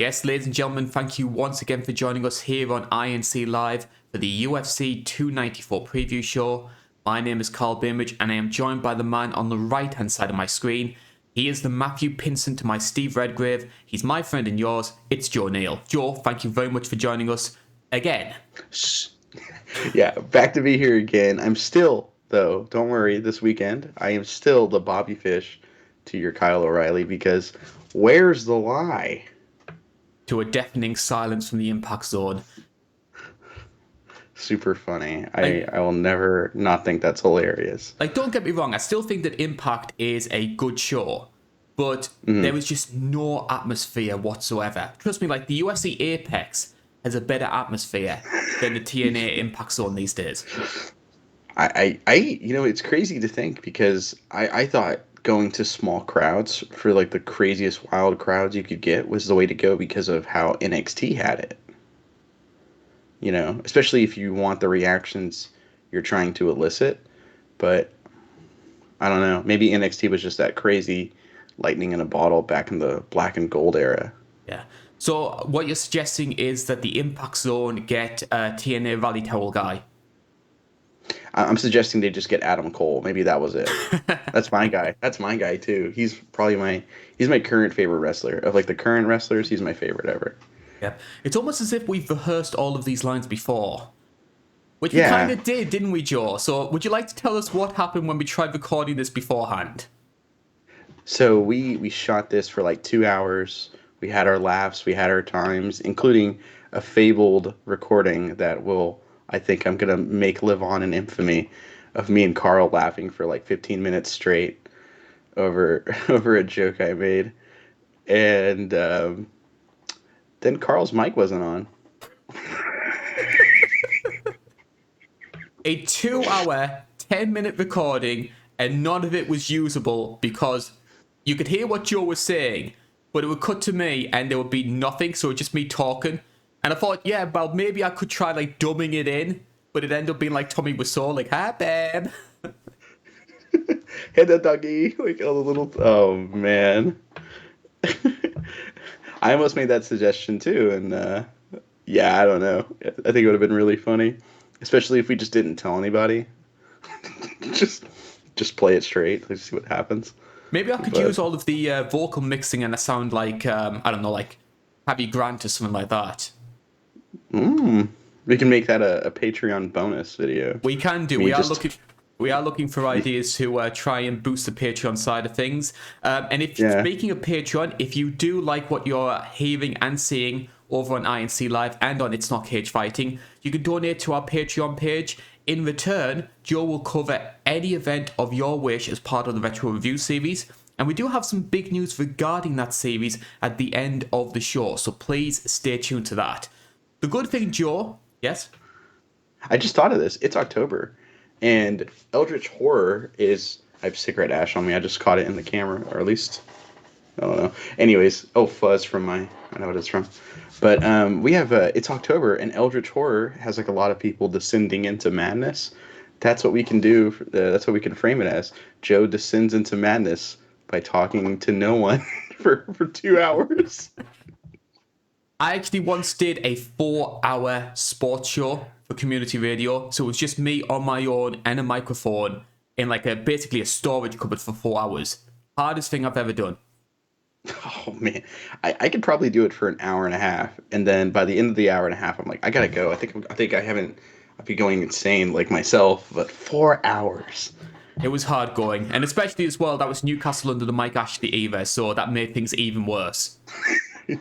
Yes, ladies and gentlemen, thank you once again for joining us here on INC Live for the UFC 294 preview show. My name is Karl Bainbridge, and I am joined by the man on the right-hand side of my screen. He is the Matthew Pinson to my Steve Redgrave. He's my friend and yours. It's Joe Neal. Joe, thank you very much for joining us again. Yeah, back to be here again. I'm still, though, don't worry, this weekend, I am still the Bobby Fish to your Kyle O'Reilly, because where's the lie? To a deafening silence from the impact zone. Super funny. I will never not think that's hilarious. Don't get me wrong, I still think that Impact is a good show, but Mm-hmm. there was just no atmosphere whatsoever. Trust me, the UFC Apex has a better atmosphere than the TNA Impact Zone these days. It's crazy to think, because I thought going to small crowds for the craziest wild crowds you could get was the way to go because of how NXT had it. Especially if you want the reactions you're trying to elicit. But I don't know. Maybe NXT was just that crazy lightning in a bottle back in the black and gold era. Yeah. So what you're suggesting is that the Impact Zone get a TNA Rally Towel guy. I'm suggesting they just get Adam Cole. Maybe that was it. That's my guy. That's my guy too. He's my current favorite wrestler. Of the current wrestlers, he's my favorite ever. Yeah. It's almost as if we've rehearsed all of these lines before. Which we Yeah. kind of did, didn't we, Joe? So would you like to tell us what happened when we tried recording this beforehand? So we shot this for 2 hours. We had our laughs, we had our times, including a fabled recording that I think I'm gonna make live on in infamy, of me and Karl laughing for 15 minutes straight over over a joke I made, and then Karl's mic wasn't on. A 2-hour, 10-minute recording, and none of it was usable because you could hear what Joe was saying, but it would cut to me and there would be nothing, so it was just me talking. And I thought, yeah, well, maybe I could try dumbing it in, but it ended up being Tommy Wiseau, hi, babe. Hey, the doggy, all the little. Oh man, I almost made that suggestion too, and yeah, I don't know. I think it would have been really funny, especially if we just didn't tell anybody. just play it straight. Let's see what happens. Maybe I could But use all of the vocal mixing and I sound I don't know, Abby Grant or something like that. we can make that a Patreon bonus video. We can do. We are looking for ideas to try and boost the Patreon side of things. And speaking of Patreon, if you do like what you're hearing and seeing over on INC Live and on It's Not Cagefighting, you can donate to our Patreon page. In return, Joe will cover any event of your wish as part of the Retro Review series. And we do have some big news regarding that series at the end of the show, so please stay tuned to that. The good thing, Joe, yes? I just thought of this. It's October, and Eldritch Horror is. I have cigarette ash on me. I just caught it in the camera, or at least I don't know. Anyways, fuzz from I know what it's from. But we have it's October, and Eldritch Horror has a lot of people descending into madness. That's what we can do. That's what we can frame it as. Joe descends into madness by talking to no one for 2 hours. I actually once did a 4-hour sports show for community radio, so it was just me on my own and a microphone in basically a storage cupboard for 4 hours. Hardest thing I've ever done. Oh man, I could probably do it for an hour and a half, and then by the end of the hour and a half, I'm I gotta go. I think I'd be going insane myself. But 4 hours. It was hard going, and especially as well, that was Newcastle under the Mike Ashley era, so that made things even worse. Yeah,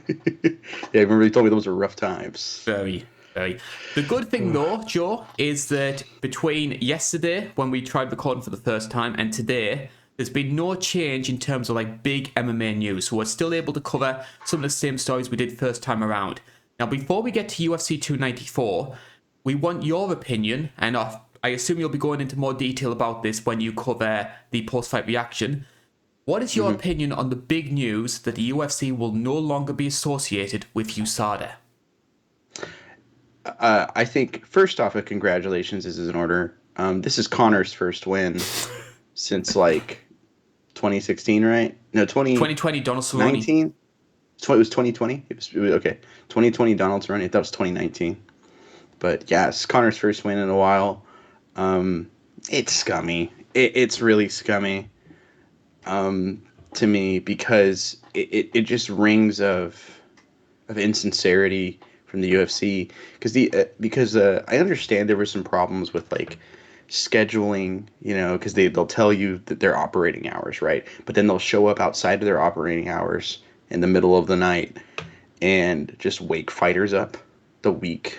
I remember you told me those were rough times. Very, very. The good thing though, Joe, is that between yesterday when we tried recording for the first time and today, there's been no change in terms of big MMA news, so we're still able to cover some of the same stories we did first time around. Now, before we get to UFC 294, we want your opinion, and I assume you'll be going into more detail about this when you cover the post-fight reaction. What is your opinion on the big news that the UFC will no longer be associated with USADA? I think first off, a congratulations is in order. This is Connor's first win since 2016, right? No, 2020, Donald Cerrone. 19? It was 2020. It was okay. 2020 Donald's run. I thought that was 2019. But yeah, it's Connor's first win in a while. It's scummy. It's really scummy to me because it just rings of insincerity from the UFC because I understand there were some problems with like scheduling, because they'll tell you that their operating hours, right? But then they'll show up outside of their operating hours in the middle of the night and just wake fighters up the week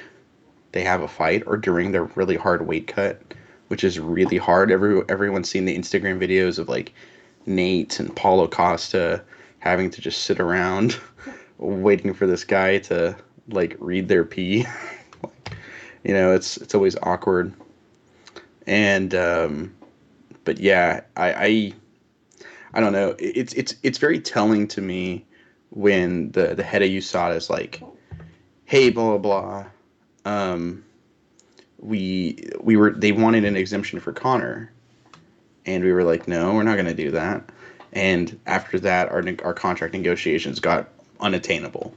they have a fight or during their really hard weight cut, which is really hard. Everyone's seen the Instagram videos of like Nate and Paulo Costa having to just sit around waiting for this guy to like read their pee. It's always awkward. And but yeah, I don't know. It's very telling to me when the head of USADA is like, hey, blah blah blah. They wanted an exemption for Connor, and we were like, no, we're not going to do that. And after that, our contract negotiations got unattainable.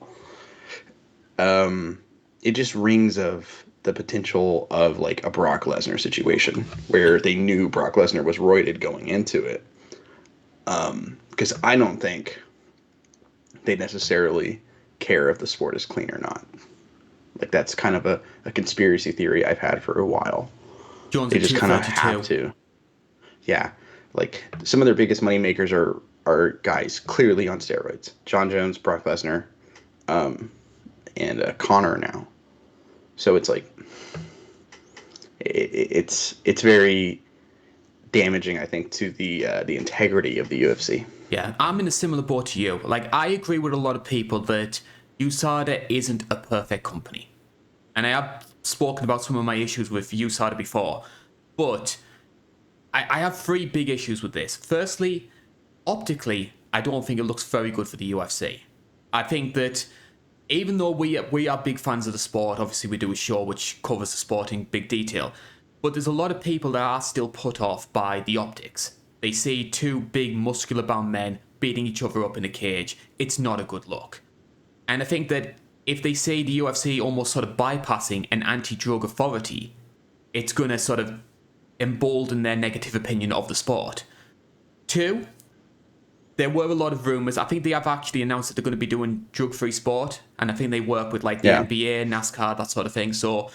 It just rings of the potential of like a Brock Lesnar situation where they knew Brock Lesnar was roided going into it. Because I don't think they necessarily care if the sport is clean or not. Like that's kind of a conspiracy theory I've had for a while. Jones They just kind of have to. Yeah. Like some of their biggest money makers are guys clearly on steroids. John Jones, Brock Lesnar, and Connor now. So it's like it's very damaging, I think, to the integrity of the UFC. Yeah, I'm in a similar boat to you. Like, I agree with a lot of people that USADA isn't a perfect company. And I have spoken about some of my issues with USADA before. But I have three big issues with this. Firstly, optically, I don't think it looks very good for the UFC. I think that even though we are big fans of the sport, obviously we do a show which covers the sport in big detail, but there's a lot of people that are still put off by the optics. They see two big muscular-bound men beating each other up in a cage. It's not a good look. And I think that if they see the UFC almost sort of bypassing an anti-drug authority, it's going to sort of embolden their negative opinion of the sport. Two, there were a lot of rumours. I think they have actually announced that they're going to be doing drug-free sport, and I think they work with like the NBA, NASCAR, that sort of thing. So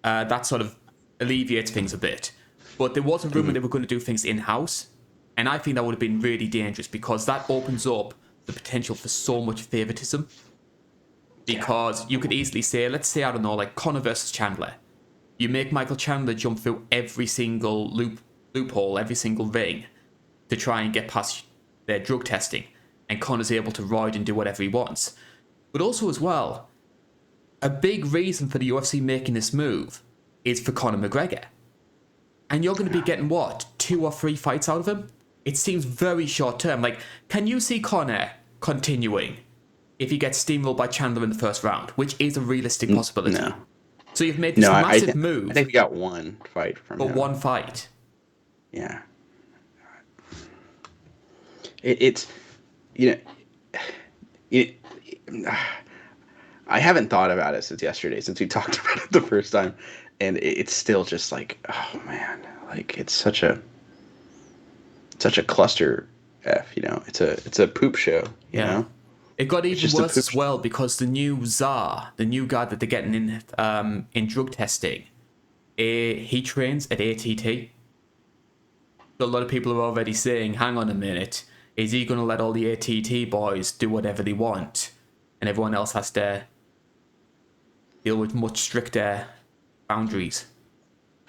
that sort of alleviates things a bit. But there was a rumour they were going to do things in-house, and I think that would have been really dangerous because that opens up the potential for so much favoritism. Because you could easily say, let's say, I don't know, like Conor versus Chandler. You make Michael Chandler jump through every single loophole, every single ring to try and get past their drug testing, and Conor's able to ride and do whatever he wants. But also as well, a big reason for the UFC making this move is for Conor McGregor. And you're going to be getting, what, 2 or 3 fights out of him? It seems very short term. Like, can you see Conor continuing if he gets steamrolled by Chandler in the first round, which is a realistic possibility? No. So you've made this massive move. I think we got one fight from him. But one fight. Yeah. It's I haven't thought about it since yesterday, since we talked about it the first time, and it's still just like, oh man, like it's such a cluster F, it's a poop show, you know? It got even worse as well because the new czar, the new guy that they're getting in drug testing, he trains at ATT. So a lot of people are already saying, hang on a minute, is he going to let all the ATT boys do whatever they want and everyone else has to deal with much stricter boundaries?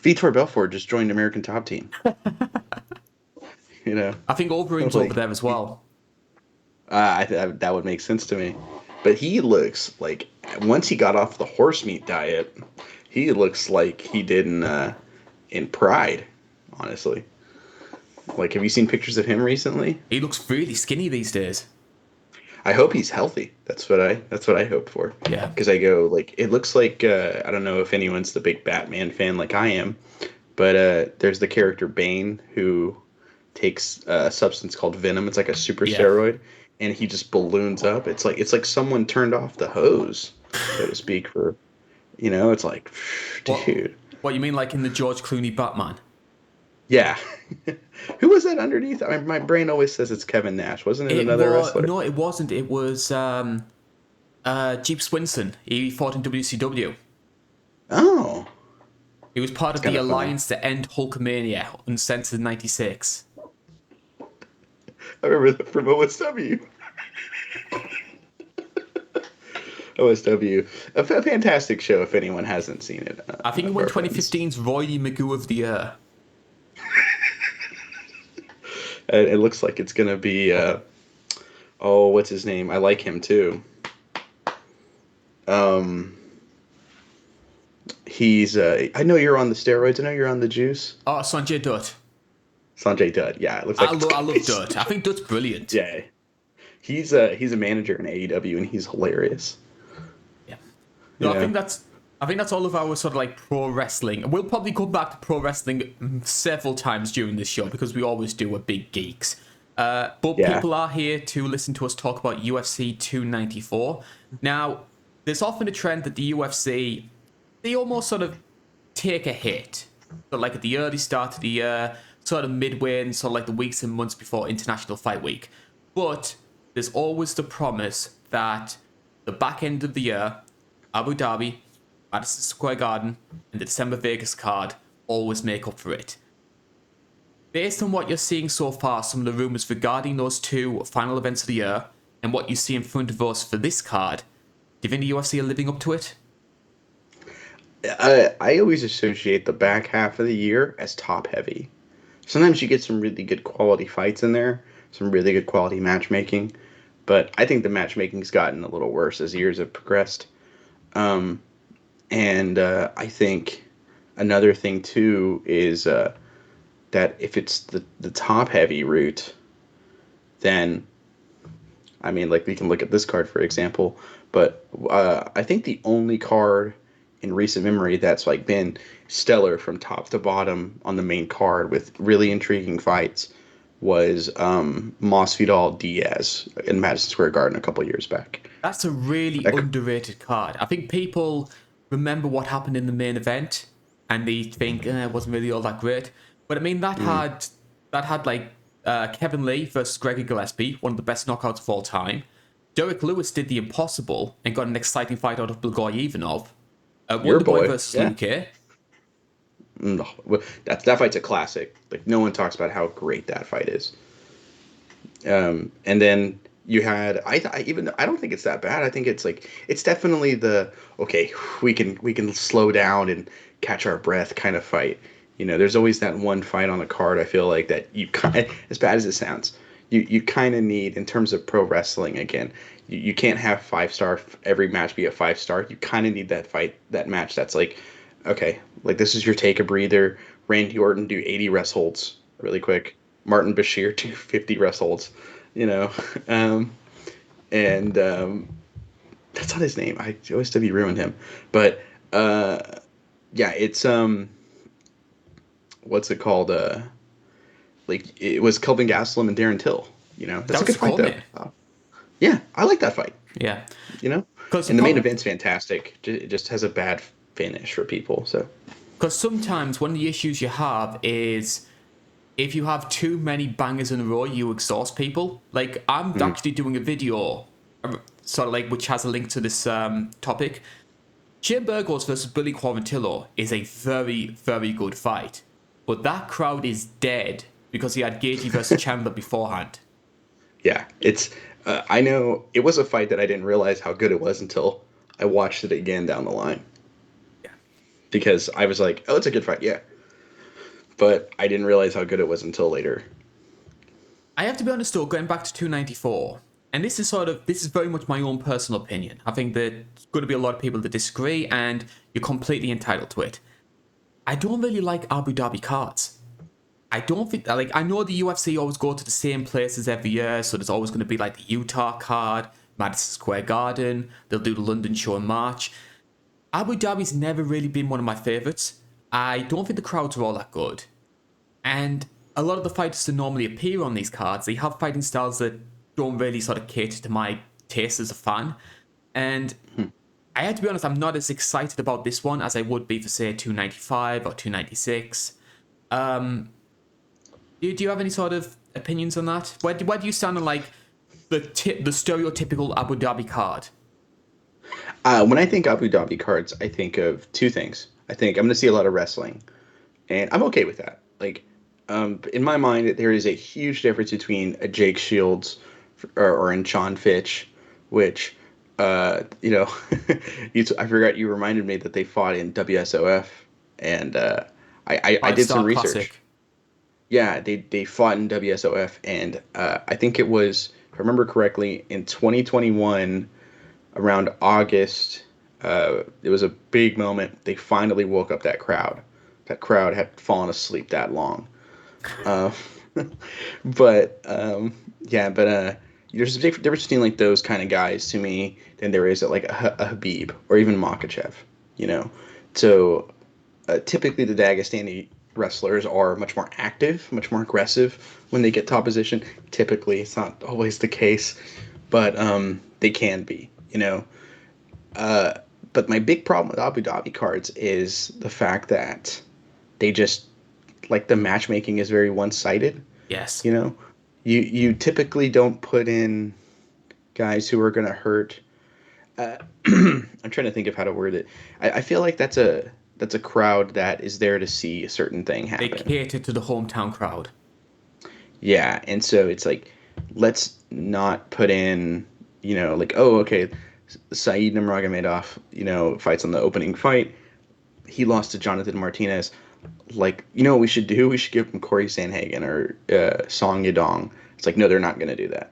Vitor Belfort just joined American Top Team. I think Overeem's over there as well. That would make sense to me. But he looks like, once he got off the horse meat diet, he looks like he did in Pride, honestly. Like, have you seen pictures of him recently? He looks really skinny these days. I hope he's healthy. That's what I hope for. Yeah. Because I go, like, it looks like, I don't know if anyone's the big Batman fan like I am, but there's the character Bane who takes a substance called Venom. It's like a super steroid. and he just balloons up. It's like someone turned off the hose, so to speak. For it's like, What? dude, What you mean, like in the George Clooney Batman? yeah. Who was that underneath? My brain always says it's Kevin Nash. Wasn't it It another was wrestler? no, it wasn't. It was Jeep Swinson. He fought in WCW. Oh, He was part it's of the kind of funny. alliance to end Hulkamania, Uncensored '96. I remember that from OSW. OSW, a fantastic show if anyone hasn't seen it. I think he of won our friends. 2015's Roy Magoo of the Year. It looks like it's gonna be. Oh, what's his name? I like him too. Um, he's. I know you're on the steroids. I know you're on the juice. Oh, Sanjay Dutt. Sanjay Dutt. Yeah, it looks like. I love Dutt. I think Dutt's brilliant. Yeah, he's a manager in AEW and he's hilarious. Yeah. No, Yeah. I think that's all of our sort of like pro wrestling. We'll probably come back to pro wrestling several times during this show because we always do a big geeks. But Yeah. people are here to listen to us talk about UFC 294. Now, there's often a trend that the UFC, they almost sort of take a hit. So like at the early start of the year, sort of midway and sort of like the weeks and months before International Fight Week. But there's always the promise that the back end of the year, Abu Dhabi, Madison Square Garden, and the December Vegas card always make up for it. Based on what you're seeing so far, some of the rumours regarding those two final events of the year, and what you see in front of us for this card, do you think the UFC are living up to it? I always associate the back half of the year as top heavy. Sometimes you get some really good quality fights in there, some really good quality matchmaking, but I think the matchmaking's gotten a little worse as years have progressed. And I think another thing too is that if it's the top heavy route, then I mean, like we can look at this card for example, but I think the only card in recent memory that's like been stellar from top to bottom on the main card with really intriguing fights was Masvidal Diaz in Madison Square Garden a couple years back. That's a really That, underrated card. I think people remember what happened in the main event, and they think it wasn't really all that great. But I mean, that had like Kevin Lee versus Gregor Gillespie, one of the best knockouts of all time. Derek Lewis did the impossible and got an exciting fight out of Blagoy Ivanov. your Wonderboy boy, versus yeah. Luke Kay. No, that fight's a classic. Like no one talks about how great that fight is. And then you had I don't think it's that bad. I think it's like it's definitely the okay we can slow down and catch our breath kind of fight. There's always that one fight on the card. I feel like that you kind as bad as it sounds, you kind of need in terms of pro wrestling again. You can't have 5-star every match be a 5-star. You kind of need that match that's like okay, like this is your take a breather. Randy Orton do 80 rest holds really quick. Martin Bashir do 50 rest holds. And that's not his name. OSW ruined him. But yeah, it's what's it called? Like it was Kelvin Gastelum and Darren Till. That's That a was good fight cool, though. Yeah, I like that fight. Yeah. And the main event's fantastic. It just has a bad finish for people. So Because sometimes one of the issues you have is if you have too many bangers in a row, you exhaust people. Like, I'm actually doing a video, sort of like, which has a link to this topic. Shane Burgos versus Billy Quarantillo is a very, very good fight. But that crowd is dead because he had Gaethje versus Chandler beforehand. yeah, it's. I know it was a fight that I didn't realize how good it was until I watched it again down the line. Yeah. Because I was like, oh, it's a good fight, yeah. But I didn't realize how good it was until later. I have to be honest though, going back to 294, and this is very much my own personal opinion. I think that there's going to be a lot of people that disagree, and you're completely entitled to it. I don't really like Abu Dhabi cards. I don't think, like, I know the UFC always go to the same places every year, so there's always going to be like the Utah card, Madison Square Garden, they'll do the London show in March. Abu Dhabi's never really been one of my favourites. I don't think the crowds are all that good. And a lot of the fighters that normally appear on these cards, they have fighting styles that don't really sort of cater to my taste as a fan. And I have to be honest, I'm not as excited about this one as I would be for, say, 295 or 296. Do you have any sort of opinions on that? Where do you stand on like the stereotypical Abu Dhabi card? When I think Abu Dhabi cards, I think of two things. I think I'm going to see a lot of wrestling, and I'm okay with that. Like, in my mind, there is a huge difference between a Jake Shields or in Sean Fitch, which, I forgot you reminded me that they fought in WSOF, and I did some research. Classic. Yeah, they fought in WSOF, and I think it was, if I remember correctly, in 2021, around August, it was a big moment. They finally woke up that crowd. That crowd had fallen asleep that long. But there's a big difference between like those kind of guys to me than there is at like a Habib or even Makhachev, So typically the Dagestani wrestlers are much more active, much more aggressive when they get top position. Typically, it's not always the case, but they can be, But my big problem with Abu Dhabi cards is the fact that they just, like, the matchmaking is very one-sided. Yes. You typically don't put in guys who are going to hurt. I'm trying to think of how to word it. I feel like that's a crowd that is there to see a certain thing happen. They cater to the hometown crowd. Yeah, and so it's like, let's not put in, like, oh, okay, Saeed Nurmagomedov, fights on the opening fight. He lost to Jonathan Martinez. Like, what we should do? We should give him Corey Sandhagen or Song Yadong. It's like, no, they're not going to do that.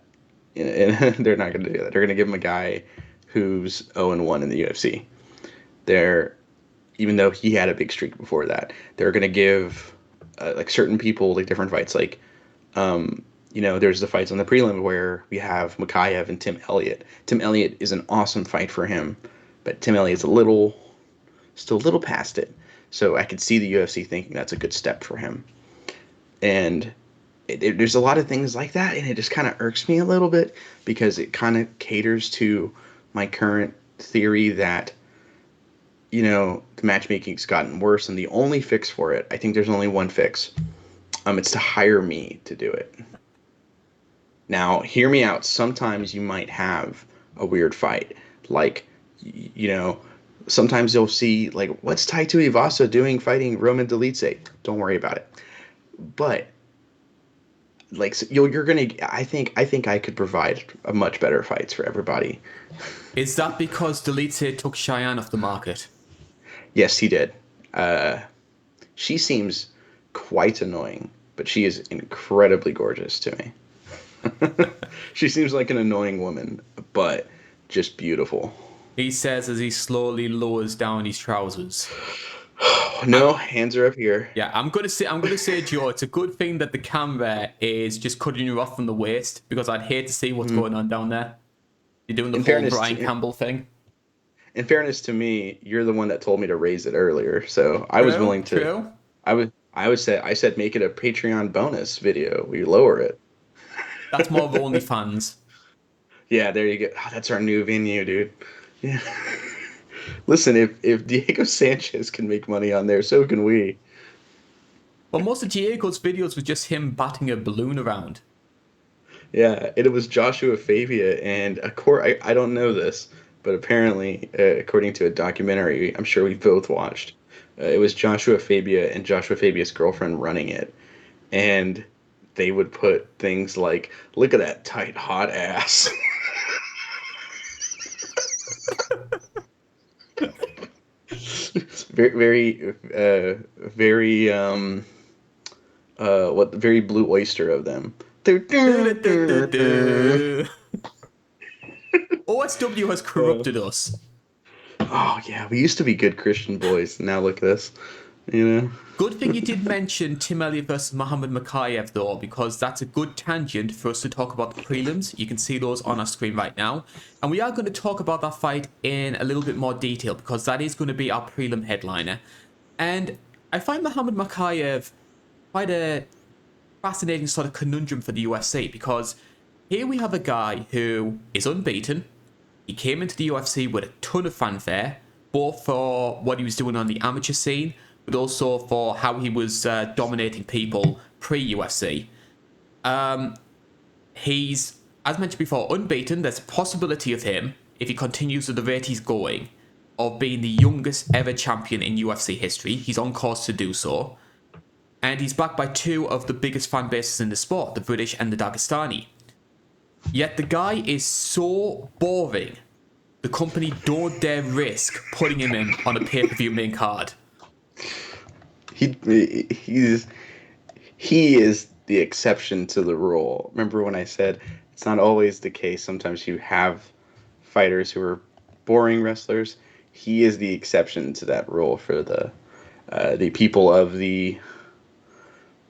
They're not going to do that. They're going to give him a guy who's 0-1 in the UFC. Even though he had a big streak before that, they're going to give like certain people like different fights. Like, there's the fights on the prelim where we have Makhachev and Tim Elliott. Tim Elliott is an awesome fight for him, but Tim Elliott's still a little past it. So I could see the UFC thinking that's a good step for him. And there's a lot of things like that, and it just kind of irks me a little bit because it kind of caters to my current theory that, the matchmaking's gotten worse, and the only fix for it, I think there's only one fix. It's to hire me to do it. Now, hear me out. Sometimes you might have a weird fight. Like, sometimes you'll see, like, what's Taito Iwasa doing fighting Roman Dolidze? Don't worry about it. But, like, so you're going to... I think I could provide a much better fights for everybody. Is that because Dolidze took Cheyenne off the market? Yes, he did. She seems quite annoying, but she is incredibly gorgeous to me. She seems like an annoying woman, but just beautiful. He says as he slowly lowers down his trousers. No, hands are up here. Yeah, I'm gonna say, Joe, it's a good thing that the camera is just cutting you off from the waist, because I'd hate to see what's going on down there. You're doing the whole Brian Campbell thing. In fairness to me, you're the one that told me to raise it earlier, so I was willing to. True. I said make it a Patreon bonus video. We lower it. That's more of OnlyFans. Yeah, there you go. Oh, that's our new venue, dude. Yeah. Listen, if Diego Sanchez can make money on there, so can we. Well, most of Diego's videos was just him batting a balloon around. Yeah, it was Joshua Fabia, and I don't know this, but apparently, according to a documentary I'm sure we both watched, it was Joshua Fabia and Joshua Fabia's girlfriend running it, and they would put things like, "Look at that tight, hot ass." very very blue oyster of them. OSW has corrupted us. Oh yeah, we used to be good Christian boys. Now look at this, Good thing you did mention Tim Elliott versus Muhammad Makhachev, though, because that's a good tangent for us to talk about the prelims. You can see those on our screen right now. And we are going to talk about that fight in a little bit more detail, because that is going to be our prelim headliner. And I find Muhammad Makhachev quite a fascinating sort of conundrum for the UFC, because Here we have a guy who is unbeaten. He came into the UFC with a ton of fanfare, both for what he was doing on the amateur scene, but also for how he was dominating people pre-UFC. He's, as mentioned before, unbeaten. There's a possibility of him, if he continues at the rate he's going, of being the youngest ever champion in UFC history. He's on course to do so. And he's backed by two of the biggest fan bases in the sport, the British and the Dagestani. Yet the guy is so boring, the company don't dare risk putting him in on a pay-per-view main card. He is the exception to the rule. Remember when I said it's not always the case. Sometimes you have fighters who are boring wrestlers. He is the exception to that rule for the people of the,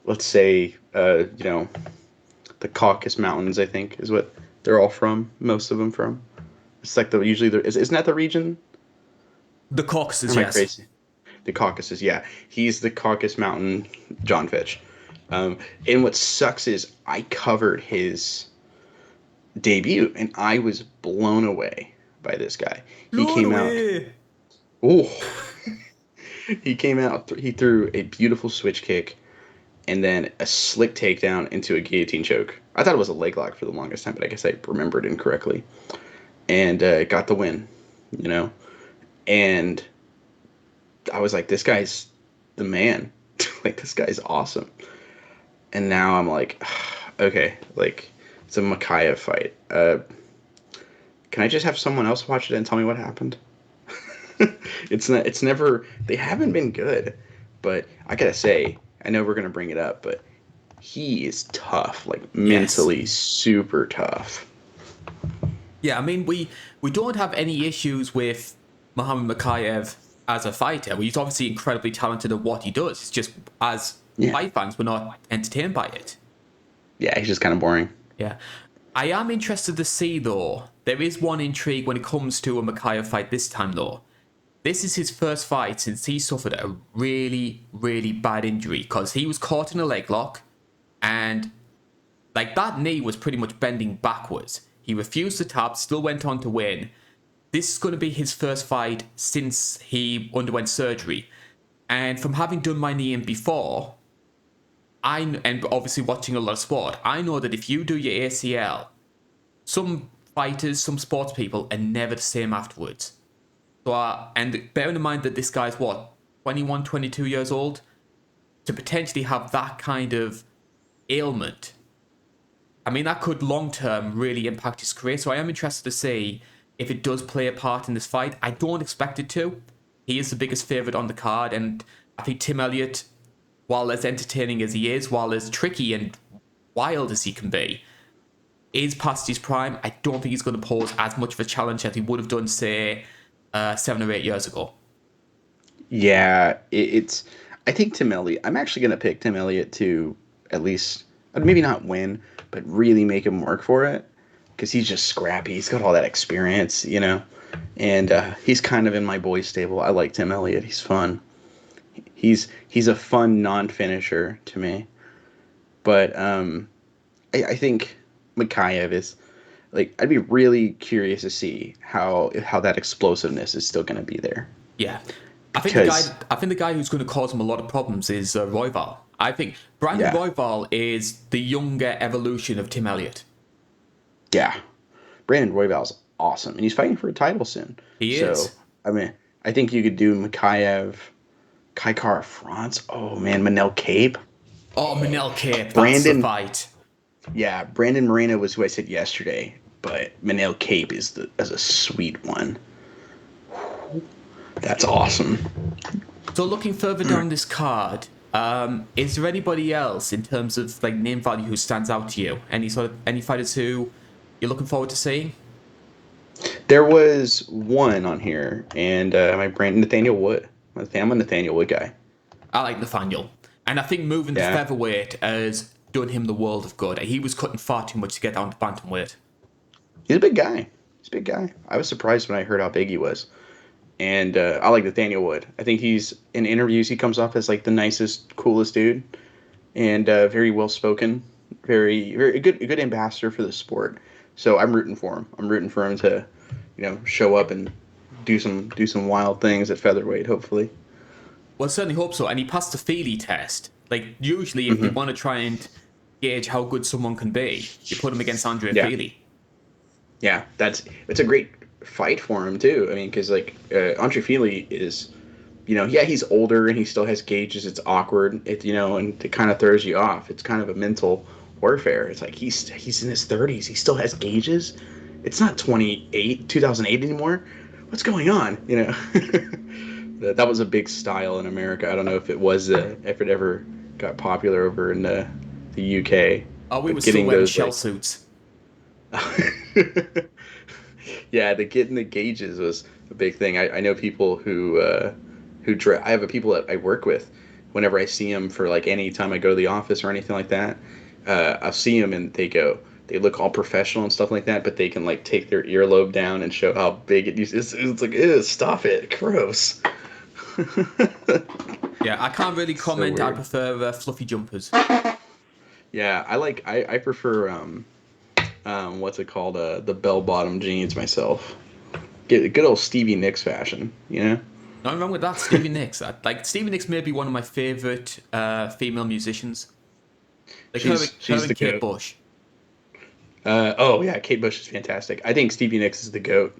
let's say, the Caucasus Mountains. I think is what they're all from. Most of them from. It's like isn't that the region? The Caucasus, Am I yes. crazy? The Caucasus, yeah. He's the Caucasus Mountain John Fitch. And what sucks is I covered his debut, and I was blown away by this guy. He came out. Oh, he came out. He threw a beautiful switch kick, and then a slick takedown into a guillotine choke. I thought it was a leg lock for the longest time, but I guess I remembered incorrectly. And got the win, And I was like, this guy's the man. Like, this guy's awesome. And now I'm like, okay, like, it's a Makhachev fight. Can I just have someone else watch it and tell me what happened? It's never, they haven't been good. But I gotta say, I know we're gonna bring it up, but he is tough, like mentally super tough. Yeah, I mean, we don't have any issues with Muhammad Makhachev as a fighter. He's obviously incredibly talented at what he does. It's just, as fight fans, we're not entertained by it. Yeah, he's just kind of boring. Yeah. I am interested to see, though, there is one intrigue when it comes to a Makhachev fight this time, though. This is his first fight since he suffered a really, really bad injury, because he was caught in a leg lock, and like that knee was pretty much bending backwards. He refused to tap, still went on to win. This is going to be his first fight since he underwent surgery. And from having done my knee in before, and obviously watching a lot of sport, I know that if you do your ACL, some fighters, some sports people are never the same afterwards. So, and bearing in mind that this guy's 21, 22 years old, to potentially have that kind of ailment, I mean, that could long-term really impact his career. So I am interested to see if it does play a part in this fight. I don't expect it to. He is the biggest favourite on the card, and I think Tim Elliott, while as entertaining as he is, while as tricky and wild as he can be, is past his prime. I don't think he's going to pose as much of a challenge as he would have done, say, 7 or 8 years ago. Yeah, I think Tim Elliott. I'm actually going to pick Tim Elliott to at least, maybe not win, but really make him work for it, because he's just scrappy. He's got all that experience, and he's kind of in my boys' stable. I like Tim Elliott. He's fun. He's a fun non-finisher to me. But I think Makhachev is, like, I'd be really curious to see how that explosiveness is still going to be there. Yeah. I think the guy who's going to cause him a lot of problems is Royval. I think Brandon Royval is the younger evolution of Tim Elliott. Yeah. Brandon Royval's awesome, and he's fighting for a title soon. He is. So, I mean, I think you could do Makhachev, Kai Kara France. Oh, man, Manel Cape. Oh, Manel Cape. That's the fight. Yeah, Brandon Moreno was who I said yesterday, but Manel Cape is a sweet one. That's awesome. So looking further down this card, is there anybody else in terms of like name value who stands out to you? Any fighters who you're looking forward to seeing? There was one on here, and my brand Nathaniel Wood. I'm a Nathaniel Wood guy. I like Nathaniel, and I think moving to featherweight has done him the world of good. He was cutting far too much to get down to bantamweight. He's a big guy. I was surprised when I heard how big he was. And I like Nathaniel Wood. I think in interviews, he comes off as like the nicest, coolest dude, and very well spoken. very good ambassador for the sport. So I'm rooting for him. I'm rooting for him to, show up and do some wild things at featherweight. Hopefully. Well, I certainly hope so. And he passed the Feely test. Like, usually, if you Hmm. want to try and gauge how good someone can be, you put him against Andre Yeah, Feely. yeah. It's a great fight for him too. I mean, because like Andre Fili is, yeah, he's older and he still has gauges. It's awkward. And it kind of throws you off. It's kind of a mental warfare. It's like he's in his 30s. He still has gauges. It's not 2008 anymore. What's going on? That was a big style in America. I don't know if it was if it ever got popular over in the UK, Oh, we were but still getting wearing those shell like suits. yeah, the getting the gauges was a big thing. I know people I have people that I work with. Whenever I see them for like any time I go to the office or anything like that, I'll see them and they look all professional and stuff like that, but they can like take their earlobe down and show how big it is. It's like, ew, stop it, gross. Yeah, I can't really So comment. I weird. prefer fluffy jumpers. Yeah, I prefer what's it called, the bell bottom jeans myself. Get good old Stevie Nicks fashion, you know. Nothing wrong with that. Stevie Nicks. Like Stevie Nicks may be one of my favorite female musicians. Like her She's and the Kate goat. Bush. Oh yeah, Kate Bush is fantastic. I think Stevie Nicks is the goat.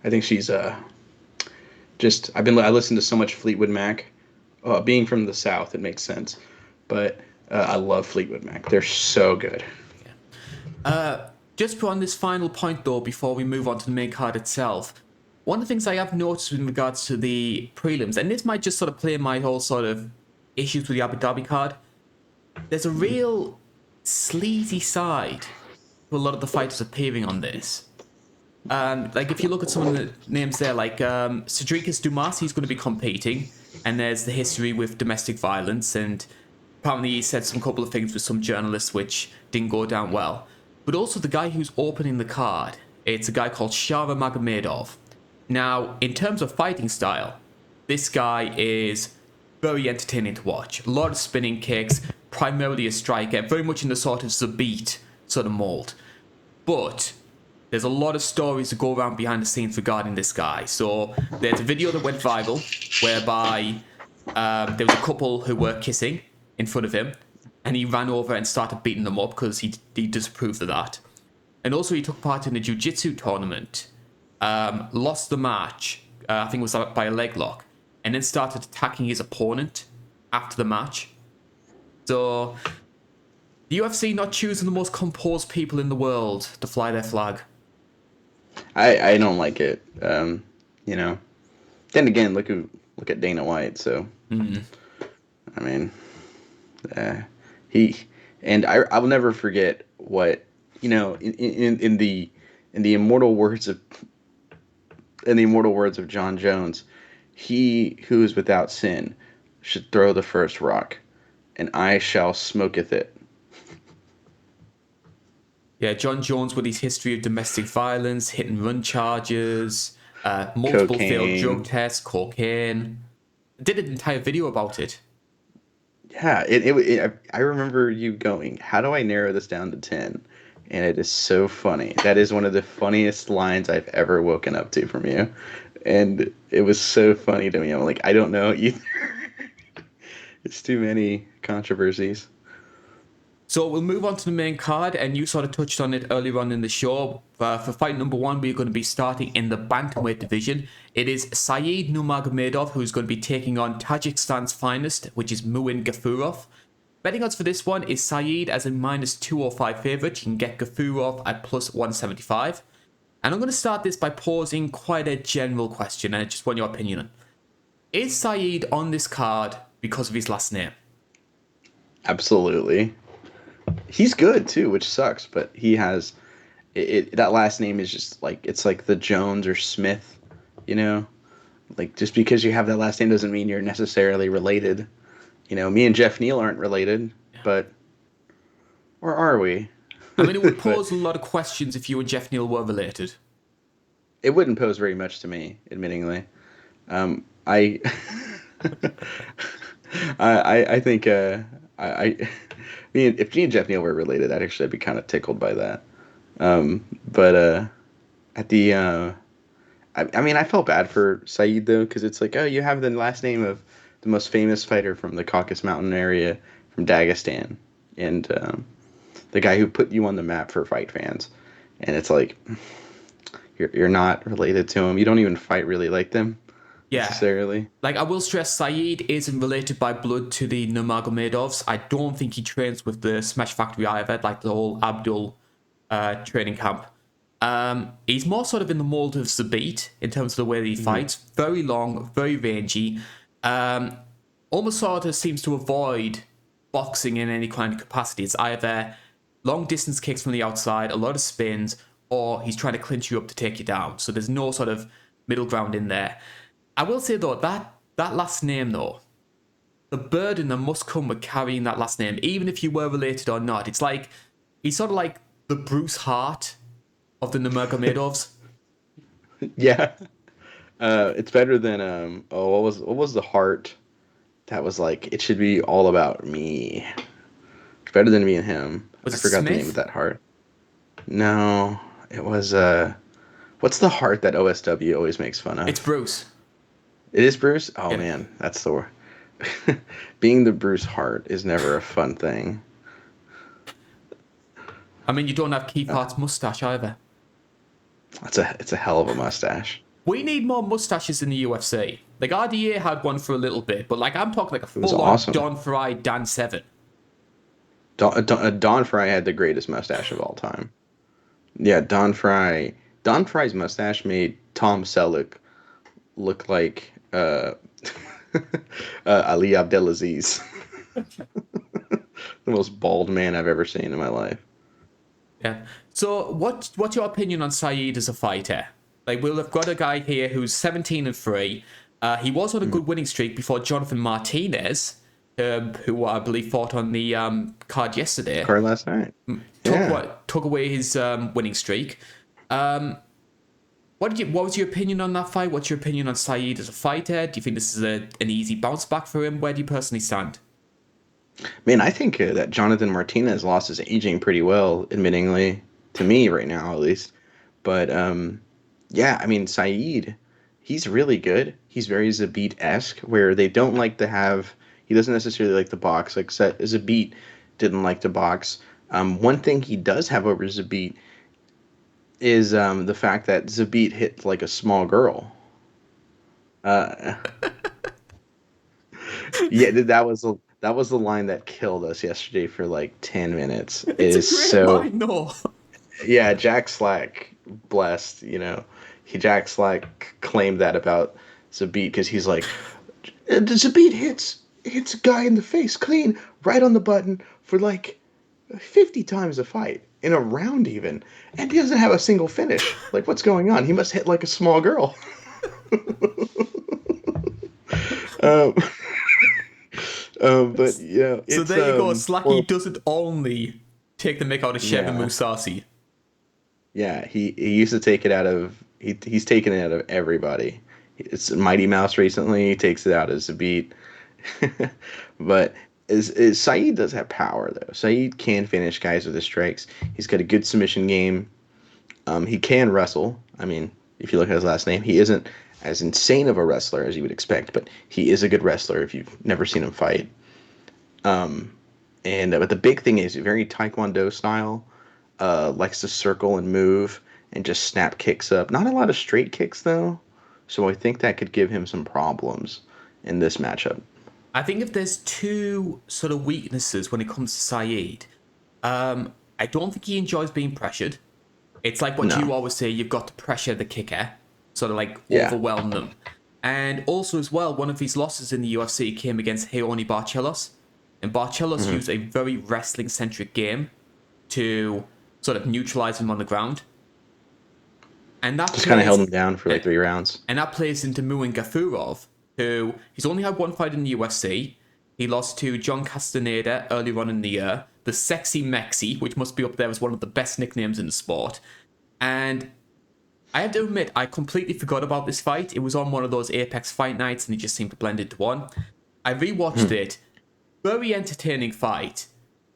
I think she's just I listened to so much Fleetwood Mac. Being from the South, it makes sense, but I love Fleetwood Mac. They're so good. Yeah. Just on this final point though, before we move on to the main card itself, one of the things I have noticed in regards to the prelims, and this might just sort of play my whole sort of issues with the Abu Dhabi card, there's a real sleazy side to a lot of the fighters appearing on this. Like if you look at some of the names there, like Cedricus Dumas, he's going to be competing, and there's the history with domestic violence, and apparently he said some couple of things with some journalists which didn't go down well. But also the guy who's opening the card, it's a guy called Shara Magomedov. Now, in terms of fighting style, this guy is very entertaining to watch. A lot of spinning kicks, primarily a striker, very much in the sort of Zabit sort of mold. But there's a lot of stories that go around behind the scenes regarding this guy. So there's a video that went viral whereby there was a couple who were kissing in front of him, and he ran over and started beating them up because he disapproved of that. And also he took part in a jiu-jitsu tournament, lost the match, I think it was by a leg lock, and then started attacking his opponent after the match. So the UFC not choosing the most composed people in the world to fly their flag. I don't like it. You know. Then again, look at Dana White. So I mean, uh, he and I will never forget what in the immortal words of John Jones. He who is without sin should throw the first rock, and I shall smoketh it. Yeah, John Jones with his history of domestic violence, hit and run charges, multiple failed drug Cocaine. tests, cocaine. Did an entire video about it. Yeah, I remember you going, how do I narrow this down to 10? And it is so funny. That is one of the funniest lines I've ever woken up to from you. And it was so funny to me. I'm like, I don't know either. It's too many controversies. So we'll move on to the main card, and you sort of touched on it earlier on in the show. For fight number one, we're going to be starting in the bantamweight division. It is Saeed Nurmagomedov who's going to be taking on Tajikistan's finest, which is Muin Gafurov. Betting odds for this one is Saeed as a minus 205 favourite. You can get Gafurov at plus 175. And I'm going to start this by posing quite a general question, and I just want your opinion on. Is Saeed on this card because of his last name? Absolutely. He's good too, which sucks, but he has that last name is just like it's like the Jones or Smith, you know? Like just because you have that last name doesn't mean you're necessarily related. Me and Jeff Neal aren't related, but or are we? I mean, it would But pose a lot of questions if you and Jeff Neal were related. it wouldn't pose very much to me, admittingly. I I think I if me and Jeff Neal were related, I'd be kind of tickled by that. But at the I mean, I felt bad for Saeed though, because it's like, oh, you have the last name of the most famous fighter from the Caucasus Mountain area, from Dagestan, and the guy who put you on the map for fight fans, and it's like, you're not related to him. You don't even fight really like them, Yeah. necessarily. Like, I will stress, Saeed isn't related by blood to the Nurmagomedovs. I don't think he trains with the Smash Factory either, like the whole Abdul training camp. He's more sort of in the mold of Zabit in terms of the way that he fights. Very long, very rangy. Almost sort of seems to avoid boxing in any kind of capacity. It's either long distance kicks from the outside, a lot of spins, or he's trying to clinch you up to take you down. So there's no sort of middle ground in there. I will say though, that last name though, the burden that must come with carrying that last name, even if you were related or not, it's like, he's sort of like the Bruce Hart of the Nurmagomedovs. Yeah. It's better than what was the heart that was like, it should be all about me. It's better than me and him. Was I it forgot the Smith? name of that heart. No, it was what's the heart that OSW always makes fun of? It's Bruce. It is Bruce? Oh Yeah. man, that's the word. Being the Bruce Hart is never a fun thing. I mean, you don't have Keith Hart's mustache either. It's a hell of a mustache. We need more mustaches in the UFC. Like, RDA had one for a little bit, but like, I'm talking like a It was full-on awesome. Don Fry Dan Severn. Don Fry had the greatest mustache of all time. Yeah, Don Fry. Don Fry's mustache made Tom Selleck look like Ali Abdelaziz. The most bald man I've ever seen in my life. Yeah. So, what's your opinion on Saeed as a fighter? Like, we'll have got a guy here who's 17-3. He was on a good winning streak before Jonathan Martinez, who I believe fought on the card yesterday, Card last night. took away his winning streak. What was your opinion on that fight? What's your opinion on Saeed as a fighter? Do you think this is an easy bounce back for him? Where do you personally stand? Man, I think that Jonathan Martinez lost his aging pretty well, admittingly, to me right now at least. But yeah, I mean, Saeed, he's really good. He's very Zabit-esque, where they don't like to have. He doesn't necessarily like to box. Like Zabit didn't like to box. One thing he does have over Zabit is the fact that Zabit hit like a small girl. Yeah, that was the line that killed us yesterday for like 10 minutes. It It's is a great so line, no. yeah, Jack Slack, blessed, Jack Slack claimed that about Zabit because he's like, Zabit hits a guy in the face clean right on the button for like 50 times a fight in a round even, and he doesn't have a single finish. Like, what's going on? He must hit like a small girl. um, but yeah, So there you go. Slacky well, doesn't only take the mick out of Shevin Musasi. Yeah, he used to take it out of he's taken it out of everybody. It's Mighty Mouse recently. He takes it out as a beat. But Saeed does have power though. Saeed can finish guys with his strikes. He's got a good submission game. He can wrestle. I mean, if you look at his last name, he isn't as insane of a wrestler as you would expect, but he is a good wrestler if you've never seen him fight. But the big thing is very Taekwondo style. Likes to circle and move and just snap kicks up. Not a lot of straight kicks though, so I think that could give him some problems in this matchup. I think if there's two sort of weaknesses when it comes to Saeed, I don't think he enjoys being pressured. It's like what you always say, you've got to pressure the kicker, sort of like overwhelm them. And also as well, one of his losses in the UFC came against Heoni Barcelos. And Barcelos used a very wrestling-centric game to sort of neutralize him on the ground. And that just kind of held him down for like 3 rounds. And that plays into Muin Gafurov, who he's only had one fight in the UFC. He lost to John Castaneda earlier on in the year, the Sexy Mexi, which must be up there as one of the best nicknames in the sport. And I have to admit, I completely forgot about this fight. It was on one of those Apex fight nights, and it just seemed to blend into one. I rewatched it. Very entertaining fight.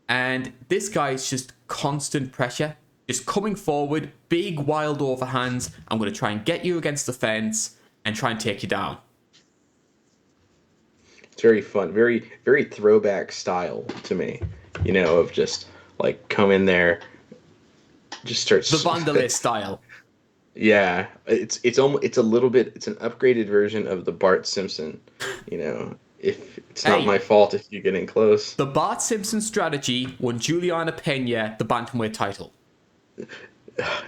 And this guy is just constant pressure, just coming forward, big wild overhands. I'm going to try and get you against the fence and try and take you down. It's very fun, very very throwback style to me. Of just like come in there, just The starts. Vanderlei style. Yeah, it's a little bit, it's an upgraded version of the Bart Simpson. If it's not my Hey, fault if you're getting close. the Bart Simpson strategy won Juliana Pena the bantamweight title.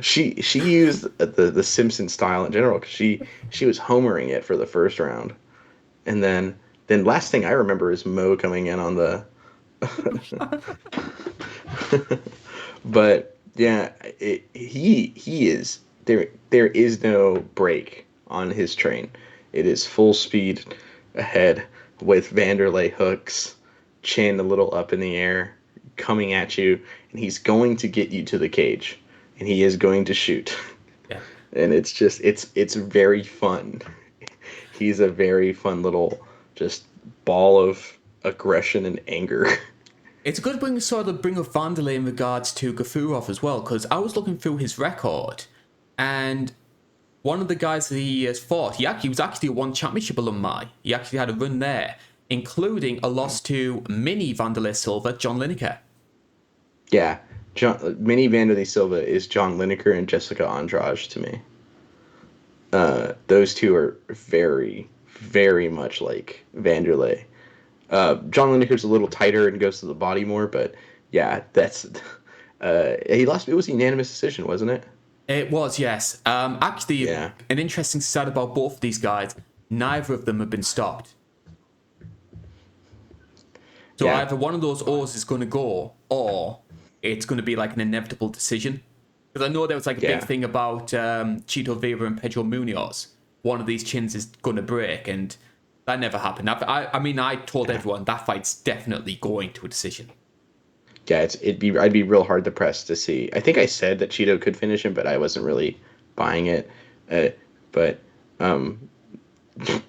She used the Simpson style in general because she was homering it for the first round, and then last thing I remember is Mo coming in on the. But yeah, he is there. There is no break on his train. It is full speed ahead with Vanderlei hooks, chin a little up in the air, coming at you, and he's going to get you to the cage, and he is going to shoot. Yeah. And it's very fun. He's a very fun little just ball of aggression and anger. It's a good bring sort of bring up Vanderlei in regards to Gafurov as well, because I was looking through his record, and one of the guys that he has fought, he was actually a one championship alumni. He actually had a run there, including a loss to mini Vanderlei Silva, John Lineker. Yeah, Mini Vanderlei Silva is John Lineker and Jessica Andrade to me. Those two are very, very much like Vanderlei. John Lineker's a little tighter and goes to the body more, but yeah, that's he lost. It was a unanimous decision, wasn't it? It was, yes. Actually, Yeah. an interesting stat about both of these guys, neither of them have been stopped. So Yeah. either one of those O's is going to go, or it's going to be like an inevitable decision. Because I know there was like a big thing about Chito Vera and Pedro Munoz. One of these chins is going to break, and that never happened. I mean, I told everyone that fight's definitely going to a decision. Yeah, I'd be real hard to press to see. I think I said that Cheeto could finish him, but I wasn't really buying it. But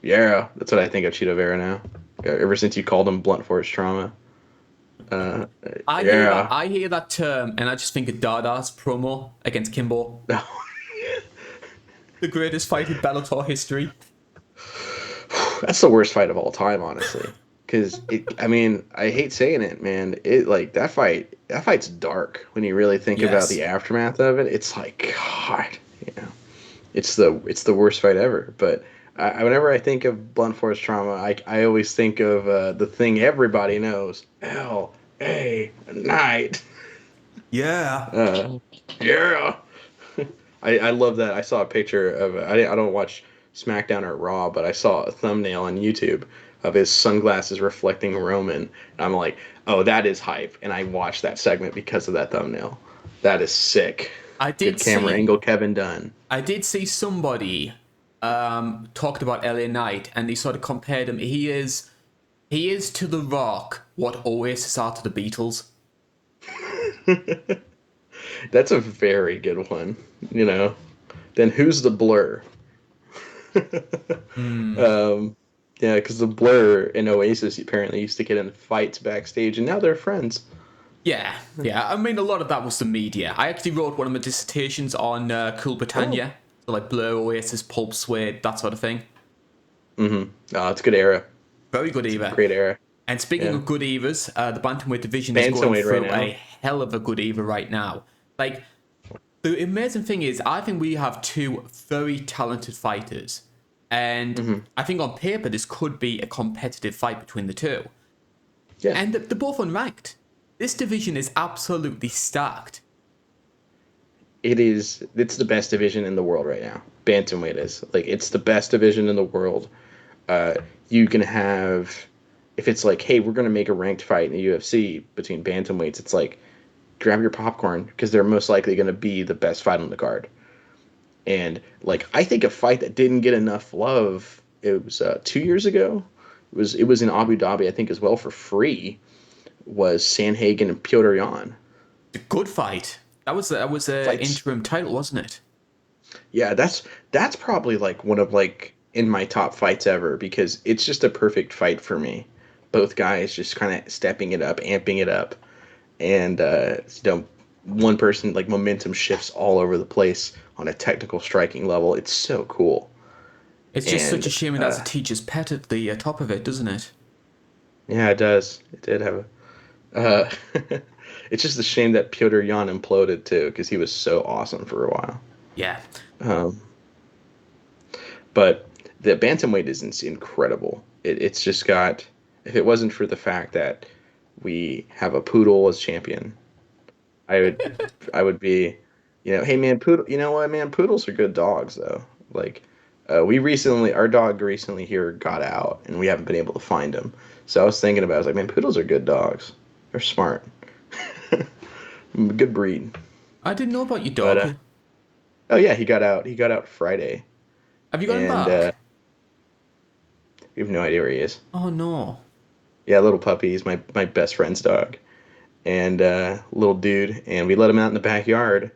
yeah, that's what I think of Cheeto Vera now. Ever since you called him blunt force trauma. I hear that term, and I just think of Dada's promo against Kimbo. The greatest fight in Bellator history. That's the worst fight of all time, honestly. Because I mean, I hate saying it, man. It like that fight's dark when you really think about the aftermath of it. It's like God, it's the worst fight ever. But whenever I think of blunt force trauma, I always think of the thing everybody knows: L.A. Night. Yeah. Yeah. I love that. I saw a picture of I don't watch SmackDown or Raw, but I saw a thumbnail on YouTube of his sunglasses reflecting Roman. And I'm like, oh, that is hype. And I watched that segment because of that thumbnail. That is sick. Good camera angle, Kevin Dunn. I did see somebody talked about LA Knight, and they sort of compared him. He is to The Rock what Oasis are to the Beatles. That's a very good one. Then who's the Blur? Yeah, because the Blur and Oasis apparently used to get in fights backstage, and now they're friends. Yeah. I mean, a lot of that was the media. I actually wrote one of my dissertations on Cool Britannia, so like Blur, Oasis, Pulp, Suede, that sort of thing. Mm-hmm. Oh, it's a good era. Very good era. Great era. And speaking of good eras, the bantamweight division is going through a hell of a good era right now. Like, the amazing thing is, I think we have two very talented fighters. And I think on paper, this could be a competitive fight between the two. Yeah. And they're both unranked. This division is absolutely stacked. It's the best division in the world right now. Bantamweight is. Like, it's the best division in the world. You can have, if it's like, hey, we're going to make a ranked fight in the UFC between bantamweights, it's like, grab your popcorn, because they're most likely going to be the best fight on the card. And like, I think a fight that didn't get enough love, it was 2 years ago. It was in Abu Dhabi, I think, as well, for free. Was Sanhagen and Piotr Jan. A good fight. That was an interim title, wasn't it? Yeah, that's probably like one of like in my top fights ever, because it's just a perfect fight for me. Both guys just kind of stepping it up, amping it up. and one person like momentum shifts all over the place on a technical striking level. It's so cool. It's just such a And shame that's a teacher's pet at the top of it, doesn't it? yeah, it does. It did have a. It's just a shame that Piotr Jan imploded too, because he was so awesome for a while. Yeah. Um, but the bantamweight is incredible. It's just got. If it wasn't for the fact that we have a poodle as champion, I would I would be, hey man, poodle. You know what, man, poodles are good dogs though. Like, our dog recently here got out, and we haven't been able to find him. So I was thinking about, it, I was like, man, poodles are good dogs. They're smart, good breed. I didn't know about your But dog. oh yeah, he got out. He got out Friday, Have you got him and back? we have no idea where he is. Oh no. Yeah, little puppy. He's my best friend's dog, and little dude. And we let him out in the backyard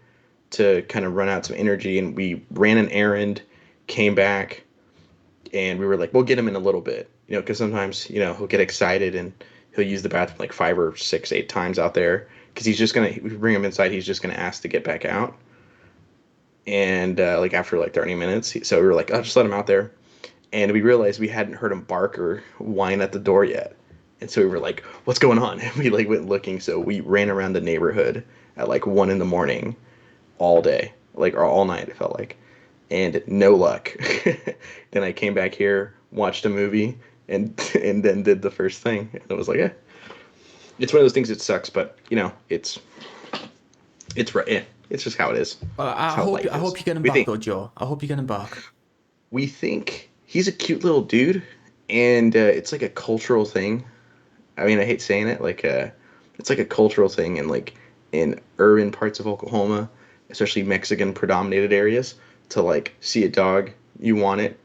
to kind of run out some energy, and we ran an errand, came back, and we were like, we'll get him in a little bit, because sometimes, he'll get excited and he'll use the bathroom like 5 or 6, 8 times out there, because we bring him inside, he's just gonna ask to get back out, and like after like 30 minutes, so we were like, oh, just let him out there, and we realized we hadn't heard him bark or whine at the door yet, and so we were like, what's going on? And we like went looking, so we ran around the neighborhood at like 1 in the morning all day, like, or all night, it felt like, and no luck. Then I came back here, watched a movie, and then did the first thing. And it was like, it's one of those things that sucks, but it's right. Yeah, it's just how it is. Well, It's how life I is. hope you get him We back think though, Joe. I hope you get him back. we think he's a cute little dude, and it's like a cultural thing. I mean, I hate saying it, like it's like a cultural thing, and like in urban parts of Oklahoma, especially Mexican predominated areas, to like see a dog, you want it,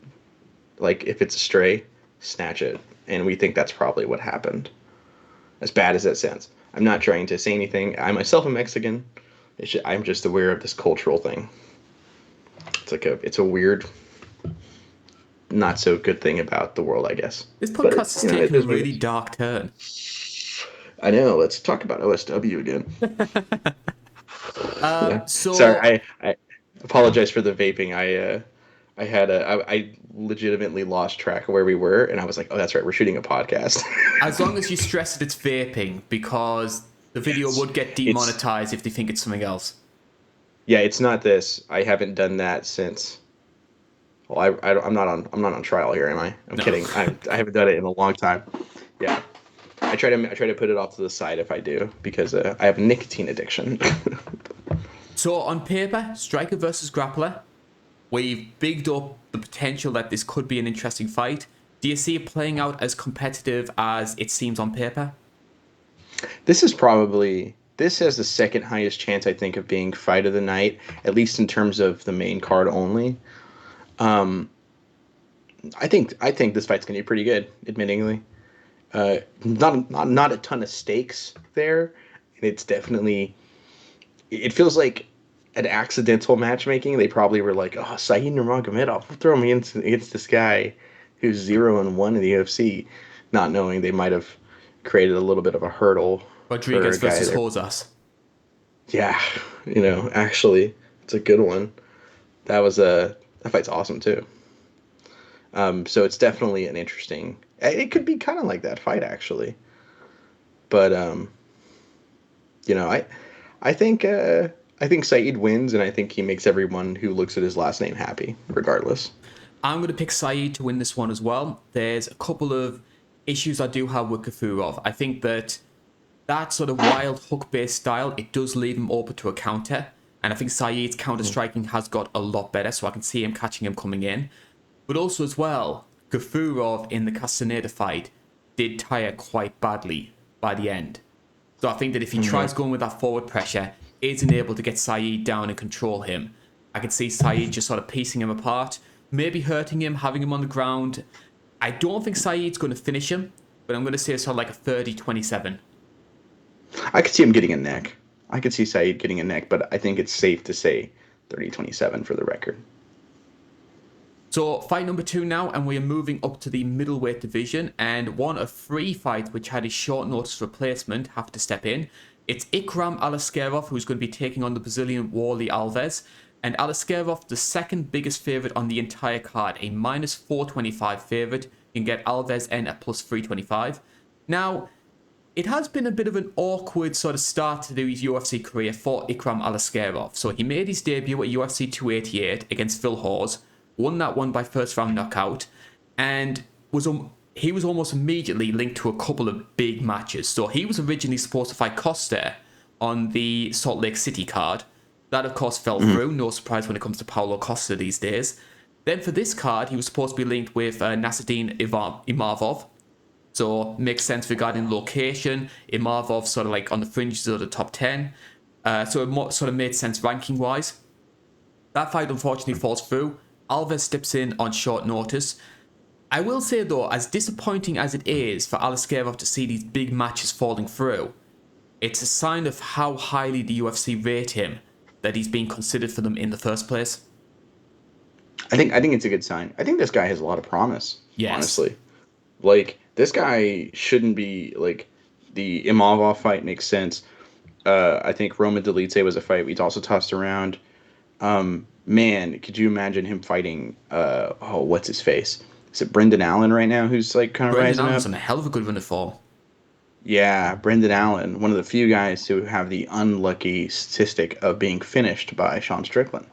like if it's a stray, snatch it. And we think that's probably what happened. As bad as that sounds. I'm not trying to say anything. I myself am Mexican. I'm just aware of this cultural thing. It's a weird, not so good thing about the world, I guess. This But podcast has it taken a is what it really is. dark turn. I know. Let's talk about OSW again. Yeah. Sorry, So I apologize for the vaping. I legitimately lost track of where we were, and I was like, oh, that's right, we're shooting a podcast. as long as you stress that it's vaping, because the video Yes. would get It's demonetized if they think it's something else. Yeah, it's not this. I haven't done that since. Well, I'm not on trial here, am I? I'm No. kidding. I haven't done it in a long time. Yeah, I try to put it off to the side if I do, because I have nicotine addiction. So on paper, striker versus grappler, we've bigged up the potential that this could be an interesting fight. Do you see it playing out as competitive as it seems on paper? This has the second highest chance, I think, of being fight of the night, at least in terms of the main card only. Um, I think this fight's gonna be pretty good, admittingly. Not a ton of stakes there, and it's definitely, it feels like an accidental matchmaking. They probably were like, oh, Saeed Nurmagomedov, throw me against this guy who's 0-1 in the UFC, not knowing they might have created a little bit of a hurdle for Rodriguez a guy versus there. Rosas. Yeah, actually, it's a good one. That fight's awesome too. So it's definitely an interesting. It could be kind of like that fight actually, but you know, I think I think Saeed wins, and I think he makes everyone who looks at his last name happy, regardless. I'm going to pick Saeed to win this one as well. There's a couple of issues I do have with Kafurov. I think that sort of wild hook-based style, it does leave him open to a counter. And I think Saeed's counter-striking has got a lot better, so I can see him catching him coming in. But also as well, Gafurov in the Castaneda fight did tire quite badly by the end. So I think that if he tries going with that forward pressure, isn't able to get Saeed down and control him, I could see Saeed just sort of piecing him apart, maybe hurting him, having him on the ground. I don't think Saeed's going to finish him, but I'm going to say it's sort of like a 30-27. I could see him getting a neck. I could see Saeed getting a neck, but I think it's safe to say 30-27 for the record. So fight number 2 now, and we are moving up to the middleweight division, and one of 3 fights which had a short notice replacement have to step in It's Ikram Aliskerov who's going to be taking on the Brazilian Wally Alves. And Aliskerov, the second biggest favourite on the entire card, a minus 425 favourite. You can get Alves in at plus 325. Now, it has been a bit of an awkward sort of start to his UFC career for Ikram Aliskerov. So he made his debut at UFC 288 against Phil Hawes, won that one by first round knockout, and he was almost immediately linked to a couple of big matches. So he was originally supposed to fight Costa on the Salt Lake City card. That, of course, fell through. No surprise when it comes to Paulo Costa these days. Then for this card, he was supposed to be linked with Nasruddin Imavov. So makes sense regarding location. Imavov sort of like on the fringes of the top 10. So it sort of made sense ranking-wise. That fight unfortunately falls through. Alves steps in on short notice. I will say though, as disappointing as it is for Aliskerov to see these big matches falling through, it's a sign of how highly the UFC rate him that he's being considered for them in the first place. I think it's a good sign. I think this guy has a lot of promise. Yes. Honestly, like this guy shouldn't be like the Imavov fight makes sense. I think Roman Dolidze was a fight we'd also tossed around. Man, could you imagine him fighting? What's his face? Is it Brendan Allen right now? Who's like kind of rising up? Brendan Allen's on a hell of a good run of form. Yeah, Brendan Allen, one of the few guys who have the unlucky statistic of being finished by Sean Strickland.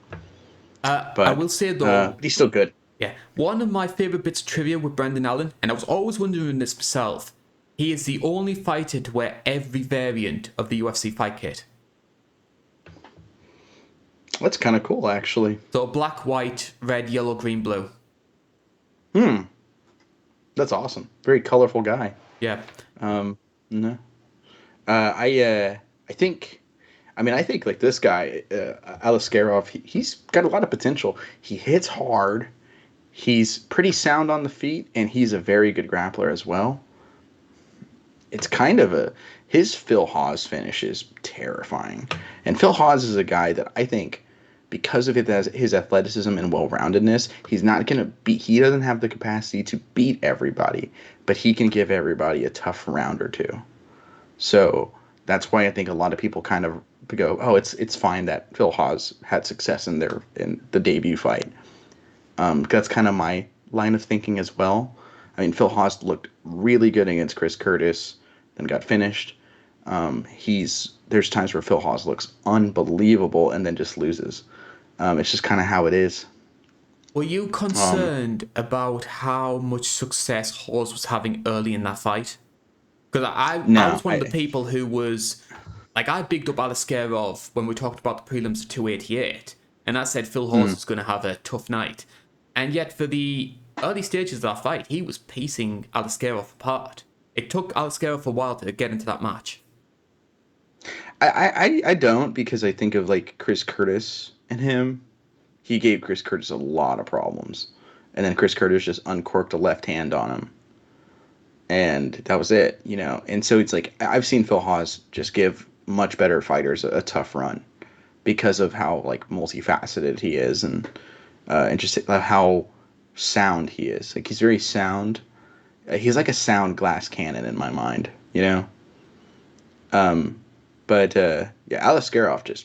But I will say though, he's still good. Yeah, one of my favourite bits of trivia with Brendan Allen, and I was always wondering this myself, he is the only fighter to wear every variant of the UFC fight kit. That's kind of cool, actually. So black, white, red, yellow, green, blue. That's awesome. Very colorful guy. Yeah. No. I think like this guy, Aliskerov, he's got a lot of potential. He hits hard. He's pretty sound on the feet, and he's a very good grappler as well. It's kind of his Phil Hawes finish is terrifying. And Phil Hawes is a guy that I think, because of his athleticism and well-roundedness, he doesn't have the capacity to beat everybody, but he can give everybody a tough round or two. So that's why I think a lot of people kind of go, oh, it's fine that Phil Hawes had success in the debut fight. That's kind of my line of thinking as well. I mean, Phil Hawes looked really good against Chris Curtis, then got finished. There's times where Phil Hawes looks unbelievable and then just loses. It's just kind of how it is. Were you concerned about how much success Hawes was having early in that fight? Because I was one of the people who was... Like, I bigged up Aliskerov when we talked about the prelims of 288, and I said Phil Hawes was going to have a tough night. And yet, for the early stages of that fight, he was piecing Aliskerov apart. It took Aliskerov a while to get into that match. I don't, because I think of like Chris Curtis and him. He gave Chris Curtis a lot of problems, and then Chris Curtis just uncorked a left hand on him, and that was it, you know. And so it's like I've seen Phil Hawes just give much better fighters a tough run because of how like multifaceted he is, and just how sound he is. Like he's very sound. He's like a sound glass cannon in my mind, you know. But Aliskerov just,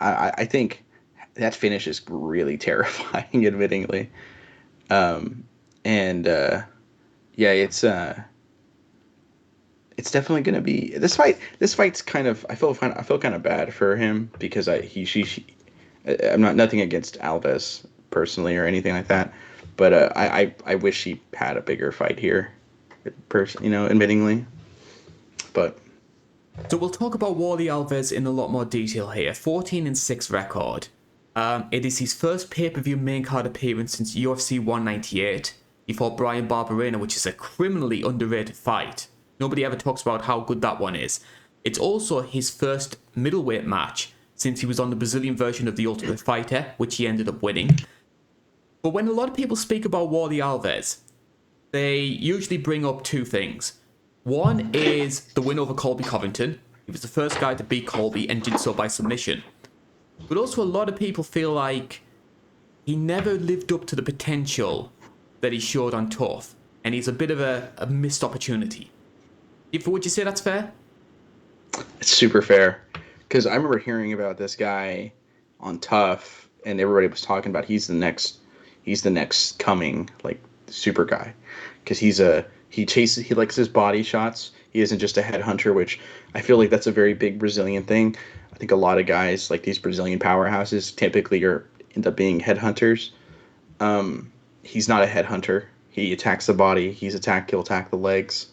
I think that finish is really terrifying, admittingly. It's definitely gonna be this fight. This fight's kind of I feel kind of bad for him because I'm not nothing against Alves personally or anything like that, but I wish he had a bigger fight here, admittingly, but. So we'll talk about Wally Alves in a lot more detail here. 14-6 record. It is his first pay-per-view main card appearance since UFC 198. He fought Brian Barberena, which is a criminally underrated fight. Nobody ever talks about how good that one is. It's also his first middleweight match since he was on the Brazilian version of The Ultimate Fighter, which he ended up winning. But when a lot of people speak about Wally Alves, they usually bring up two things. One is the win over Colby Covington. He was the first guy to beat Colby and did so by submission. But also a lot of people feel like he never lived up to the potential that he showed on TUF. And he's a bit of a missed opportunity. Would you say that's fair? It's super fair. Because I remember hearing about this guy on Tough, and everybody was talking about he's the next coming like super guy. Because he likes his body shots. He isn't just a headhunter, which I feel like that's a very big Brazilian thing. I think a lot of guys like these Brazilian powerhouses typically are end up being headhunters. He's not a headhunter. He attacks the body. He'll attack the legs,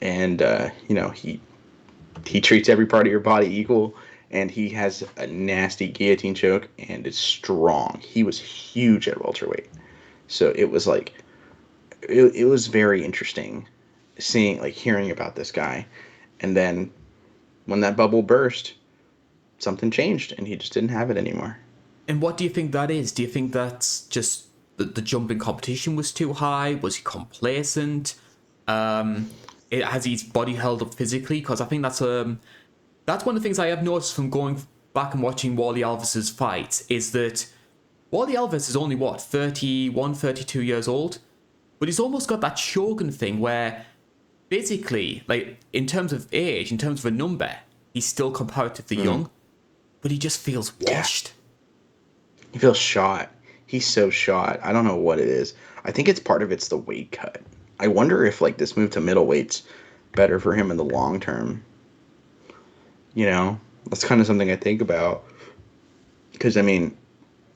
and he treats every part of your body equal, and he has a nasty guillotine choke, and it's strong. He was huge at welterweight, so it was like it was very interesting hearing about this guy, and then when that bubble burst, something changed, and he just didn't have it anymore. And what do you think that is? Do you think that's just the jump in competition was too high? Was he complacent? Has his body held up physically? Because I think that's one of the things I have noticed from going back and watching Wally Alves's fights is that Wally Alves is only, 31, 32 years old? But he's almost got that Shogun thing where basically, like, in terms of age, in terms of a number, he's still comparatively young, but he just feels washed. He feels shot. He's so shot. I don't know what it is. I think it's the weight cut. I wonder if like this move to middleweight's better for him in the long term. That's kind of something I think about. Because I mean,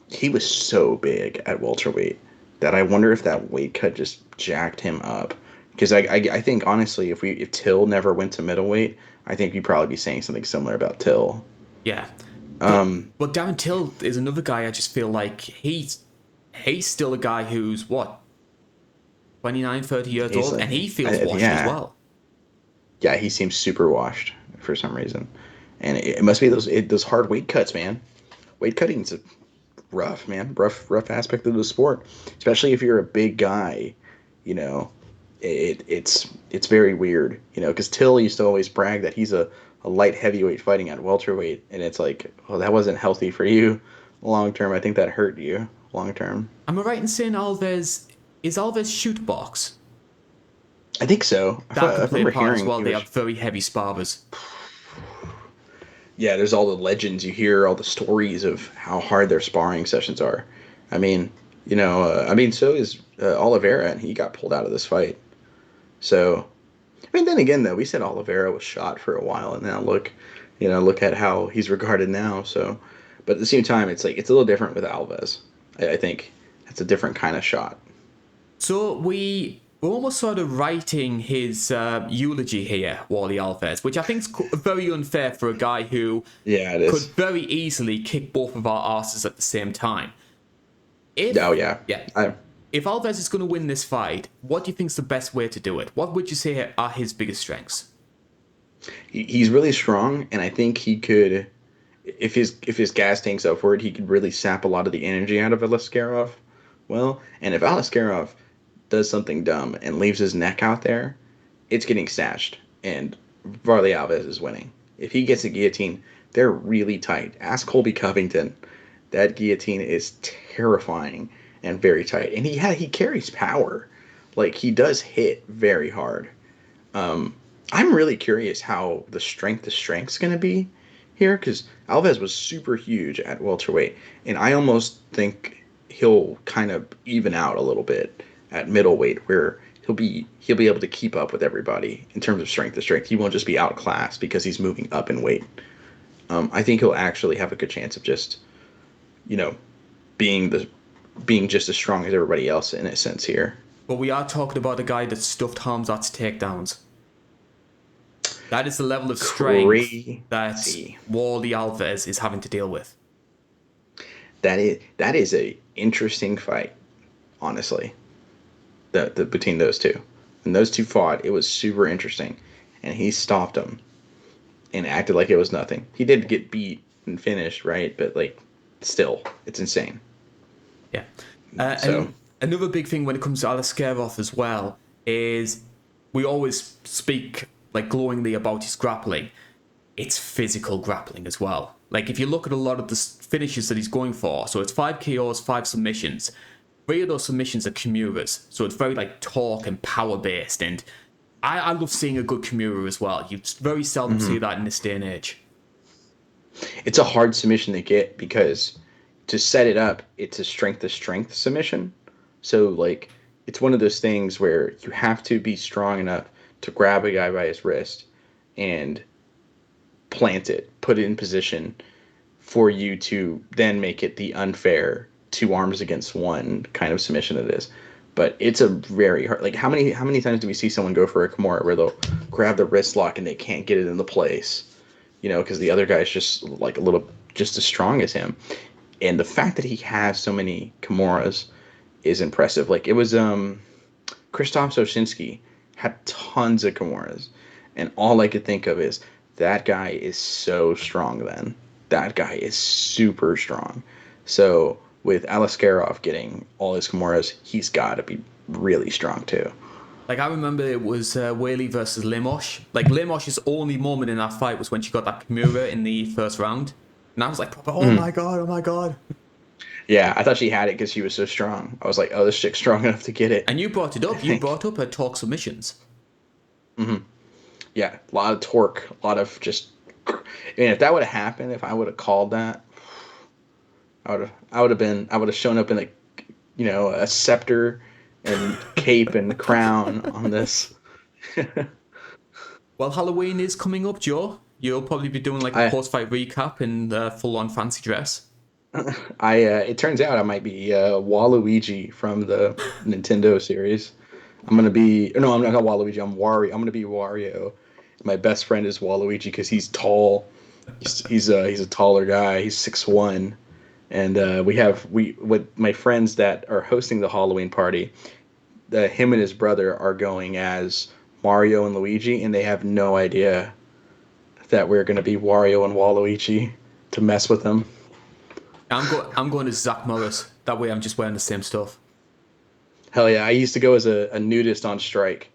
he was so big at welterweight that I wonder if that weight cut just jacked him up. Because I think honestly, if Till never went to middleweight, I think you'd probably be saying something similar about Till. Yeah. But Darren Till is another guy I just feel like he's still a guy who's 29, 30 years old, and he feels washed as well. Yeah, he seems super washed for some reason. And it must be those hard weight cuts, man. Weight cutting's rough, man. Rough aspect of the sport. Especially if you're a big guy, it's very weird, because Till used to always brag that he's a light heavyweight fighting at welterweight, and it's like, oh, that wasn't healthy for you long term. I think that hurt you long term. Am I right in saying Alves shoot box? I think so. That could play a part as well. They have very heavy sparbers. Yeah, there's all the legends you hear, all the stories of how hard their sparring sessions are. I mean, so is Oliveira, and he got pulled out of this fight. So, I mean, then again, though, we said Oliveira was shot for a while, and now look at how he's regarded now. So, but at the same time, it's like it's a little different with Alves. I think it's a different kind of shot. So we're almost sort of writing his eulogy here, Wally Alves, which I think is very unfair for a guy who could very easily kick both of our asses at the same time. If Alves is going to win this fight, what do you think is the best way to do it? What would you say are his biggest strengths? He's really strong, and I think he could, if his gas tank's upward, he could really sap a lot of the energy out of Alaskarov. Well, and if Alaskarov does something dumb and leaves his neck out there, it's getting snatched, and Varley Alves is winning. If he gets a guillotine, they're really tight. Ask Colby Covington. That guillotine is terrifying and very tight, and he carries power. Like, he does hit very hard. I'm really curious how the strength's going to be here, because Alves was super huge at welterweight, and I almost think he'll kind of even out a little bit at middleweight, where he'll be able to keep up with everybody in terms of strength to strength. He won't just be outclassed because he's moving up in weight. I think he'll actually have a good chance of just, being just as strong as everybody else in a sense here. But we are talking about a guy that stuffed Hamzat's takedowns. That is the level of strength that Wally Alves is having to deal with. That is a interesting fight, honestly. Between those two. When those two fought, it was super interesting. And he stopped him and acted like it was nothing. He did get beat and finished, right? But, like, still, it's insane. Yeah. And another big thing when it comes to Alaskarov as well is we always speak, like, glowingly about his grappling. It's physical grappling as well. Like, if you look at a lot of the finishes that he's going for, so it's 5 KOs, 5 submissions. 3 of those submissions are Kimuras, so it's very like torque and power based, and I love seeing a good Kimura as well. You very seldom see that in this day and age. It's a hard submission to get because to set it up, it's a strength to strength submission. So like it's one of those things where you have to be strong enough to grab a guy by his wrist and plant it, put it in position for you to then make it the unfair 2 arms against 1 kind of submission it is. But it's a very hard. Like how many times do we see someone go for a Kimura where they'll grab the wrist lock and they can't get it into place, because the other guy's just like just as strong as him. And the fact that he has so many Kimuras is impressive. Like it was Krzysztof Sosinski had tons of Kimuras, and all I could think of is that guy is so strong. Then that guy is super strong. So with Alaskarov getting all his Kimuras, he's got to be really strong too. Like, I remember it was Whaley versus Limosh. Like, Limosh's only moment in that fight was when she got that Kimura in the first round. And I was like, oh my God, oh my God. Yeah, I thought she had it because she was so strong. I was like, oh, this chick's strong enough to get it. And you brought it up. You brought up her torque submissions. Mm-hmm. Yeah, a lot of torque, a lot of just... I mean, if that would have happened, if I would have called that, I would have shown up in a scepter and cape and crown on this. Well, Halloween is coming up, Joe. You'll probably be doing like a post-fight recap in full-on fancy dress. It turns out I might be Waluigi from the Nintendo series. I'm not Waluigi. I'm Wario. I'm gonna be Wario. My best friend is Waluigi because he's tall. He's a taller guy. He's 6'1". And with my friends that are hosting the Halloween party, him and his brother are going as Mario and Luigi, and they have no idea that we're going to be Wario and Waluigi to mess with them. I'm going as Zach Morris. That way I'm just wearing the same stuff. Hell yeah. I used to go as a nudist on strike.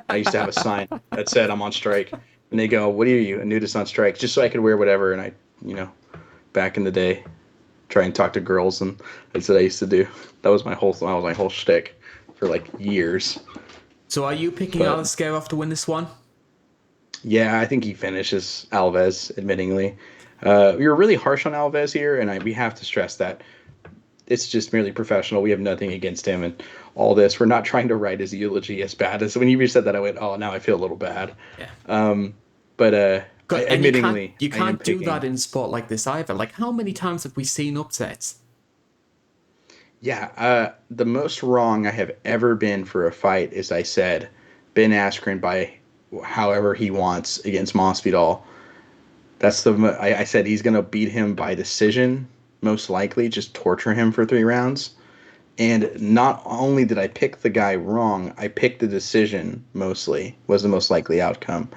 I used to have a sign that said I'm on strike. And they go, what are you? A nudist on strike? Just so I could wear whatever. And back in the day, try and talk to girls, and that's what I used to do. That was my whole shtick for like years. So are you picking Alaskarov to win this one? Yeah, I think he finishes Alves, admittingly. We were really harsh on Alves here, and we have to stress that it's just merely professional. We have nothing against him and all this. We're not trying to write his eulogy as bad as when you said that. I went, oh, now I feel a little bad. Yeah. Admittingly, you can't do that in sport like this either. Like, how many times have we seen upsets? Yeah, the most wrong I have ever been for a fight is I said Ben Askren by however he wants against Masvidal. I said he's going to beat him by decision, most likely, just torture him for 3 rounds. And not only did I pick the guy wrong, I picked the decision mostly, was the most likely outcome.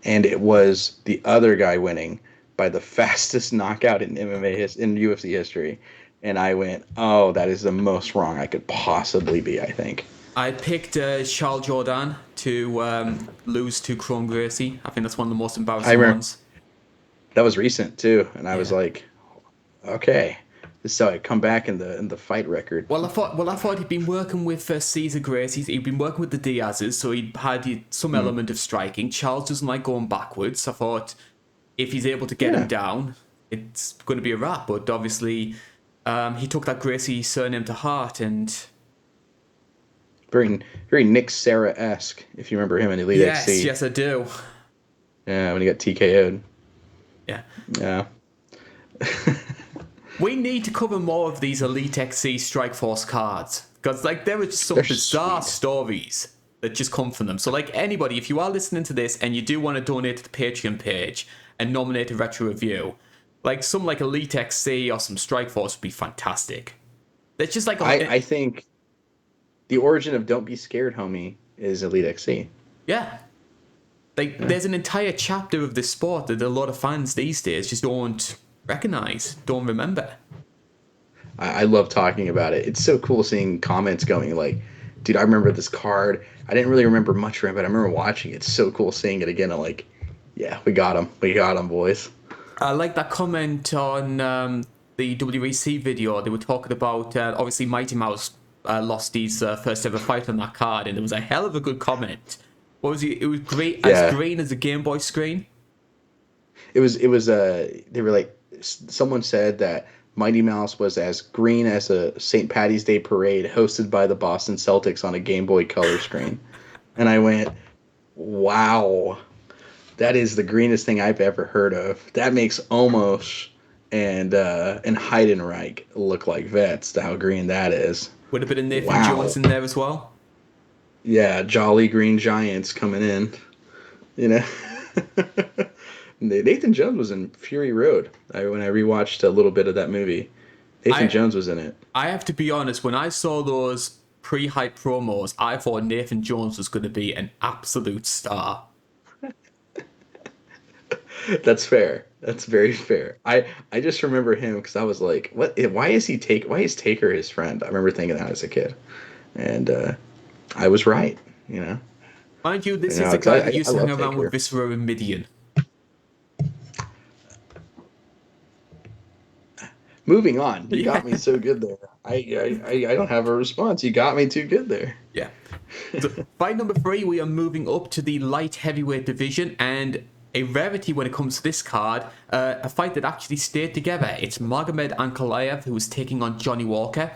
And it was the other guy winning by the fastest knockout in in UFC history. And I went, oh, that is the most wrong I could possibly be, I think. I picked Charles Jourdain to lose to Kron Gracie. I think that's one of the most embarrassing ones. That was recent, too. And I was like, okay. This is how I come back in the fight record. Well, I thought he'd been working with Cesar Gracie. He'd been working with the Diaz's, so he had some element of striking. Charles doesn't like going backwards. I thought if he's able to get him down, it's going to be a wrap. But obviously, he took that Gracie surname to heart, and very, very Nick Serra-esque, if you remember him in Elite XC. Yes, I do. Yeah, when he got TKO'd. Yeah. Yeah. We need to cover more of these Elite XC Strikeforce cards, because there are just some bizarre stories that just come from them. So anybody, if you are listening to this and you do want to donate to the Patreon page and nominate a retro review, some Elite XC or some Strikeforce would be fantastic. It's just I think the origin of Don't Be Scared, Homie is Elite XC. Yeah. There's an entire chapter of this sport that a lot of fans these days just don't recognize, don't remember. I love talking about it. It's so cool seeing comments going dude, I remember this card. I didn't really remember much from it, but I remember watching it. It's so cool seeing it again. I'm yeah, we got him. We got him, boys. I like that comment on the WEC video. They were talking about, obviously, Mighty Mouse lost his first ever fight on that card, and there was a hell of a good comment What was it? It was green, as Yeah. green as a Game Boy screen. They were like, someone said that Mighty Mouse was as green as a St. Patty's Day parade hosted by the Boston Celtics on a Game Boy Color screen. And I went, wow, that is the greenest thing I've ever heard of. That makes Omos and Heidenreich look like vets, to how green that is. With a bit of Nathan Wow. Jones in there as well. Yeah, Jolly Green Giants coming in. You know? Nathan Jones was in Fury Road when I rewatched a little bit of that movie. Nathan Jones was in it. I have to be honest, when I saw those pre-hype promos, I thought Nathan Jones was going to be an absolute star. That's fair. That's very fair. I just remember him because I was like, what? Why is Taker his friend? I remember thinking that as a kid, and I was right. You know. Mind you, this is a guy that used to hang around Taker with Viscera and Midian. Moving on. You got me so good there. I don't have a response. You got me too good there. Yeah. So, fight number 3, we are moving up to the light heavyweight division, and a rarity when it comes to this card, a fight that actually stayed together. It's Magomed Ankalaev, who is taking on Johnny Walker.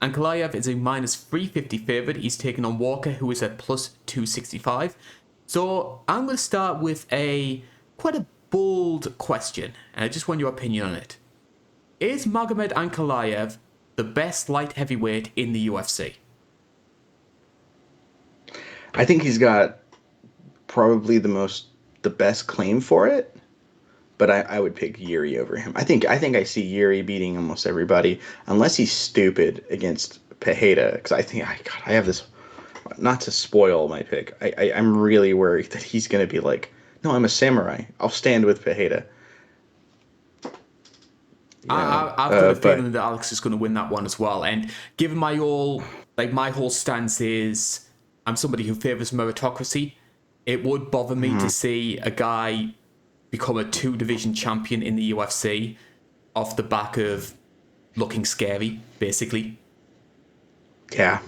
Ankalaev is a minus 350 favourite. He's taking on Walker, who is at plus 265. So I'm going to start with quite a bold question, and I just want your opinion on it. Is Magomed Ankalaev the best light heavyweight in the UFC? I think he's got probably the best claim for it, but I would pick Yuri over him. I think I see Yuri beating almost everybody, unless he's stupid against Pereira. Because I have this, not to spoil my pick. I'm really worried that he's gonna be like, no, I'm a samurai. I'll stand with Pereira. I've got a feeling that Alex is going to win that one as well. And given my whole stance is, I'm somebody who favours meritocracy. It would bother me to see a guy become a 2-division champion in the UFC off the back of looking scary, basically. Yeah.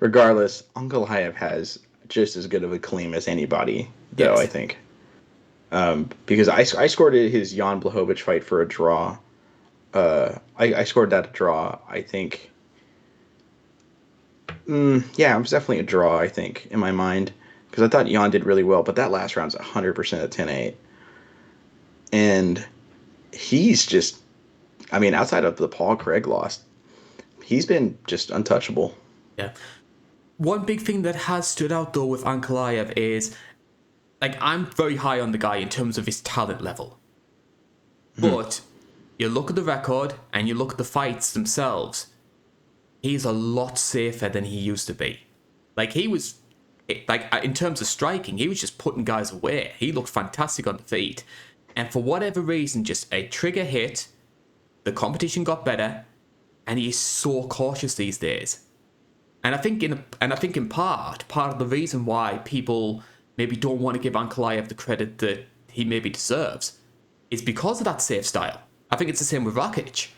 Regardless, Ankalaev has just as good of a claim as anybody, though, yes. I think. Because I scored his Jan Blachowicz fight for a draw. I scored that a draw, I think. Yeah, it was definitely a draw, I think, in my mind. Because I thought Jan did really well, but that last round's 100% at 10-8. And he's just, I mean, outside of the Paul Craig loss, he's been just untouchable. Yeah. One big thing that has stood out, though, with Ankalaev is, I'm very high on the guy in terms of his talent level. But you look at the record and you look at the fights themselves, he's a lot safer than he used to be. He was, in terms of striking, he was just putting guys away. He looked fantastic on the feet. And for whatever reason, just a trigger hit, the competition got better, and he is so cautious these days. And I think in part of the reason why people maybe don't want to give Ankalaev the credit that he maybe deserves is because of that safe style. I think it's the same with Rakic.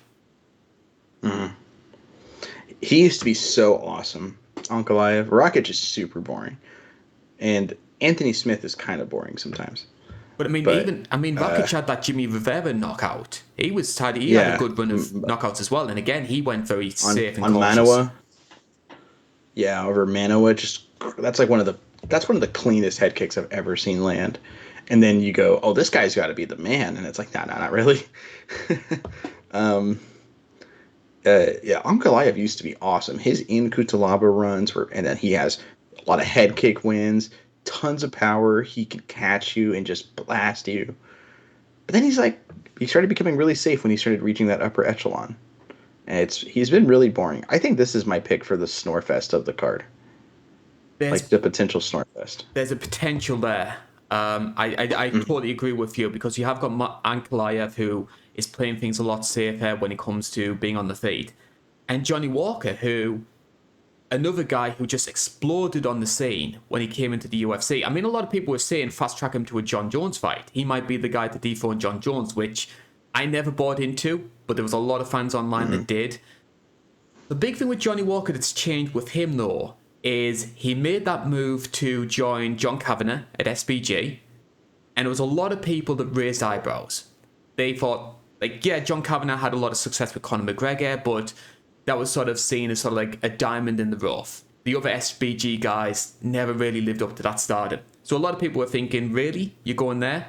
He used to be so awesome, Ankalaev. Rakic is super boring. And Anthony Smith is kind of boring sometimes. But Rakic had that Jimmy Rivera knockout. He had a good run of knockouts as well. And again, he went very safe and cautious. On Manoa. Yeah, over Manoa, that's one of the cleanest head kicks I've ever seen land. And then you go, oh, this guy's got to be the man, and it's like, nah, not really. Ankalaev used to be awesome. His in Kutalaba runs and then he has a lot of head kick wins, tons of power. He can catch you and just blast you. But then he started becoming really safe when he started reaching that upper echelon. And he's been really boring. I think this is my pick for the Snorefest of the card. The potential Snorefest. There's a potential there. I totally agree with you, because you have got Ankalaev, who is playing things a lot safer when it comes to being on the feet. And Johnny Walker, another guy who just exploded on the scene when he came into the UFC. I mean, a lot of people were saying fast track him to a John Jones fight. He might be the guy to dethrone John Jones, which I never bought into, but there was a lot of fans online that did. The big thing with Johnny Walker that's changed with him, though, is he made that move to join John Kavanagh at SBG, and there was a lot of people that raised eyebrows. They thought, like, yeah, John Kavanagh had a lot of success with Conor McGregor, but that was sort of seen as sort of like a diamond in the rough. The other SBG guys never really lived up to that stardom. So a lot of people were thinking, really? You're going there?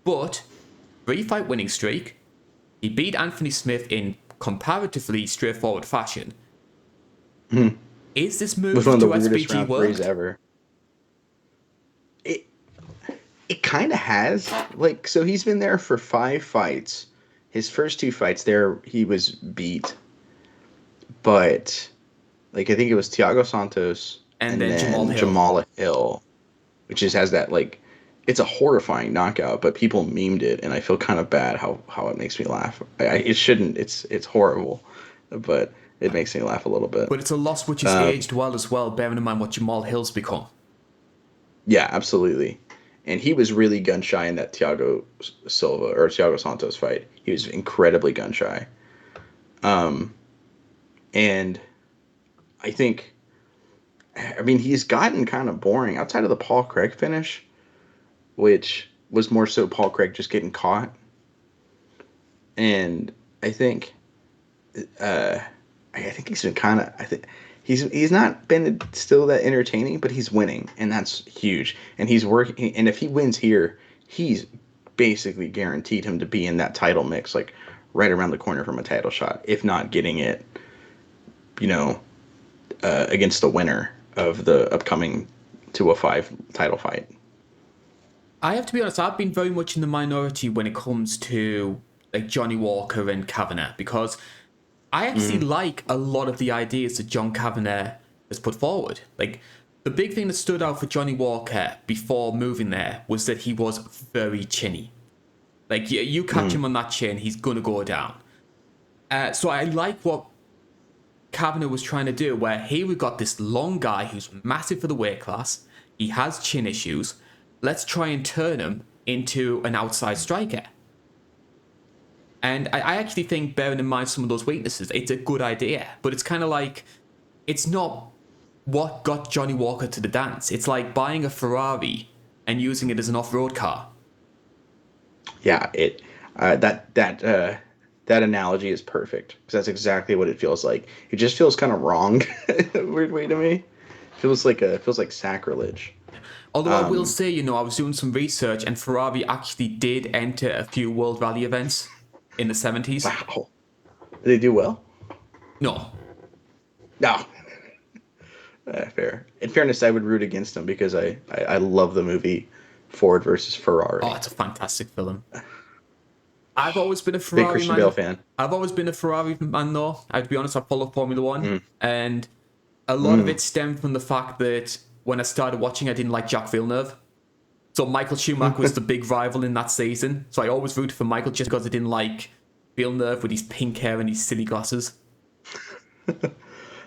But 3-fight winning streak. He beat Anthony Smith in comparatively straightforward fashion. Is this move was one of to the weirdest SBG round threes worked? ever. It kind of has. Like, so he's been there for 5 fights. His first 2 fights there, he was beat. But, like, I think it was Thiago Santos And then Jamal Hill, which just has that, like, it's a horrifying knockout, but people memed it, and I feel kind of bad how it makes me laugh. It shouldn't. It's horrible, but it makes me laugh a little bit. But it's a loss which is aged well as well, bearing in mind what Jamal Hill's become. Yeah, absolutely. And he was really gun shy in that Thiago Santos fight. He was incredibly gun shy. And I think, I mean, he's gotten kind of boring outside of the Paul Craig finish, which was more so Paul Craig just getting caught. And I think, I think he's been kind of, I think he's not been still that entertaining, but he's winning, and that's huge. And he's working, and if he wins here, he's basically guaranteed him to be in that title mix, like right around the corner from a title shot, if not getting it, against the winner of the upcoming 205 title fight. I have to be honest, I've been very much in the minority when it comes to like Johnny Walker and Kavanagh, because I actually like a lot of the ideas that John Kavanagh has put forward. Like, the big thing that stood out for Johnny Walker before moving there was that he was very chinny. Like, you catch him on that chin, he's going to go down. So I like what Kavanagh was trying to do, where here we've got this long guy who's massive for the weight class, he has chin issues, let's try and turn him into an outside striker. And I actually think, bearing in mind some of those weaknesses, it's a good idea. But it's kind of like, it's not what got Johnny Walker to the dance. It's like buying a Ferrari and using it as an off-road car. Yeah, that analogy is perfect, because that's exactly what it feels like. It just feels kind of wrong, weird way to me. It feels like sacrilege. Although I will say, I was doing some research, and Ferrari actually did enter a few World Rally events in the 70s. Wow. Did they do well? No. No. Fair. In fairness, I would root against them, because I love the movie Ford versus Ferrari. Oh, it's a fantastic film. I've always been a Big Ferrari Christian man. Bale fan. I've always been a Ferrari man, though. I have to be honest, I follow Formula One, and a lot of it stemmed from the fact that when I started watching, I didn't like Jacques Villeneuve. So Michael Schumacher was the big rival in that season. So I always rooted for Michael just because I didn't like Villeneuve with his pink hair and his silly glasses.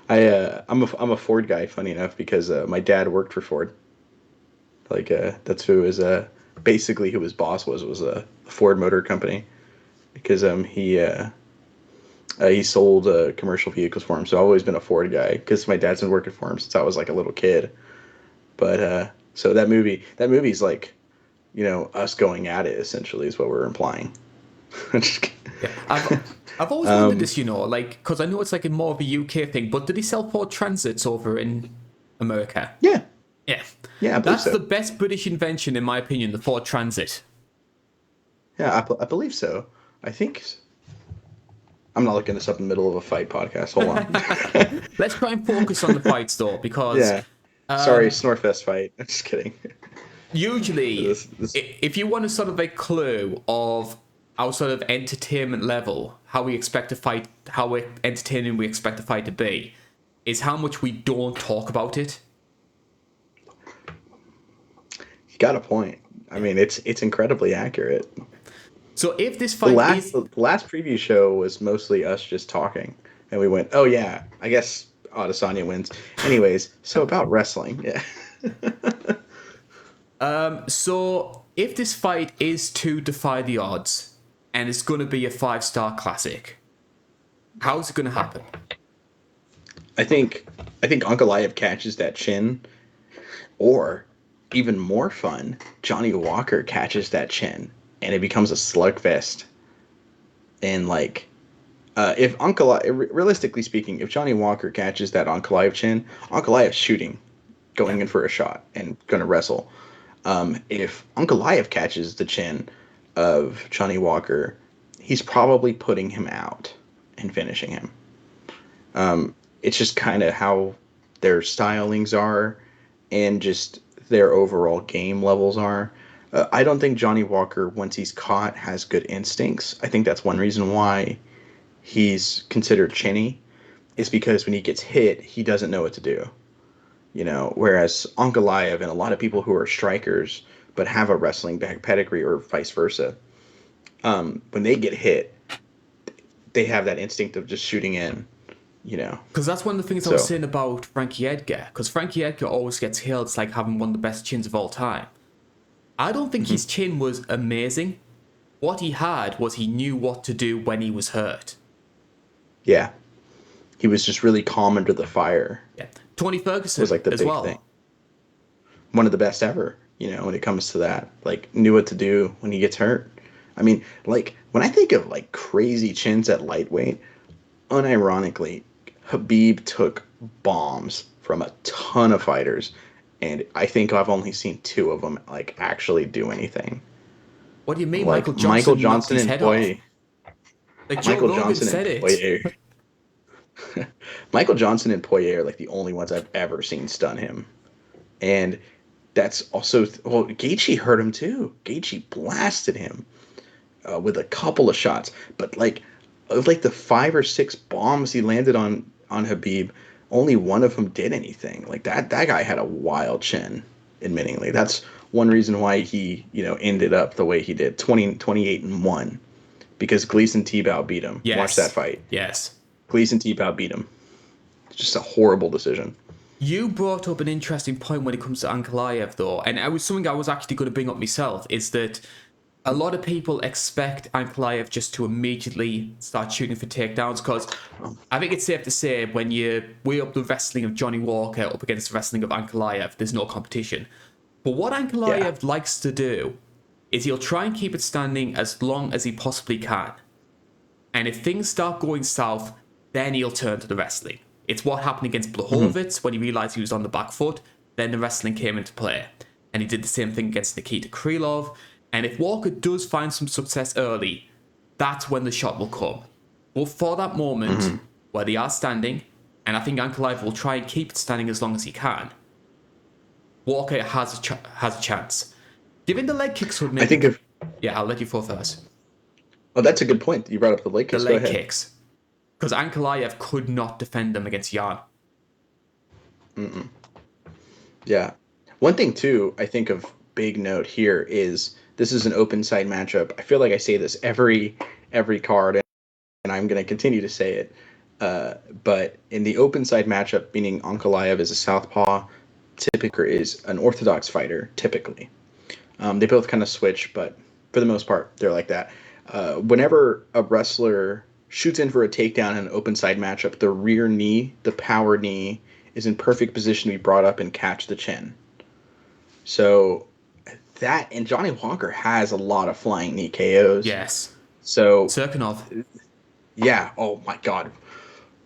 I'm a Ford guy, funny enough, because my dad worked for Ford. Like, that's who is basically who his boss was a Ford Motor Company, because he sold commercial vehicles for him. So I've always been a Ford guy, because my dad's been working for him since I was like a little kid. But so that movie's like, us going at it, essentially, is what we're implying. Yeah, I've always wondered this, because I know it's like a more of a UK thing, but did he sell Ford Transits over in America? Yeah. Yeah. Yeah, I believe That's so. the best British invention, in my opinion, the Ford Transit. Yeah, I believe so. I think. I'm not looking this up in the middle of a fight podcast. Hold on. Let's try and focus on the fights, though, because... Yeah. Sorry, Snorfest fight. I'm just kidding. Usually, This- if you want a sort of a clue of our sort of entertainment level, how entertaining we expect the fight to be, is how much we don't talk about it. You got a point. I mean, it's incredibly accurate. So if this The fight last preview show was mostly us just talking, and we went, "Oh yeah, I guess Adesanya wins." Anyways, so about wrestling, yeah. So if this fight is to defy the odds, and it's going to be a 5-star classic, how's it going to happen? I think Ankalaev catches that chin, or even more fun, Johnny Walker catches that chin, and it becomes a slugfest. And like, if Ankalaev, realistically speaking, if Johnny Walker catches that Ankalaev chin, Ankalaev's shooting, Yeah. going in for a shot and going to wrestle. If Ankalaev catches the chin of Johnny Walker, he's probably putting him out and finishing him. It's just kind of how their stylings are and just their overall game levels are. I don't think Johnny Walker, once he's caught, has good instincts. I think that's one reason why he's considered chinny, is because when he gets hit, he doesn't know what to do. Whereas Ankalaev and a lot of people who are strikers but have a wrestling pedigree or vice versa, when they get hit, they have that instinct of just shooting in. Because that's one of the things I was So, saying about Frankie Edgar. Because Frankie Edgar always gets hailed as like having one of the best chins of all time. I don't think his chin was amazing. What he had was he knew what to do when he was hurt. yeah, he was just really calm under the fire. Yeah. Tony Ferguson Was like the as big well. thing. One of the best ever, when it comes to that. Like, knew what to do when he gets hurt. I mean, like, when I think of like crazy chins at lightweight, unironically, Habib took bombs from a ton of fighters, and I think I've only seen two of them like actually do anything. What do you mean? Michael Like Michael Johnson knocked Johnson his and head off. Poirier. Like Joe Michael Rogan Johnson and said it. Poirier. Michael Johnson and Poirier are like the only ones I've ever seen stun him. And that's also, well, Gaethje hurt him too. Gaethje blasted him with a couple of shots, but like of like the 5 or 6 bombs he landed on Habib, only one of them did anything. Like that guy had a wild chin. Admittingly, that's one reason why he ended up the way he did, 28-1, because Gleason Tebow beat him. Watch that Yes. fight. Yes. Gleason Tebow beat him. It's just a horrible decision. You brought up an interesting point when it comes to Ankalaev, though, and it was something I was actually going to bring up myself, is that a lot of people expect Ankalaev just to immediately start shooting for takedowns, because I think it's safe to say when you weigh up the wrestling of Johnny Walker up against the wrestling of Ankalaev, there's no competition. But what Ankalaev likes to do is he'll try and keep it standing as long as he possibly can. And if things start going south, then he'll turn to the wrestling. It's what happened against Blachowicz when he realized he was on the back foot. Then the wrestling came into play. And he did the same thing against Nikita Krylov. And if Walker does find some success early, that's when the shot will come. But for that moment where they are standing, and I think Ankalaev will try and keep it standing as long as he can, Walker has a chance. Giving the leg kicks would make... I think if... Yeah, I'll let you go first. Oh, that's a good point. You brought up the leg kicks. The leg kicks. Because Ankalaev could not defend them against Jan. Yeah. One thing, too, I think of big note here is this is an open side matchup. I feel like I say this every card, and I'm going to continue to say it. But in the open side matchup, meaning Ankalaev is a southpaw, typically is an orthodox fighter, typically. They both kind of switch, but for the most part, they're like that. Whenever a wrestler shoots in for a takedown in an open side matchup, the rear knee, the power knee, is in perfect position to be brought up and catch the chin. So that, and Johnny Walker has a lot of flying knee KOs. Yes. So Serkinov. Yeah. Oh my God.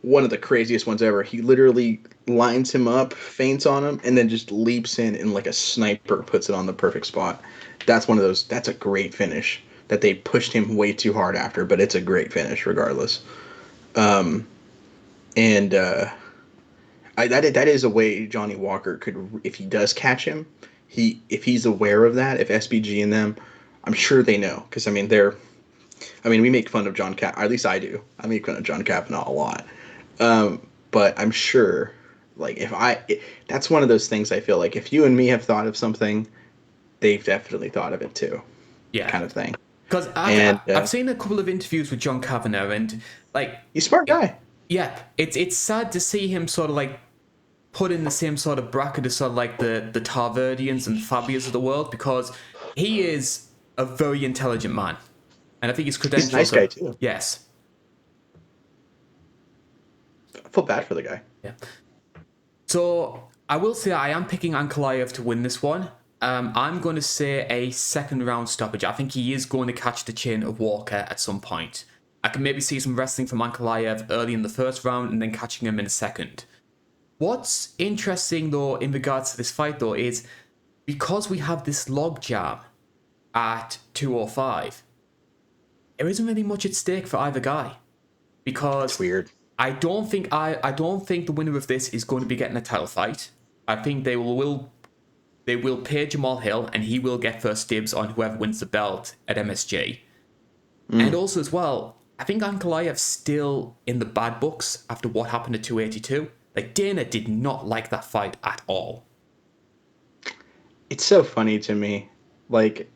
One of the craziest ones ever. He literally lines him up, feints on him, and then just leaps in and like a sniper puts it on the perfect spot. That's one of those. That's a great finish that they pushed him way too hard after, but it's a great finish regardless. And that is a way Johnny Walker could, if he does catch him, if he's aware of that, if SBG and them, I'm sure they know, because we make fun of John Cap, or at least I do. I make fun of John Kavanaugh a lot. But I'm sure, like, that's one of those things I feel like if you and me have thought of something, they've definitely thought of it too. Yeah. Kind of thing. Because I've seen a couple of interviews with John Kavanagh, and like, he's a smart guy. Yeah, it's sad to see him sort of like put in the same sort of bracket as sort of like the Tarverdians and Fabias of the world, because he is a very intelligent man, and I think his credentials. He's a nice guy too. Yes. I feel bad for the guy. Yeah. So I will say I am picking Ankalaev to win this one. I'm going to say a second round stoppage. I think he is going to catch the chin of Walker at some point. I can maybe see some wrestling from Ankalaev early in the first round and then catching him in the second. What's interesting though in regards to this fight though is because we have this log jam at 205, there isn't really much at stake for either guy It's because weird. I don't think the winner of this is going to be getting a title fight. I think they will pay Jamal Hill and he will get first dibs on whoever wins the belt at MSG. And also as well, I think Ankalaev's still in the bad books after what happened at 282. Like Dana did not like that fight at all. It's so funny to me. Like,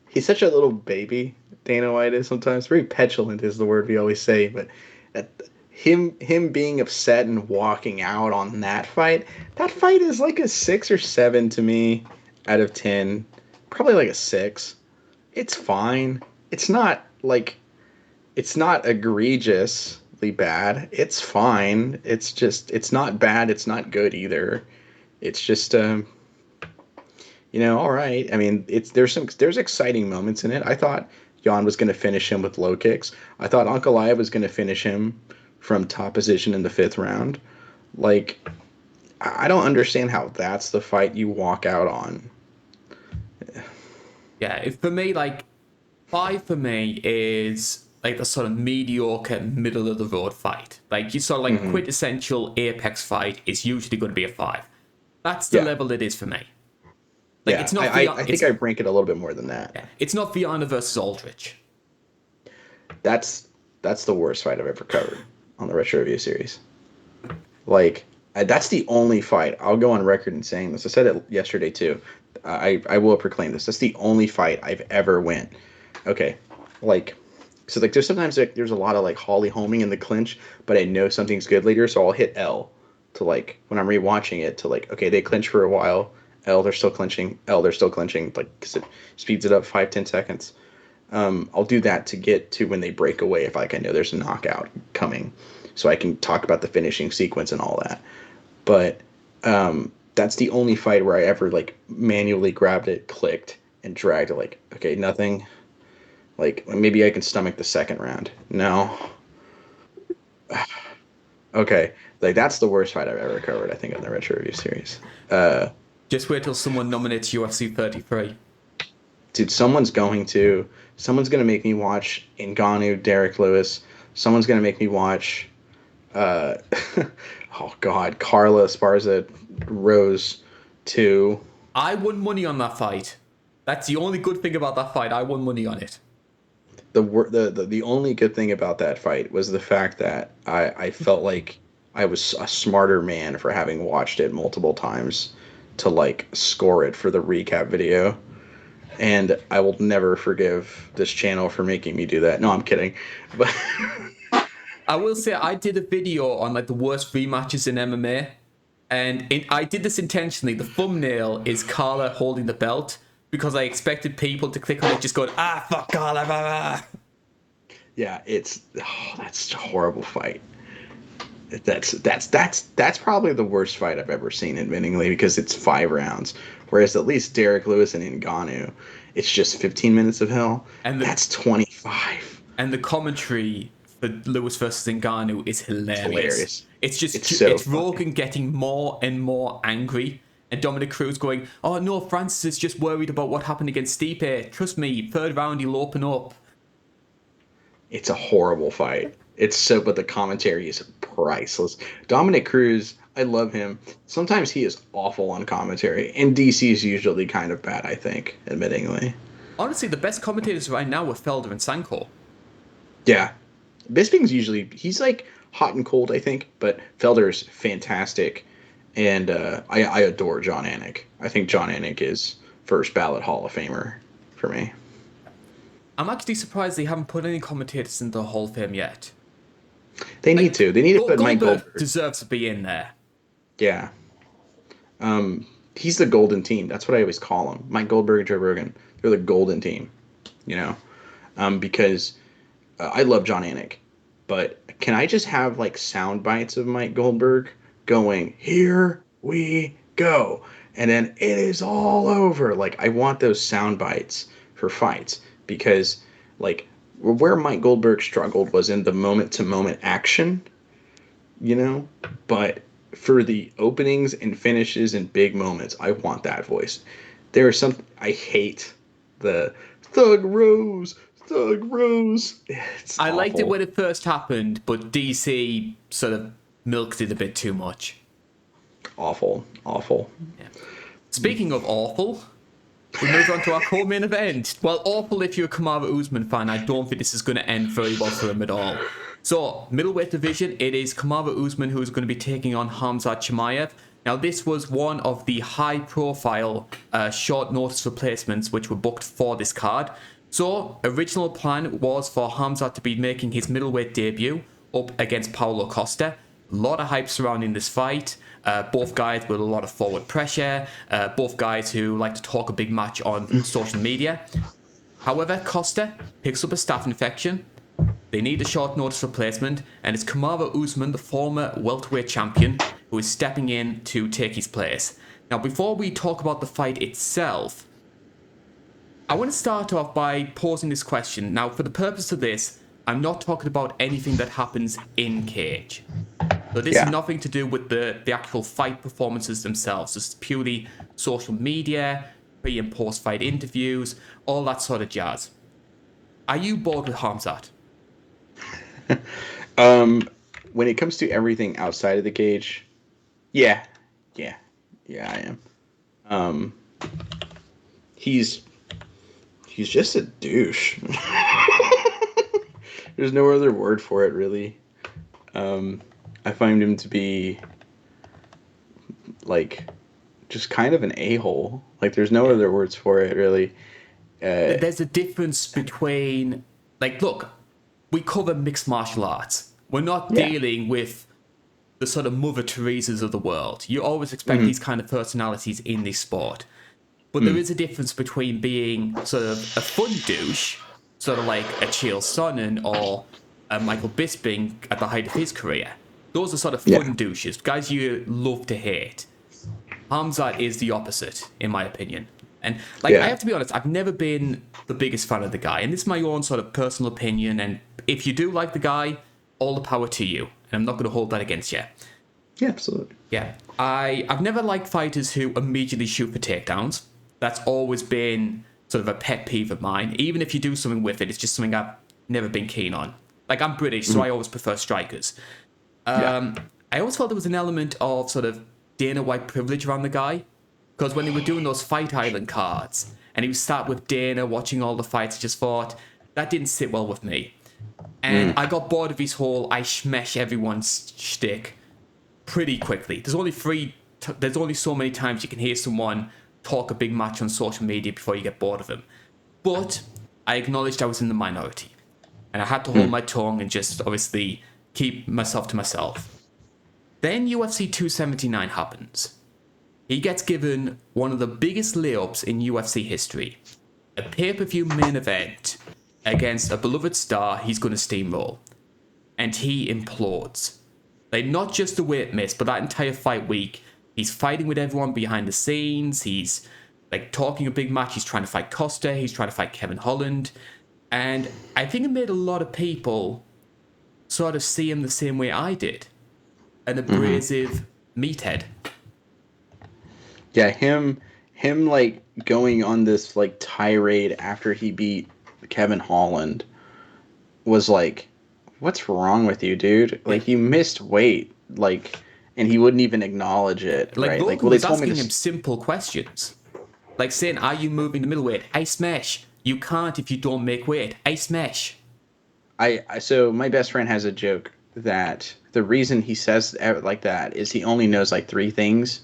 he's such a little baby, Dana White is sometimes. Very petulant is the word we always say, but that, him being upset and walking out on that fight is like a 6 or 7 to me out of 10. Probably like a 6. It's fine. It's not egregiously bad. It's fine. It's not bad. It's not good either. It's just all right. I mean, there's exciting moments in it. I thought Jan was going to finish him with low kicks. I thought Ankalaev was going to finish him from top position in the 5th round. Like, I don't understand how that's the fight you walk out on. Yeah, for me, like 5 for me is like the sort of mediocre middle of the road fight. Like you sort of like quintessential apex fight is usually going to be a 5. That's the Yeah. level it is for me. Like Yeah, it's not I think I rank it a little bit more than that. yeah, it's not Viana versus Aldrich. That's the worst fight I've ever covered on the Retro Review series. Like, that's the only fight. I'll go on record in saying this. I said it yesterday too. I will proclaim this. That's the only fight I've ever went. Okay, like, so like there's sometimes like there's a lot of like Holly homing in the clinch, but I know something's good later, so I'll hit L to like when I'm rewatching it to like okay they clinch for a while. L they're still clinching. L they're still clinching. Like because it speeds it up 5-10 seconds. I'll do that to get to when they break away if like I know there's a knockout coming, so I can talk about the finishing sequence and all that. But that's the only fight where I ever like manually grabbed it, clicked, and dragged it. Like okay, nothing. Like maybe I can stomach the second round. No. Okay, like that's the worst fight I've ever covered. I think on the Retro Review series. Just wait till someone nominates UFC 33. Dude, someone's gonna make me watch Ngannou, Derek Lewis. Someone's gonna make me watch uh oh god, Carla Esparza Rose 2. I won money on that fight. That's the only good thing about that fight. I won money on it. The only good thing about that fight was the fact that I felt like I was a smarter man for having watched it multiple times to like score it for the recap video. And I will never forgive this channel for making me do that. No, I'm kidding. But I will say I did a video on like the worst rematches in MMA, and I did this intentionally. The thumbnail is Carla holding the belt because I expected people to click on it, just going fuck Carla, blah, blah. yeah, that's a horrible fight. That's probably the worst fight I've ever seen, admittingly, because it's 5 rounds. Whereas at least Derek Lewis and Ngannou, it's just 15 minutes of hell. And that's 25. And the commentary for Lewis versus Ngannou is hilarious. It's just it's Rogan getting more and more angry, and Dominic Cruz going, "Oh no, Francis is just worried about what happened against Stipe. Trust me, 3rd round he'll open up." It's a horrible fight. But the commentary is priceless. Dominic Cruz, I love him. Sometimes he is awful on commentary, and DC is usually kind of bad, I think, admittingly. Honestly, the best commentators right now are Felder and Sanko. Yeah. Bisping's usually, he's like hot and cold, I think, but Felder's fantastic, and I adore John Anik. I think John Anik is first ballot Hall of Famer for me. I'm actually surprised they haven't put any commentators in the Hall of Fame yet. They need to. They need to put Mike Goldberg. Deserves to be in there. Yeah. He's the golden team. That's what I always call him. Mike Goldberg and Joe Rogan. They're the golden team. Because I love John Anik. But can I just have like sound bites of Mike Goldberg going, "Here we go," and then it is all over. Like I want those sound bites for fights because like where Mike Goldberg struggled was in the moment to moment action, you know, but for the openings and finishes and big moments, I want that voice. There is some I hate the Thug Rose, Thug Rose. It's I liked it awful. when it first happened, but DC sort of milked it a bit too much. Awful. Awful. Yeah. Speaking of awful, we move on to our core main event. Well, awful if you're a Kamaru Usman fan. I don't think this is going to end very well for him at all. So, middleweight division, it is Kamaru Usman who is going to be taking on Khamzat Chimaev. Now, this was one of the high-profile short notice replacements which were booked for this card. So, original plan was for Khamzat to be making his middleweight debut up against Paulo Costa. A lot of hype surrounding this fight. Both guys with a lot of forward pressure. Both guys who like to talk a big match on social media. However, Costa picks up a staph infection. They need a short notice replacement, and it's Kamaru Usman, the former welterweight champion, who is stepping in to take his place. Now, before we talk about the fight itself, I want to start off by posing this question. Now, for the purpose of this, I'm not talking about anything that happens in cage. So this is nothing to do with the actual fight performances themselves. This is purely social media, pre- and post-fight interviews, all that sort of jazz. Are you bored with Khamzat? When it comes to everything outside of the cage, yeah, yeah, yeah, I am. Um, he's just a douche. There's no other word for it, really. I find him to be like just kind of an a-hole. Like there's no other words for it, really. There's a difference between, like, look, we cover mixed martial arts. We're not Yeah. dealing with the sort of Mother Teresas of the world. You always expect these kind of personalities in this sport. But there is a difference between being sort of a fun douche, sort of like a Chael Sonnen or a Michael Bisping at the height of his career. Those are sort of fun douches, guys you love to hate. Hamzat is the opposite, in my opinion. And, like, I have to be honest, I've never been the biggest fan of the guy. And this is my own sort of personal opinion. And if you do like the guy, all the power to you. And I'm not going to hold that against you. Yeah, absolutely. Yeah. I've never liked fighters who immediately shoot for takedowns. That's always been sort of a pet peeve of mine. Even if you do something with it, it's just something I've never been keen on. Like, I'm British, so I always prefer strikers. I always felt there was an element of sort of Dana White privilege around the guy. Because when they were doing those Fight Island cards, and he was sat with Dana watching all the fights, I just thought, that didn't sit well with me. And I got bored of his whole I smash everyone's shtick pretty quickly. There's only so many times you can hear someone talk a big match on social media before you get bored of him. But I acknowledged I was in the minority. And I had to hold my tongue and just obviously keep myself to myself. Then UFC 279 happens. He gets given one of the biggest layups in UFC history. A pay-per-view main event against a beloved star he's going to steamroll. And he implodes. Like, not just the weight miss, but that entire fight week, he's fighting with everyone behind the scenes. He's, like, talking a big match. He's trying to fight Costa. He's trying to fight Kevin Holland. And I think it made a lot of people sort of see him the same way I did. An abrasive meathead. Yeah, him like going on this like tirade after he beat Kevin Holland was like, what's wrong with you, dude? Like you missed weight, like, and he wouldn't even acknowledge it, Like, right? Logan Like, well, they was told me asking him this. simple questions. Like saying, are you moving the middleweight? I smash. You can't if you don't make weight. I smash. So my best friend has a joke that the reason he says like that is he only knows like three things,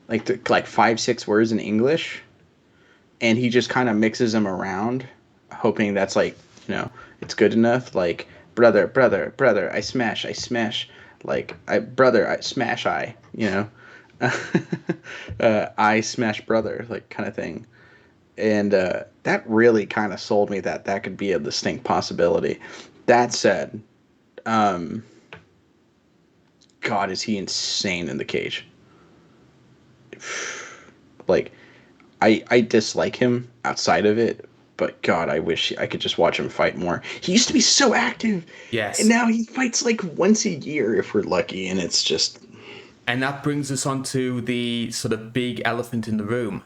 like 5, 6 words in English, and he just kind of mixes them around, hoping that's like, it's good enough. Like brother, brother, brother, I smash, like I smash, I smash brother, like kind of thing. And that really kind of sold me that could be a distinct possibility. That said, God, is he insane in the cage? Like, I dislike him outside of it, but God, I wish I could just watch him fight more. He used to be so active, and Yes. now he fights like once a year if we're lucky, and it's just And that brings us on to the sort of big elephant in the room.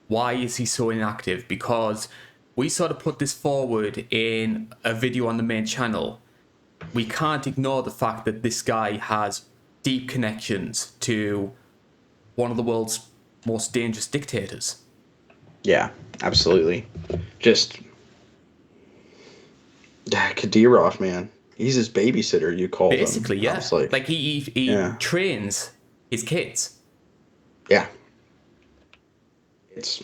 Why is he so inactive? Because we sort of put this forward in a video on the main channel. We can't ignore the fact that this guy has deep connections to one of the world's most dangerous dictators. yeah, absolutely. Just Kadyrov, man. He's his babysitter, you called him. Basically, I yeah. was like, Like he yeah, trains his kids. yeah. It's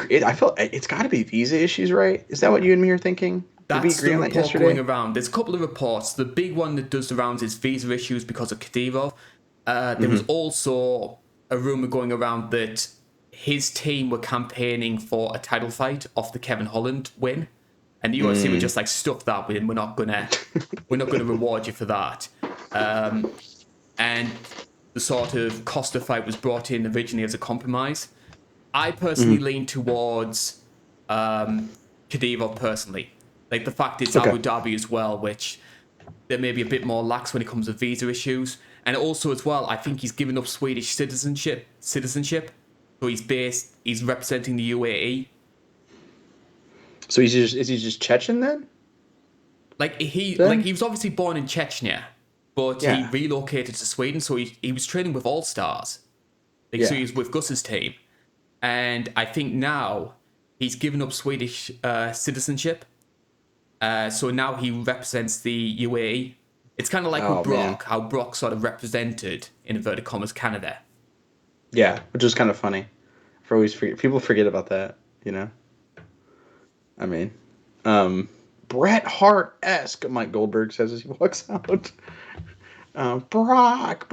I felt it's got to be visa issues, right? Is that what you and me are thinking? Did we That's agree the on that report going yesterday? around. There's a couple of reports. The big one that does the rounds is visa issues because of Kadyrov. There was Mm-hmm. also a rumor going around that his team were campaigning for a title fight off the Kevin Holland win, and the UFC were just like, stuff that win. We're not gonna reward you for that. And the sort of Costa fight was brought in originally as a compromise. I personally Mm-hmm. lean towards Kadyrov personally. Like the fact it's Okay. Abu Dhabi as well, which they may be a bit more lax when it comes to visa issues. And also as well, I think he's given up Swedish citizenship. So he's representing the UAE. So is he just Chechen then? He was obviously born in Chechnya, but he Yeah. relocated to Sweden, so he was training with All Stars. So Yeah. he was with Gus's team. And I think now he's given up Swedish citizenship. So now he represents the UAE. It's kind of like with Oh man. Brock, how Brock sort of represented, in inverted commas, Canada. Yeah, which is kind of funny. For always people forget about that, you know. I mean, Bret Hart-esque, Mike Goldberg says as he walks out. Brock.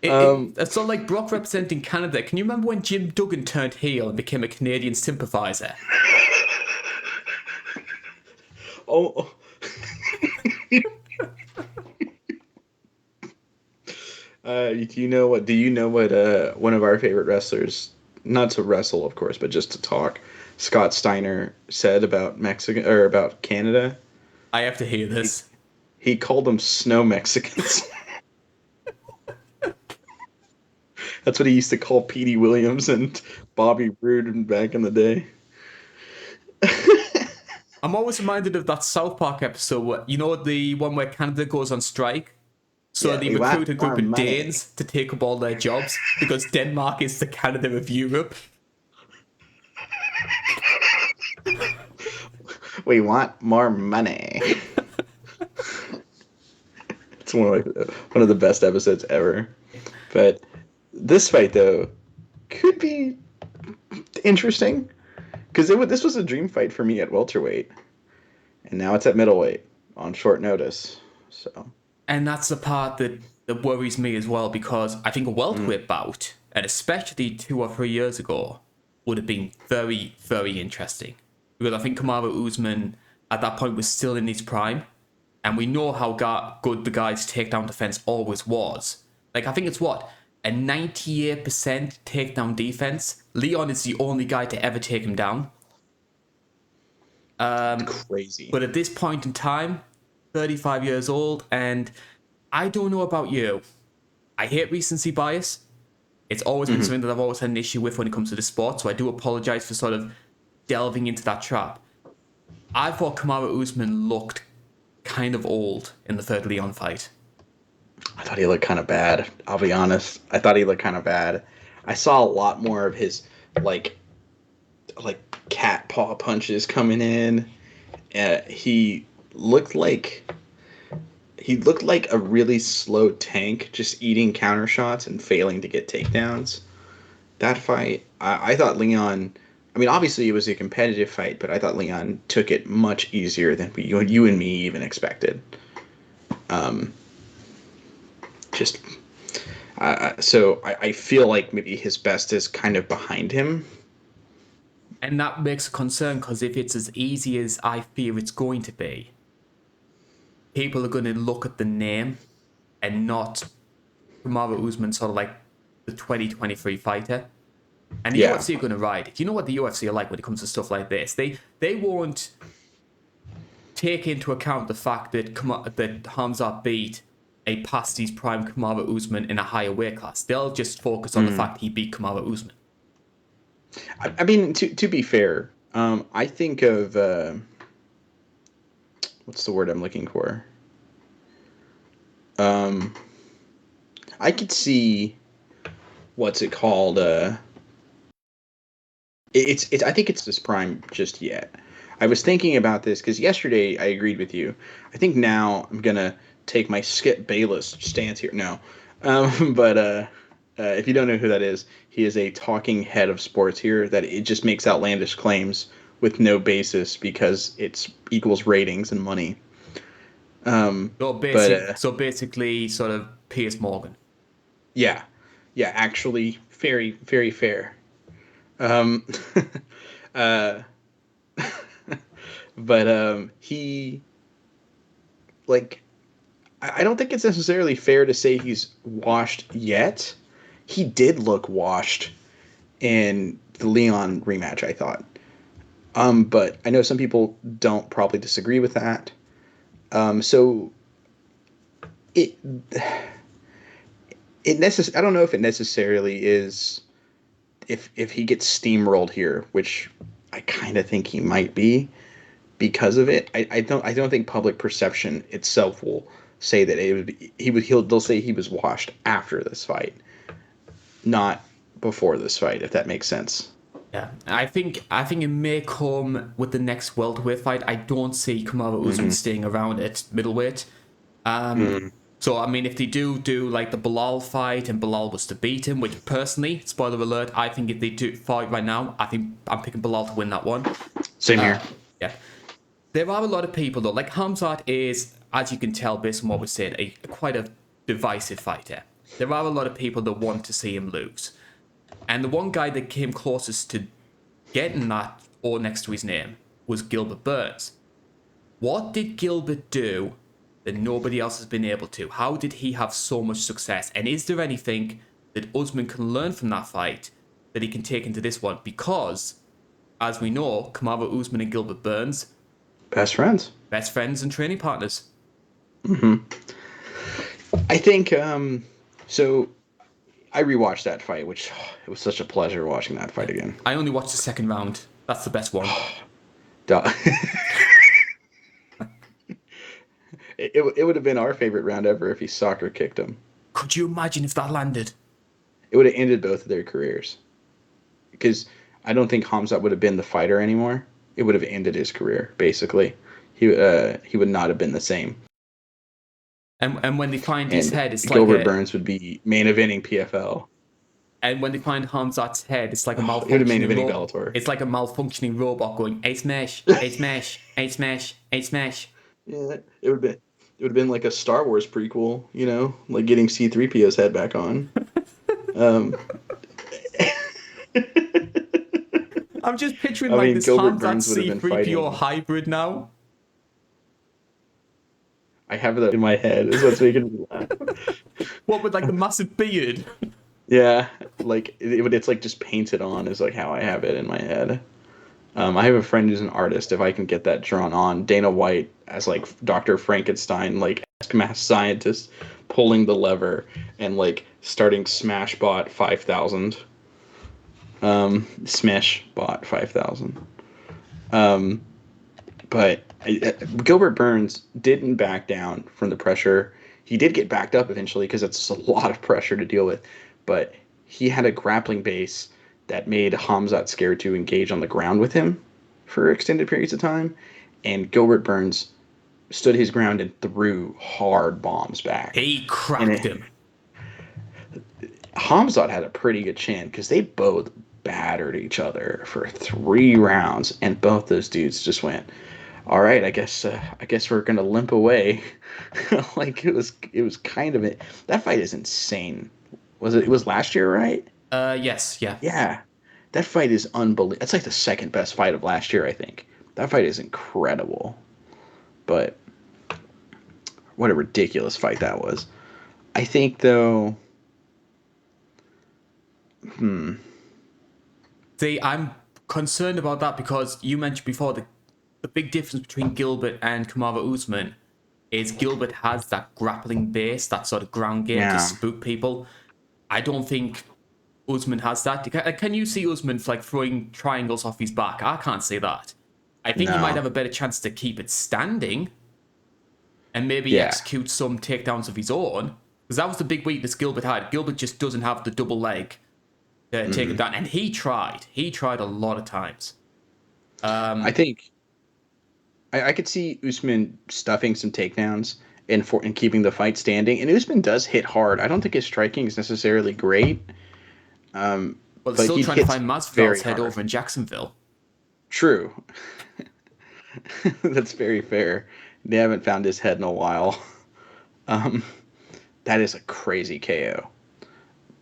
It's sort of like Brock representing Canada. Can you remember when Jim Duggan turned heel and became a Canadian sympathizer? Oh, do you know what? Do you know what? One of our favorite wrestlers, not to wrestle, of course, but just to talk, Scott Steiner said about Mexico or about Canada. I have to hear He, this. he called them snow Mexicans. That's what he used to call Petey Williams and Bobby Roode back in the day. I'm always reminded of that South Park episode where, you know, the one where Canada goes on strike? So Yeah, they we want recruit a more group of money. Danes to take up all their jobs because Denmark is the Canada of Europe. We want more money. It's one of the best episodes ever. But this fight though could be interesting because this was a dream fight for me at welterweight, and now it's at middleweight on short notice. So And that's the part that worries me as well because I think a welterweight bout, and especially 2 or 3 years ago, would have been very, very interesting. Because I think Kamaru Usman at that point was still in his prime. And we know how good the guy's takedown defense always was. Like, I think it's a 98% takedown defense. Leon is the only guy to ever take him down. crazy. But at this point in time, 35 years old, and I don't know about you. I hate recency bias. It's always been something that I've always had an issue with when it comes to the sport, so I do apologize for sort of delving into that trap. I thought Kamaru Usman looked kind of old in the third Leon fight. I thought he looked kind of bad. I'll be honest. I thought he looked kind of bad. I saw a lot more of his like cat paw punches coming in. He looked like a really slow tank, just eating counter shots and failing to get takedowns. That fight, I thought Leon. I mean, obviously it was a competitive fight, but I thought Leon took it much easier than you and me even expected. Just so I feel like maybe his best is kind of behind him. And that makes a concern because if it's as easy as I fear it's going to be, people are going to look at the name and not Kamaru Usman sort of like the 2023 fighter. And the Yeah. UFC are going to ride it. You know what the UFC are like when it comes to stuff like this. They won't take into account the fact that Hamzat beat a past his prime Kamaru Usman in a higher weight class. They'll just focus on the fact he beat Kamaru Usman. I mean, to be fair, I think of what's the word I'm looking for? I could see what's it called? It's I think it's this prime just yet. I was thinking about this because yesterday I agreed with you. I think now I'm gonna take my Skip Bayless stance here. No, but if you don't know who that is, he is a talking head of sports here that it just makes outlandish claims with no basis because it's equals ratings and money. So basically, sort of Piers Morgan. Yeah, yeah, actually, very very fair. Um, uh, but he like I don't think it's necessarily fair to say he's washed yet. He did look washed in the Leon rematch, I thought. But I know some people don't probably disagree with that. So it I don't know if it necessarily is if he gets steamrolled here, which I kind of think he might be because of it. I don't think public perception itself will say that it would be, they'll say he was washed after this fight, not before this fight, if that makes sense. Yeah, I think it may come with the next welterweight fight. I don't see Kamaru Usman staying around at middleweight. So I mean, if they do like the Bilal fight and Bilal was to beat him, which personally, spoiler alert, I think if they do fight right now, I think I'm picking Bilal to win that one. Same here. Yeah, there are a lot of people though. Like Hamzat is, as you can tell based on what we said, quite a divisive fighter. There are a lot of people that want to see him lose. And the one guy that came closest to getting that O next to his name was Gilbert Burns. What did Gilbert do that nobody else has been able to? How did he have so much success? And is there anything that Usman can learn from that fight that he can take into this one? Because, as we know, Kamaru Usman and Gilbert Burns, Best friends. best friends and training partners. I think so. I rewatched that fight, which it was such a pleasure watching that fight again. I only watched the second round. That's the best one. It would have been our favorite round ever if he soccer kicked him. Could you imagine if that landed? It would have ended both of their careers. Because I don't think Hamzat would have been the fighter anymore. It would have ended his career, basically. He would not have been the same. And when they find his head, it's Gilbert like Burns would be main eventing PFL. And when they find Hamzat's head, it's like a It would have main malfunctioning eventing robot. Bellator. It's like a malfunctioning robot going, "Hey smash, hey smash, hey smash, hey smash." Yeah, it would have been like a Star Wars prequel, you know, like getting C-3PO's head back on. I'm just picturing I like mean, this Gilbert Hamzat Burns would have been C-3PO fighting. hybrid now. I have that in my head. Is what's making me laugh. What with like the massive beard? Yeah, like it's like just painted on is like how I have it in my head. I have a friend who's an artist. If I can get that drawn on, Dana White as like Dr. Frankenstein, like mass scientist, pulling the lever and like starting Smashbot 5000. Smashbot 5000. But Gilbert Burns didn't back down from the pressure. He did get backed up eventually because it's a lot of pressure to deal with. But he had a grappling base that made Hamzat scared to engage on the ground with him for extended periods of time. And Gilbert Burns stood his ground and threw hard bombs back. He cracked him. Hamzat had a pretty good chin because they both battered each other for 3 rounds, and both those dudes just went, "All right, I guess we're gonna limp away." Like it was kind of it. That fight is insane. It was last year, right? Yes, yeah. Yeah, that fight is unbelievable. That's like the second best fight of last year, I think. That fight is incredible. But what a ridiculous fight that was. I think though. See, I'm concerned about that because you mentioned before the big difference between Gilbert and Kamaru Usman is Gilbert has that grappling base, that sort of ground game to Yeah. spook people. I don't think Usman has that. Can you see Usman like throwing triangles off his back? I can't see that. I think he might No. have a better chance to keep it standing and maybe Yeah. execute some takedowns of his own. Because that was the big weakness Gilbert had. Gilbert just doesn't have the double leg to take him down. And he tried. He tried a lot of times. I think I could see Usman stuffing some takedowns and keeping the fight standing. And Usman does hit hard. I don't think his striking is necessarily great. But But still he trying to hits find very Masvidal's head hard. over in Jacksonville. True. That's very fair. They haven't found his head in a while. That is a crazy KO.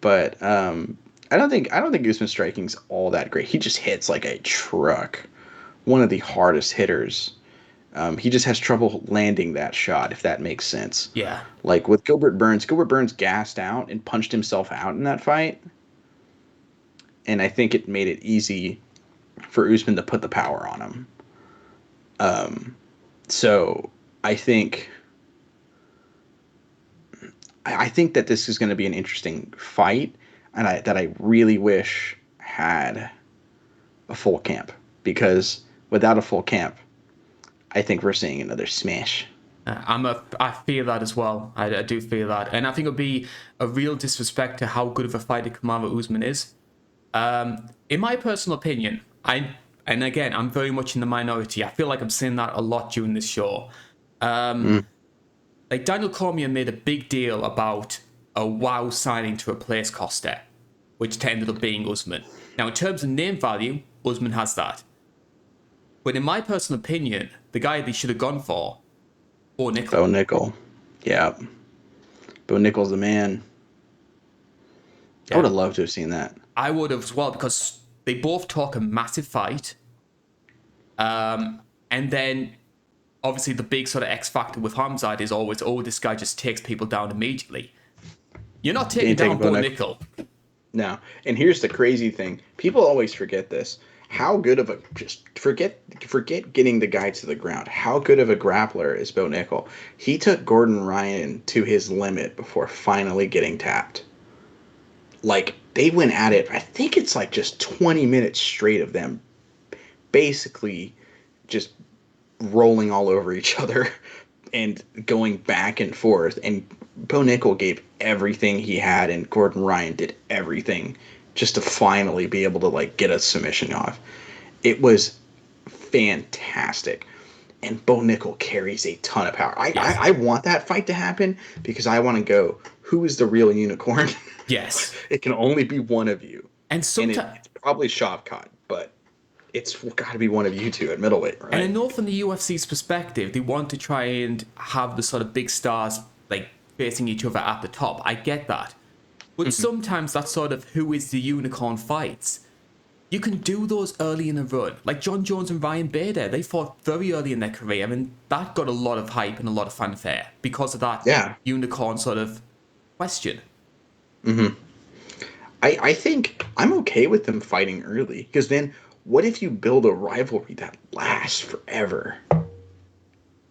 But I don't think Usman's striking's all that great. He just hits like a truck. One of the hardest hitters. He just has trouble landing that shot, if that makes sense. Yeah. Like with Gilbert Burns gassed out and punched himself out in that fight. And I think it made it easy for Usman to put the power on him. So I think that this is going to be an interesting fight, and I really wish had a full camp, because without a full camp, I think we're seeing another smash. I fear that as well. I do fear that, and I think it'll be a real disrespect to how good of a fighter Kamaru Usman is. In my personal opinion, and again, I'm very much in the minority. I feel like I'm saying that a lot during this show. Like Daniel Cormier made a big deal about a wow signing to replace Costa, which ended up being Usman. Now, in terms of name value, Usman has that. But in my personal opinion, the guy they should have gone for, Bo Nickel. Bo Nickel. Yeah. Bo Nickel's the man. I would have loved to have seen that. I would have as well, because they both talk a massive fight. And then, obviously, the big sort of X factor with Hamzat is always, oh, this guy just takes people down immediately. You're not taking down Bo Nickel. No. And here's the crazy thing. People always forget this. How good of a forget getting the guy to the ground. How good of a grappler is Bo Nickel? He took Gordon Ryan to his limit before finally getting tapped. Like, they went at it, I think it's like just 20 minutes straight of them basically just rolling all over each other and going back and forth. And Bo Nickel gave everything he had, and Gordon Ryan did everything just to finally be able to like get a submission off. It was fantastic. And Bo Nickel carries a ton of power. I want that fight to happen because I want to go, who is the real unicorn? Yes. It can only be one of you. And sometimes it's probably Shavkat, but it's got to be one of you two at middleweight, right? And I know from the UFC's perspective, they want to try and have the sort of big stars like facing each other at the top. I get that. But sometimes that sort of who is the unicorn fights, you can do those early in a run. Like John Jones and Ryan Bader, they fought very early in their career. I mean, that got a lot of hype and a lot of fanfare because of that unicorn sort of question. I think I'm okay with them fighting early, because then what if you build a rivalry that lasts forever?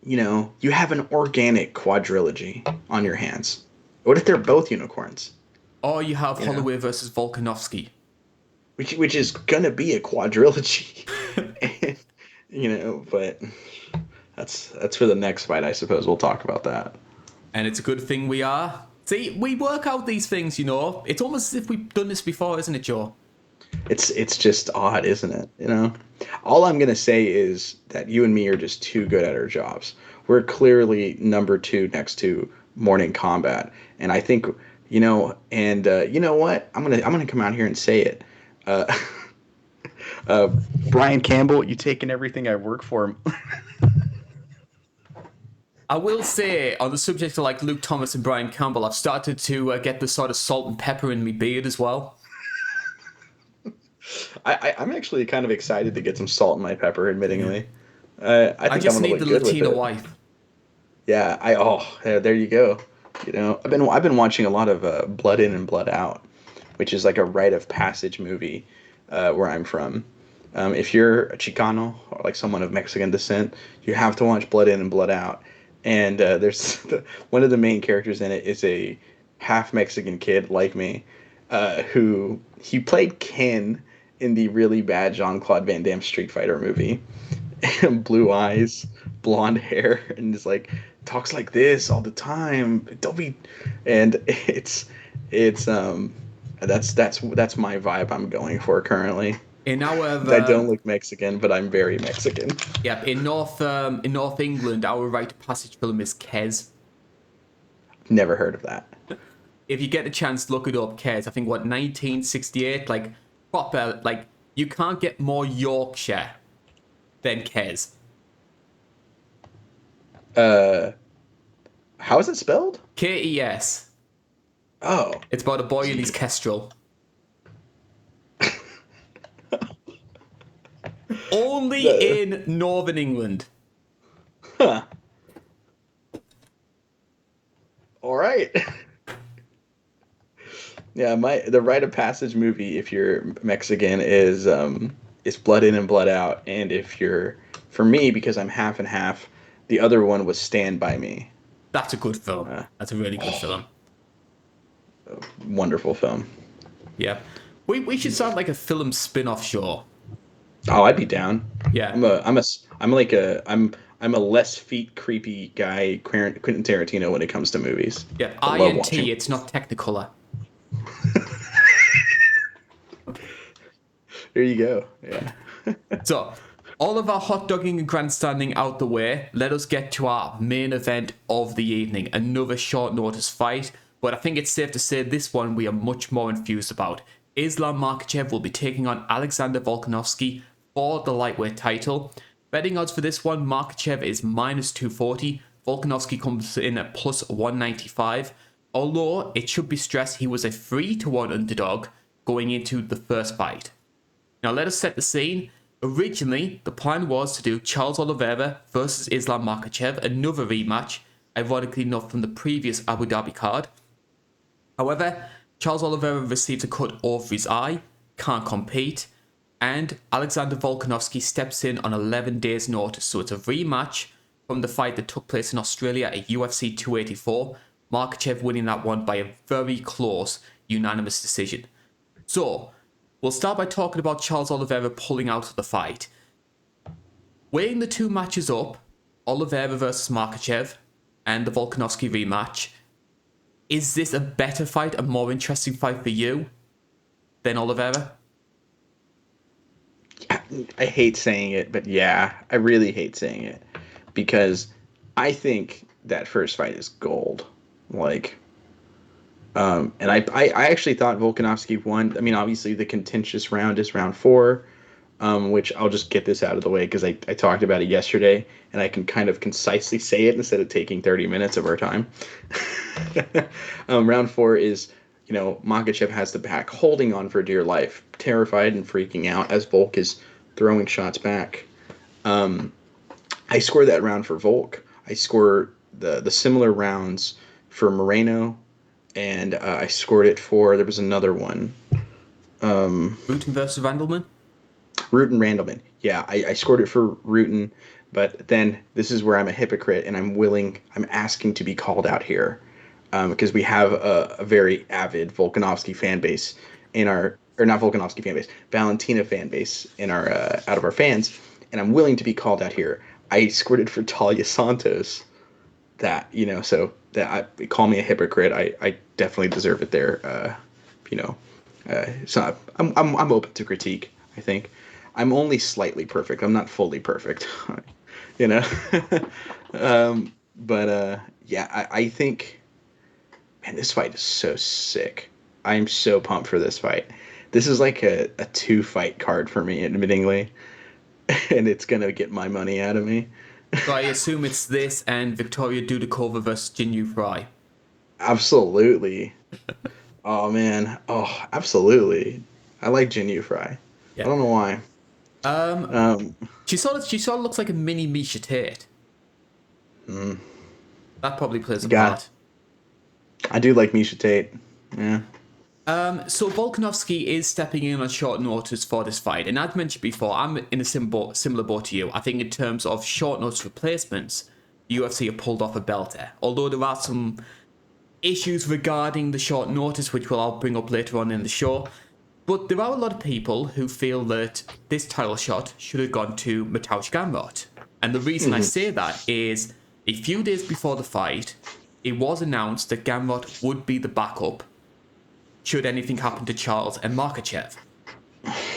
You know, you have an organic quadrilogy on your hands. What if they're both unicorns? Or you have Holloway versus Volkanovski. Which is gonna be a quadrilogy. But that's for the next fight, I suppose. We'll talk about that. And it's a good thing we are. See, we work out these things, It's almost as if we've done this before, isn't it, Joe? It's just odd, isn't it? All I'm gonna say is that you and me are just too good at our jobs. We're clearly number 2 next to Morning Combat, and I think you know what? I'm gonna come out here and say it. Brian Campbell, you taking everything I work for. I will say, on the subject of like Luke Thomas and Brian Campbell, I've started to get the sort of salt and pepper in my beard as well. I'm actually kind of excited to get some salt in my pepper, admittingly. I think I just I'm gonna need look the good with Latina it. wife. Yeah, there you go. I've been watching a lot of Blood In and Blood Out, which is like a rite of passage movie where I'm from. If you're a Chicano or like someone of Mexican descent, you have to watch Blood In and Blood Out. And there's one of the main characters in it is a half Mexican kid like me, who he played Ken in the really bad Jean-Claude Van Damme Street Fighter movie. Blue eyes, blonde hair, and is like talks like this all the time. Don't be, and it's that's my vibe I'm going for currently. In our I don't look Mexican, but I'm very Mexican. yep, in North England, our rite of passage film is Kes. Never heard of that. If you get the chance, look it up, Kes. I think 1968, like proper, like you can't get more Yorkshire than Kes. How is it spelled? Kes. Oh, It's about a boy and his geez. kestrel. Only The- in Northern England. Huh. All right. Yeah, the rite of passage movie, if you're Mexican, is Blood In and Blood Out, and if you're, for me, because I'm half and half, the other one was Stand By Me. That's a good film. Uh, That's a really good film. Wonderful film. Yeah. We should start like a film spin-off show. Oh, I'd be down. Yeah. I'm a less feet creepy guy, Quentin Tarantino, when it comes to movies. Yeah. I love INT, watching. it's not Technicolor. There you go. Yeah. So, all of our hot dogging and grandstanding out the way, let us get to our main event of the evening. Another short notice fight, but I think it's safe to say this one we are much more enthused about. Islam Makhachev will be taking on Alexander Volkanovski for the lightweight title. Betting odds for this one, Makhachev is minus 240. Volkanovski comes in at plus 195. Although, it should be stressed he was a 3-1 underdog going into the first fight. Now let us set the scene. Originally, the plan was to do Charles Oliveira versus Islam Makhachev, another rematch, ironically enough from the previous Abu Dhabi card. However, Charles Oliveira received a cut over his eye, can't compete, and Alexander Volkanovski steps in on 11 days' notice, so it's a rematch from the fight that took place in Australia at UFC 284, Makhachev winning that one by a very close unanimous decision. So, we'll start by talking about Charles Oliveira pulling out of the fight. Weighing the two matches up, Oliveira versus Makhachev and the Volkanovski rematch, is this a better fight, a more interesting fight for you than Oliveira? I hate saying it, but yeah, I really hate saying it because I think that first fight is gold. Like, and I actually thought Volkanovski won. I mean, obviously the contentious round is round 4, which I'll just get this out of the way because I talked about it yesterday and I can kind of concisely say it instead of taking 30 minutes of our time. Round 4 is, Makhachev has the back, holding on for dear life, terrified and freaking out as Volk is throwing shots back. I scored that round for Volk. I scored the similar rounds for Moreno, and I scored it for, there was another one. Rutten versus Randleman? Rutten Randleman. Yeah, I scored it for Rutten, but then this is where I'm a hypocrite, and I'm asking to be called out here. Because we have a very avid Volkanovski fan base or not Volkanovski fan base, Valentina fan base in our out of our fans, and I'm willing to be called out here. I scored it for Talia Santos. So that call me a hypocrite. I definitely deserve it there. So I'm open to critique. I think I'm only slightly perfect. I'm not fully perfect. Yeah, I think. Man, this fight is so sick. I'm so pumped for this fight. This is like a 2-fight card for me, admittingly. And it's going to get my money out of me. So I assume it's this and Victoria Dudikova versus Jinyu Fry. Absolutely. Oh, man. Oh, absolutely. I like Jinyu Fry. Yeah. I don't know why. She sort of looks like a mini Misha Tate. That probably plays a Yeah, part. I do like Misha Tate. Yeah. So Volkanovski is stepping in on short notice for this fight, and as mentioned before, I'm in a similar boat to you. I think in terms of short notice replacements, the UFC have pulled off a belter. Although there are some issues regarding the short notice, which I'll bring up later on in the show. But there are a lot of people who feel that this title shot should have gone to Mateusz Gamrot. And the reason I say that is a few days before the fight, it was announced that Gamrot would be the backup should anything happen to Charles and Makhachev.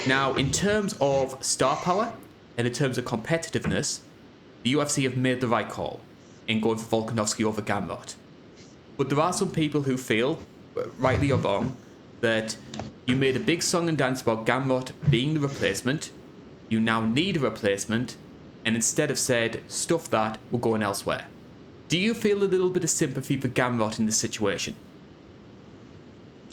Now, in terms of star power and in terms of competitiveness, the UFC have made the right call in going for Volkanovski over Gamrot. But there are some people who feel, rightly or wrong, that you made a big song and dance about Gamrot being the replacement, you now need a replacement, and instead have said, stuff that, we're going elsewhere. Do you feel a little bit of sympathy for Gamrot in this situation?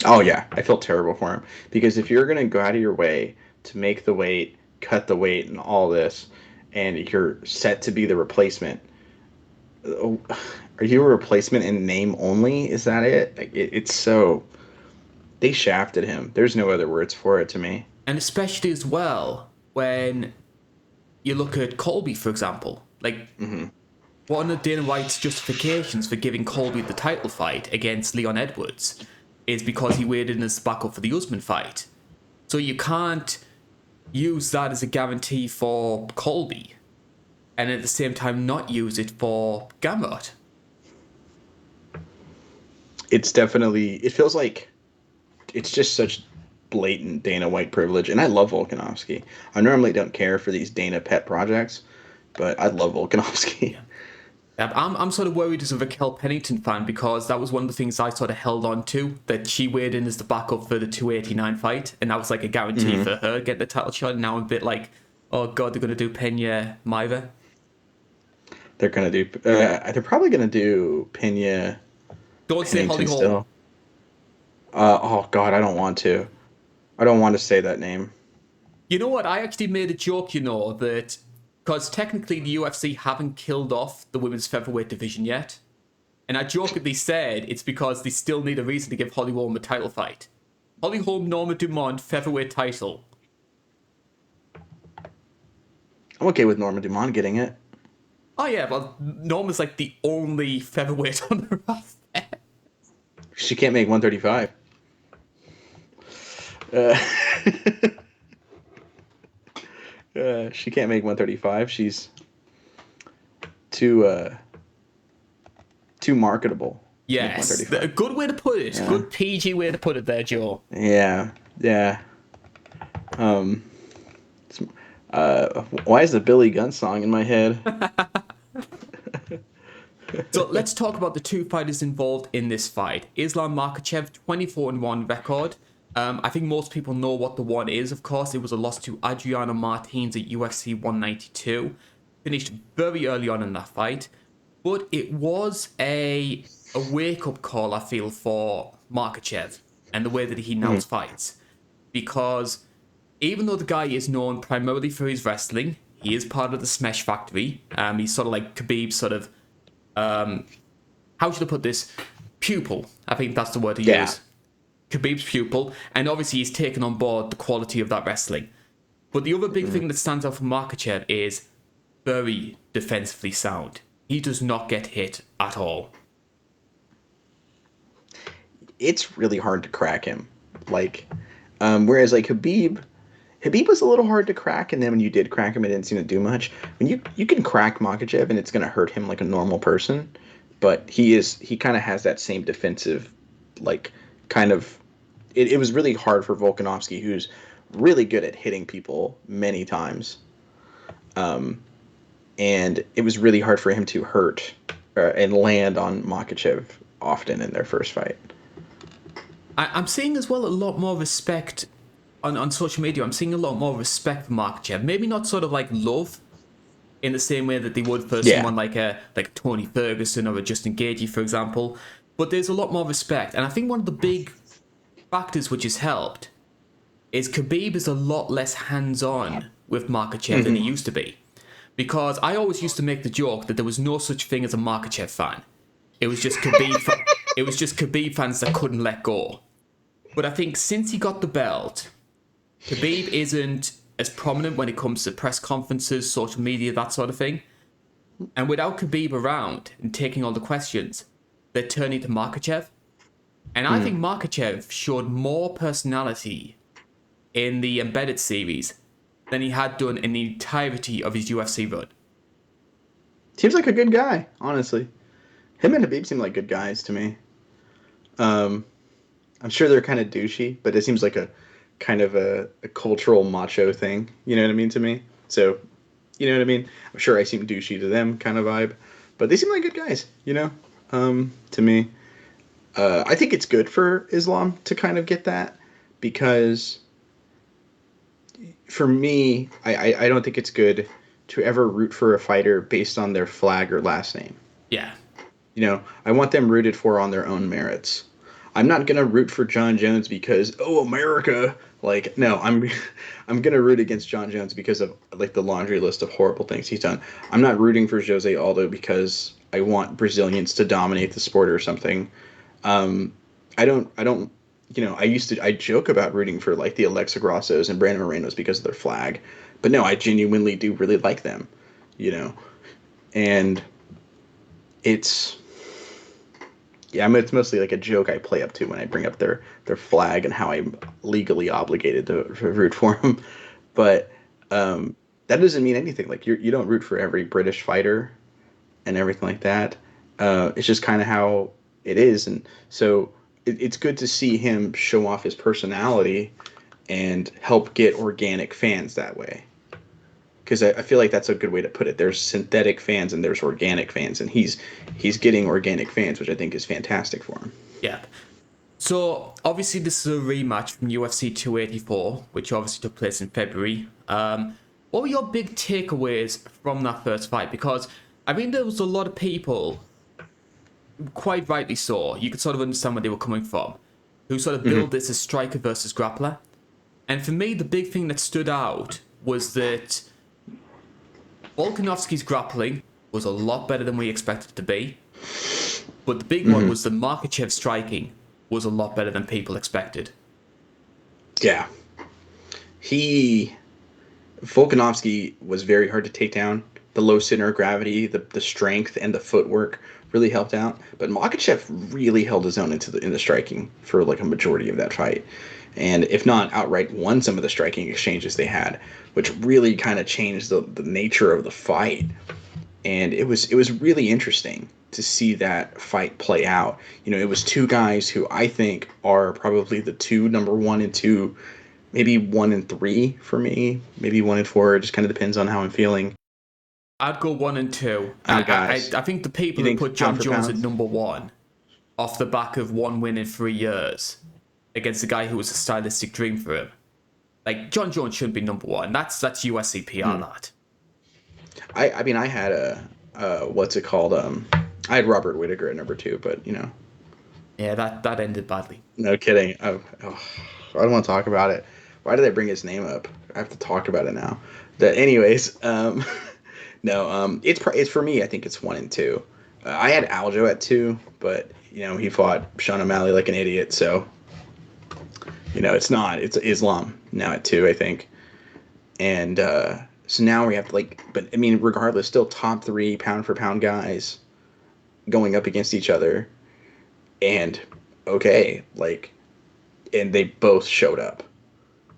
Oh yeah, I feel terrible for him because if you're gonna go out of your way to make the weight, cut the weight, and all this, and you're set to be the replacement, oh, are you a replacement in name only? Is that it? Like it's so they shafted him. There's no other words for it to me. And especially as well, when you look at Colby, for example, like, one of Dana White's justifications for giving Colby the title fight against Leon Edwards is because he waited in as backup for the Usman fight. So you can't use that as a guarantee for Colby and at the same time not use it for Gamrot. It's definitely. It feels like it's just such blatant Dana White privilege, and I love Volkanovski. I normally don't care for these Dana pet projects, but I love Volkanovski. Yeah. I'm sort of worried as a Raquel Pennington fan because that was one of the things I sort of held on to, that she weighed in as the backup for the 289 fight, and that was like a guarantee for her to get the title shot, and now I'm a bit like, oh god, they're going to do Pena Maida. They're gonna do. They're probably gonna do Pena. Don't say Holly Pennington Holm. still. Oh god, I don't want to. I don't want to say that name. You know what? I actually made a joke, that because technically the UFC haven't killed off the women's featherweight division yet. And I jokingly said it's because they still need a reason to give Holly Holm a title fight. Holly Holm, Norma Dumont, featherweight title. I'm okay with Norma Dumont getting it. Oh yeah, well, Norma's like the only featherweight on the roster. She can't make 135. She can't make 135. She's too marketable. Yes, a good way to put it. Yeah. Good PG way to put it there, Joe. Yeah. Why is the Billy Gunn song in my head? So let's talk about the two fighters involved in this fight. Islam Makhachev, 24-1 record. I think most people know what the one is, of course. It was a loss to Adriano Martins at UFC 192. Finished very early on in that fight. But it was a wake-up call, I feel, for Makhachev and the way that he now fights. Because even though the guy is known primarily for his wrestling, he is part of the Smash Factory. He's sort of like Khabib's sort of, how should I put this? Pupil. I think that's the word to use. Khabib's pupil. And obviously he's taken on board the quality of that wrestling. But the other big thing that stands out for Makhachev is very defensively sound. He does not get hit at all. It's really hard to crack him. Whereas Habib was a little hard to crack, and then when you did crack him, it didn't seem to do much. When you can crack Makhachev, and it's going to hurt him like a normal person, but he kind of has that same defensive, It was really hard for Volkanovski, who's really good at hitting people many times, and it was really hard for him to hurt and land on Makhachev often in their first fight. I'm seeing as well a lot more respect on social media. I'm seeing a lot more respect for Makhachev. Maybe not sort of like love in the same way that they would for someone like a Tony Ferguson or a Justin Gaethje, for example. But there's a lot more respect. And I think one of the big factors which has helped is Khabib is a lot less hands-on with Makhachev than he used to be. Because I always used to make the joke that there was no such thing as a Makhachev fan. It was just Khabib fans that couldn't let go. But I think since he got the belt, Khabib isn't as prominent when it comes to press conferences, social media, that sort of thing. And without Khabib around and taking all the questions, they're turning to Makhachev. And I think Makhachev showed more personality in the Embedded series than he had done in the entirety of his UFC run. Seems like a good guy, honestly. Him and Habib seem like good guys to me. I'm sure they're kind of douchey, but it seems like a kind of a cultural macho thing. You know what I mean to me? So, you know what I mean? I'm sure I seem douchey to them kind of vibe, but they seem like good guys, you know, to me. I think it's good for Islam to kind of get that because for me, I don't think it's good to ever root for a fighter based on their flag or last name. Yeah. You know, I want them rooted for on their own merits. I'm not gonna root for John Jones because America. Like no, I'm gonna root against John Jones because of like the laundry list of horrible things he's done. I'm not rooting for Jose Aldo because I want Brazilians to dominate the sport or something. I don't. You know, I joke about rooting for like the Alexa Grassos and Brandon Morenos because of their flag, but no, I genuinely do really like them. You know, and it's. Yeah, I mean, it's mostly like a joke I play up to when I bring up their flag and how I'm legally obligated to root for them. But that doesn't mean anything. Like you don't root for every British fighter and everything like that. It's just kind of how it is, and so it's good to see him show off his personality and help get organic fans that way. Because I feel like that's a good way to put it. There's synthetic fans and there's organic fans, and he's getting organic fans, which I think is fantastic for him. Yeah. So obviously this is a rematch from UFC 284, which obviously took place in February. What were your big takeaways from that first fight? Because I mean there was a lot of people, quite rightly so, you could sort of understand where they were coming from, who sort of build this as striker versus grappler. And for me, the big thing that stood out was that Volkanovski's grappling was a lot better than we expected it to be. But the big one was the Makhachev striking was a lot better than people expected. Yeah. Volkanovski was very hard to take down. The low center of gravity, the strength, and the footwork really helped out. But Makhachev really held his own in the striking for like a majority of that fight. And if not outright won some of the striking exchanges they had, which really kind of changed the nature of the fight. And it was really interesting to see that fight play out. You know, it was two guys who I think are probably the two, number 1 and 2, maybe 1 and 3 for me, maybe 1 and 4. It just kind of depends on how I'm feeling. I'd go 1 and 2. I think the people who put John Jones at number 1 off the back of 1 win in 3 years against the guy who was a stylistic dream for him. Like, John Jones shouldn't be number 1. That's USC PR, that. I mean, I had what's it called? I had Robert Whittaker at number 2, but, you know. Yeah, that ended badly. No kidding. I don't want to talk about it. Why did I bring his name up? I have to talk about it now. Anyways, no, it's for me, I think it's 1 and 2. I had Aljo at 2, but, you know, he fought Sean O'Malley like an idiot, so... You know, it's Islam now at 2, I think. And so now we have to, like, but I mean, regardless, still top 3 pound for pound guys going up against each other. And, okay, like, and they both showed up.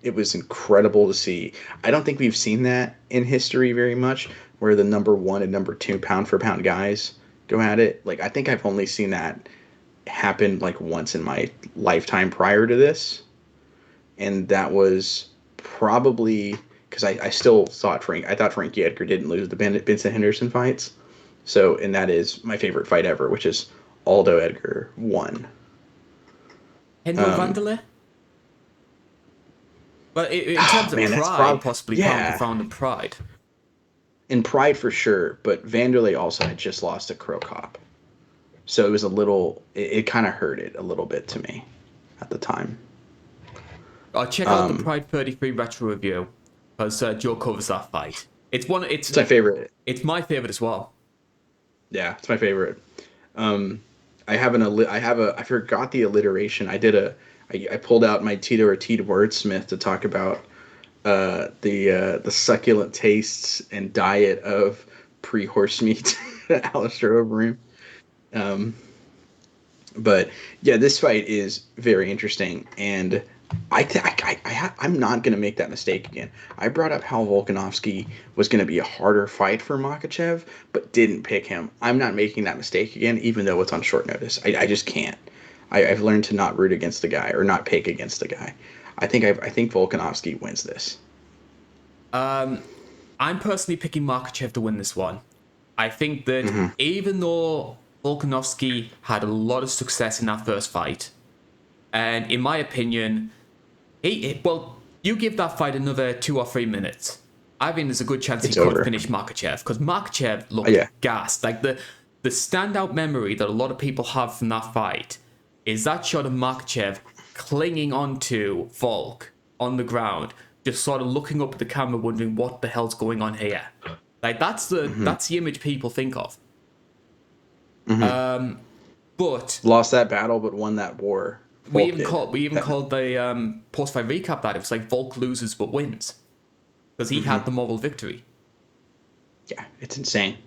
It was incredible to see. I don't think we've seen that in history very much, where the number 1 and number 2 pound for pound guys go at it. Like, I think I've only seen that happen, like, once in my lifetime prior to this. And that was probably because I still thought I thought Frankie Edgar didn't lose the Vincent Henderson fights. So, and that is my favorite fight ever, which is Aldo Edgar 1. Hendo Vanderlei? But in terms of pride, possibly pound for pound and pride. In pride for sure, but Vanderlei also had just lost to Crow Cop. So it was a little, it kind of hurt it a little bit to me at the time. Check out the Pride 33 retro review because Joe covers that fight. It's my favorite. It's my favorite. It's my favorite as well. Yeah, it's my favorite. I forgot the alliteration. I pulled out my Tito or Teed wordsmith to talk about the succulent tastes and diet of pre-horse meat, Alistair Overeem. Um, but yeah, this fight is very interesting, and I'm not going to make that mistake again. I brought up how Volkanovski was going to be a harder fight for Makhachev, but didn't pick him. I'm not making that mistake again, even though it's on short notice. I just can't. I've learned to not root against the guy or not pick against the guy. I think Volkanovski wins this. I'm personally picking Makhachev to win this one. I think that Mm-hmm. even though Volkanovski had a lot of success in that first fight, and in my opinion, well, you give that fight another 2 or 3 minutes, I think there's a good chance he It's could over. finish Makhachev, because Makhachev looked Yeah. gassed. Like the standout memory that a lot of people have from that fight is that shot of Makhachev clinging onto Volk on the ground, just sort of looking up at the camera, wondering what the hell's going on here. Like that's the image people think of. But Lost that battle, but won that war. we Volk even did. called the post fight recap that it was like Volk loses but wins because he had the moral victory. Yeah, it's insane.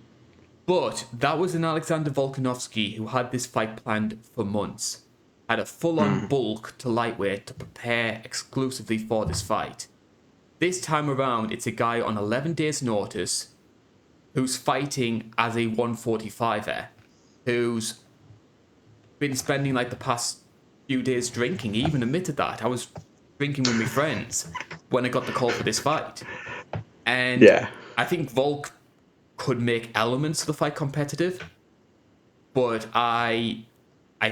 But that was an Alexander Volkanovski who had this fight planned for months, had a full-on bulk to lightweight to prepare exclusively for this fight. This time around, it's a guy on 11 days' notice who's fighting as a 145er, who's been spending like the past few days drinking. He even admitted that. I was drinking with my friends when I got the call for this fight. And Yeah. I think Volk could make elements of the fight competitive, but I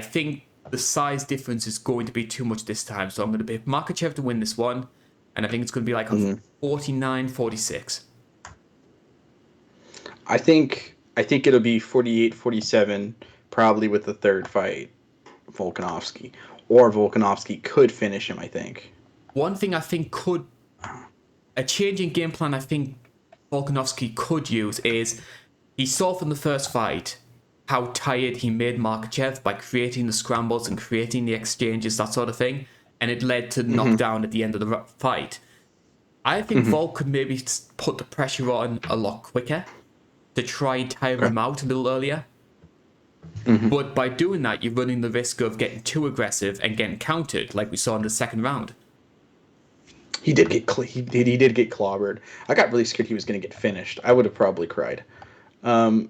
think the size difference is going to be too much this time. So I'm going to pick Makhachev to win this one, and I think it's going to be like a 49-46. I think it'll be 48-47, probably with the third fight, Volkanovski. Or Volkanovski could finish him, I think. One thing I think a changing game plan I think Volkanovski could use is he saw from the first fight how tired he made Makhachev by creating the scrambles and creating the exchanges, that sort of thing, and it led to knockdown at the end of the fight. I think Volk could maybe put the pressure on a lot quicker to try and tire him out a little earlier. But by doing that, you're running the risk of getting too aggressive and getting countered, like we saw in the second round. He did get he did get clobbered. I got really scared he was going to get finished. I would have probably cried. That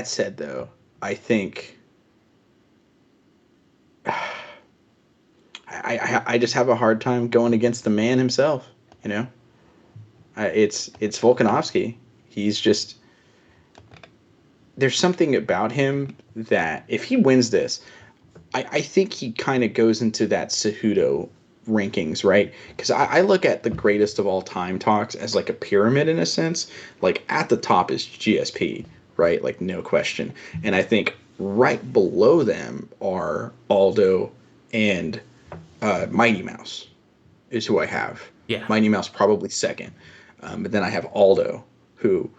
said, though, I think I just have a hard time going against the man himself. You know, it's Volkanovski. He's just there's something about him that if he wins this, I think he kind of goes into that Cejudo rankings, right? Because I look at the greatest of all time talks as like a pyramid in a sense. Like at the top is GSP, right? Like no question. And I think right below them are Aldo and Mighty Mouse is who I have. Yeah. Mighty Mouse probably second. But then I have Aldo, who,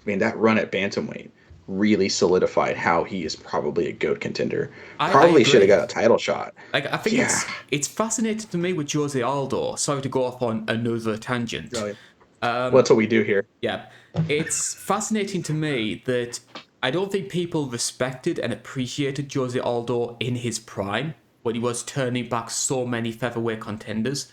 man, that run at bantamweight really solidified how he is probably a GOAT contender. Probably should have got a title shot. Like I think it's fascinating to me with Jose Aldo. Sorry to go off on another tangent. Well, that's what we do here. Yeah. It's fascinating to me that I don't think people respected and appreciated Jose Aldo in his prime when he was turning back so many featherweight contenders.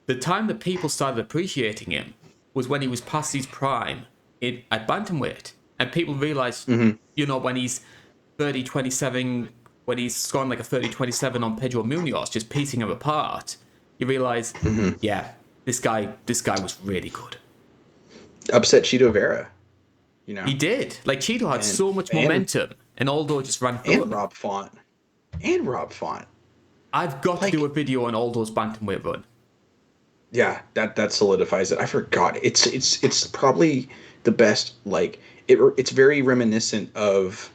The time that people started appreciating him was when he was past his prime at bantamweight. And people realize, you know, when he's 30-27, when he's scoring like a 30-27 on Pedro Munoz, just piecing him apart, you realize, yeah, this guy was really good. Upset Cheeto Vera, you know. He did. Like Cheeto had so much momentum, and Aldo just ran through him. Rob Font. I've got to do a video on Aldo's bantamweight run. Yeah, that solidifies it. I forgot. It's probably the best. Like it's very reminiscent of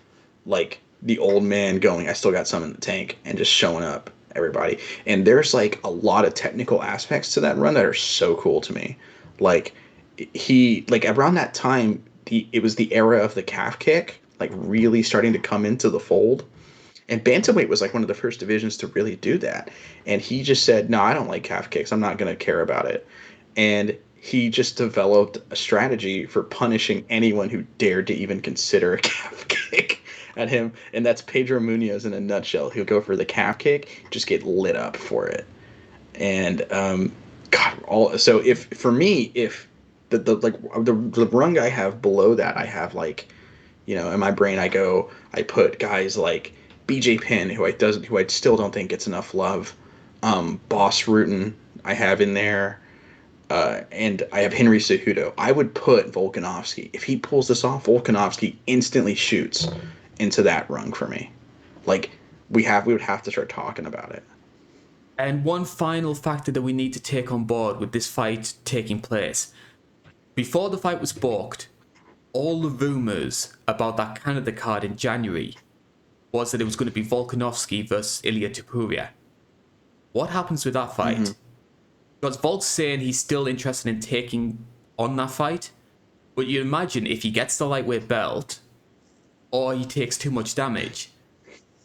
like the old man going, I still got some in the tank, and just showing up everybody. And there's like a lot of technical aspects to that run that are so cool to me. Like he like around that time, it was the era of the calf kick, like really starting to come into the fold. And bantamweight was like one of the first divisions to really do that. And he just said, "No, I don't like calf kicks. I'm not going to care about it." And he just developed a strategy for punishing anyone who dared to even consider a calf kick at him. And that's Pedro Munoz in a nutshell. He'll go for the calf kick, just get lit up for it. And so if for me, if the rung I have below that, I have like, in my brain I put guys like BJ Penn, who I still don't think gets enough love. Boss Rutan I have in there, and I have Henry Cejudo. I would put Volkanovski, if he pulls this off. Volkanovski instantly shoots into that rung for me. Like we would have to start talking about it. And one final factor that we need to take on board with this fight taking place. Before the fight was booked, all the rumours about that Canada card in January was that it was going to be Volkanovski versus Ilia Topuria. What happens with that fight? Mm-hmm. Because Volk's saying he's still interested in taking on that fight, but you imagine if he gets the lightweight belt or he takes too much damage,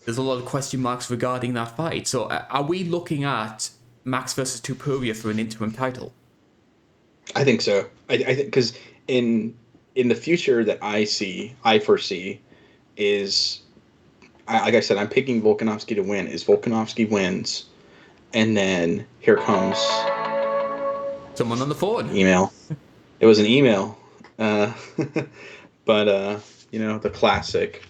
there's a lot of question marks regarding that fight. So are we looking at Max versus Topuria for an interim title? I think so. I think because in the future that I foresee is, like I said, I'm picking Volkanovski to win. Is Volkanovski wins, and then here comes someone on the phone. Email. It was an email, but the classic.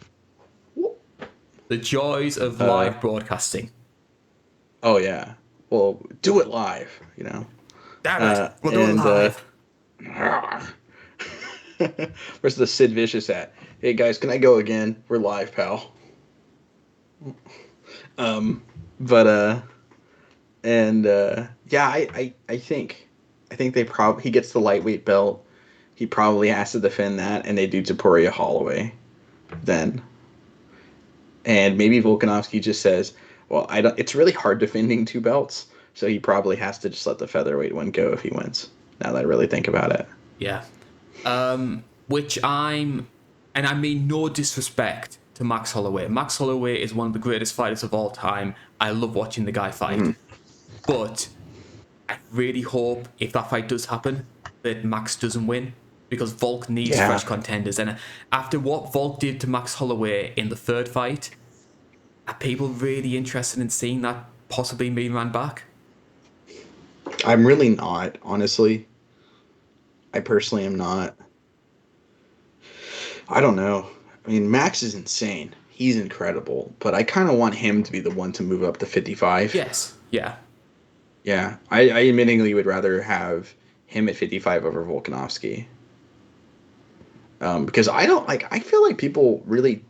The joys of live broadcasting. Oh yeah. Well, do it live. Damn it! We'll do it live. Where's the Sid Vicious at? Hey guys, can I go again? We're live, pal. I think he gets the lightweight belt. He probably has to defend that, and they do Topuria Holloway then. And maybe Volkanovski just says, "Well, it's really hard defending two belts." So he probably has to just let the featherweight one go if he wins. Now that I really think about it. Yeah. And I mean no disrespect to Max Holloway. Max Holloway is one of the greatest fighters of all time. I love watching the guy fight. Mm-hmm. But I really hope if that fight does happen, that Max doesn't win. Because Volk needs fresh contenders. And after what Volk did to Max Holloway in the third fight, are people really interested in seeing that possibly being ran back? I'm really not, honestly. I personally am not. I don't know. I mean, Max is insane. He's incredible. But I kind of want him to be the one to move up to 55. Yes. Yeah. Yeah. I admittingly would rather have him at 55 over Volkanovski. Because I feel like people really,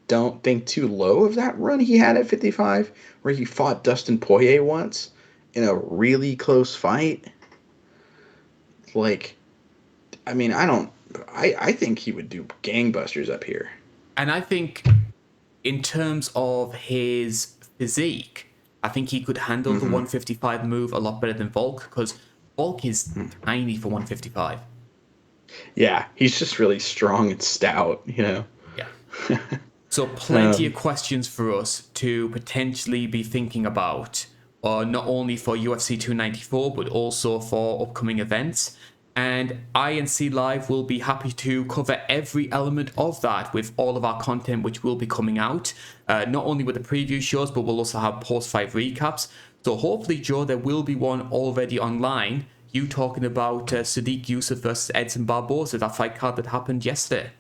don't think too low of that run he had at 55, where he fought Dustin Poirier once in a really close fight. I think he would do gangbusters up here. And I think in terms of his physique, I think he could handle the 155 move a lot better than Volk, because Volk is tiny for 155. Yeah, he's just really strong and stout, Yeah. So plenty of questions for us to potentially be thinking about, not only for UFC 294, but also for upcoming events. And INC Live will be happy to cover every element of that with all of our content, which will be coming out, not only with the preview shows, but we'll also have post-fight recaps. So hopefully, Joe, there will be one already online. You talking about Sadiq Youssef versus Edson Barboza, that fight card that happened yesterday.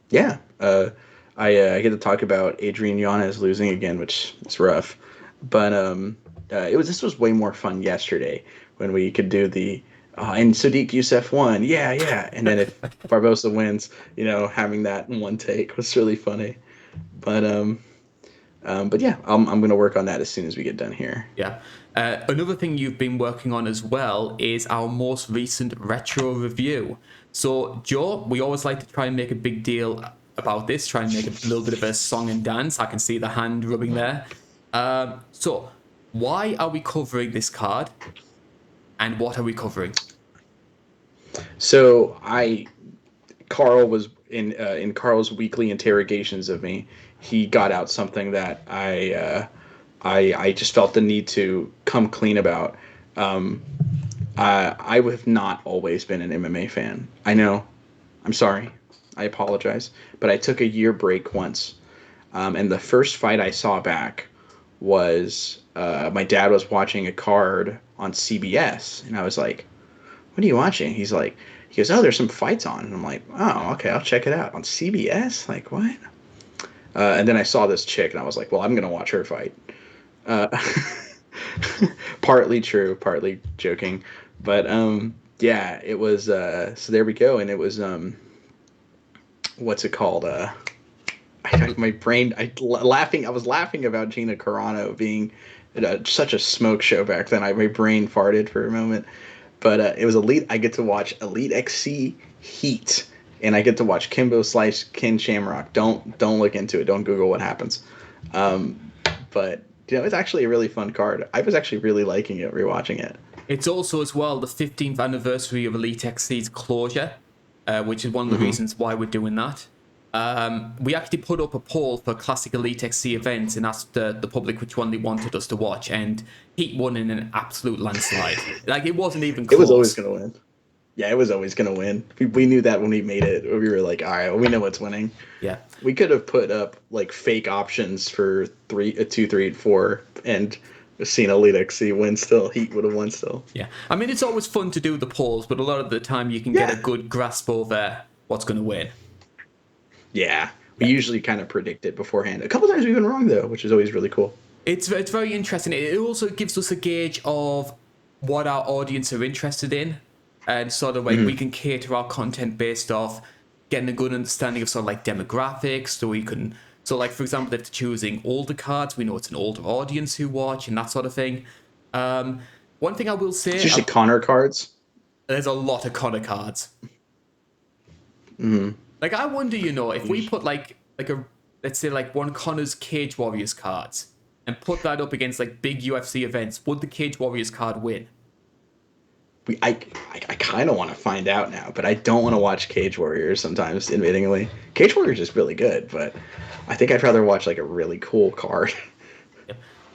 Yeah, I get to talk about Adrian Yanez losing again, which is rough. But this was way more fun yesterday when we could do the and Sadiq Youssef won, yeah, and then if Barboza wins, having that in one take was really funny. But yeah, I'm gonna work on that as soon as we get done here. Yeah. Another thing you've been working on as well is our most recent retro review. So, Joe, we always like to try and make a big deal about this, try and make a little bit of a song and dance. I can see the hand rubbing there. So, why are we covering this card? And what are we covering? So Karl in Carl's weekly interrogations of me, he got out something that I just felt the need to come clean about. I have not always been an MMA fan. I know. I'm sorry. I apologize. But I took a year break once. And the first fight I saw back was my dad was watching a card on CBS. And I was like, what are you watching? He goes, oh, there's some fights on. And I'm like, oh, okay, I'll check it out. On CBS? Like, what? And then I saw this chick, and I was like, well, I'm going to watch her fight. Uh, partly true, partly joking. But yeah, it was so there we go. And it was what's it called? My brain, I was laughing about Gina Carano being such a smoke show back then. My brain farted for a moment. But it was Elite. I get to watch Elite XC Heat, and I get to watch Kimbo Slice, Ken Shamrock. Don't look into it. Don't Google what happens. But it's actually a really fun card. I was actually really liking it, rewatching it. It's also as well the 15th anniversary of Elite XC's closure, which is one of the reasons why we're doing that. We actually put up a poll for classic Elite XC events and asked the public which one they wanted us to watch, and Heat won in an absolute landslide. Like, it wasn't even close. It was always going to win. Yeah, it was always going to win. We knew that when we made it. We were like, all right, well, we know what's winning. Yeah. We could have put up like fake options for 2, 3, and 4, and seen Elite XC win still. Heat would have won still. Yeah. I mean, it's always fun to do the polls, but a lot of the time you can get a good grasp over what's going to win. Yeah. We usually kind of predict it beforehand. A couple times we've been wrong, though, which is always really cool. It's very interesting. It also gives us a gauge of what our audience are interested in, and sort of like we can cater our content based off getting a good understanding of sort of like demographics. So we can, so like for example, if they're choosing older cards, we know it's an older audience who watch and that sort of thing. One thing I will say, it's usually Connor cards. There's a lot of Connor cards. Like, I wonder, if we put like a, let's say like one Connor's Cage Warriors cards and put that up against like big UFC events, would the Cage Warriors card win? I kind of want to find out now, but I don't want to watch Cage Warriors sometimes, admittingly. Cage Warriors is really good, but I think I'd rather watch like a really cool card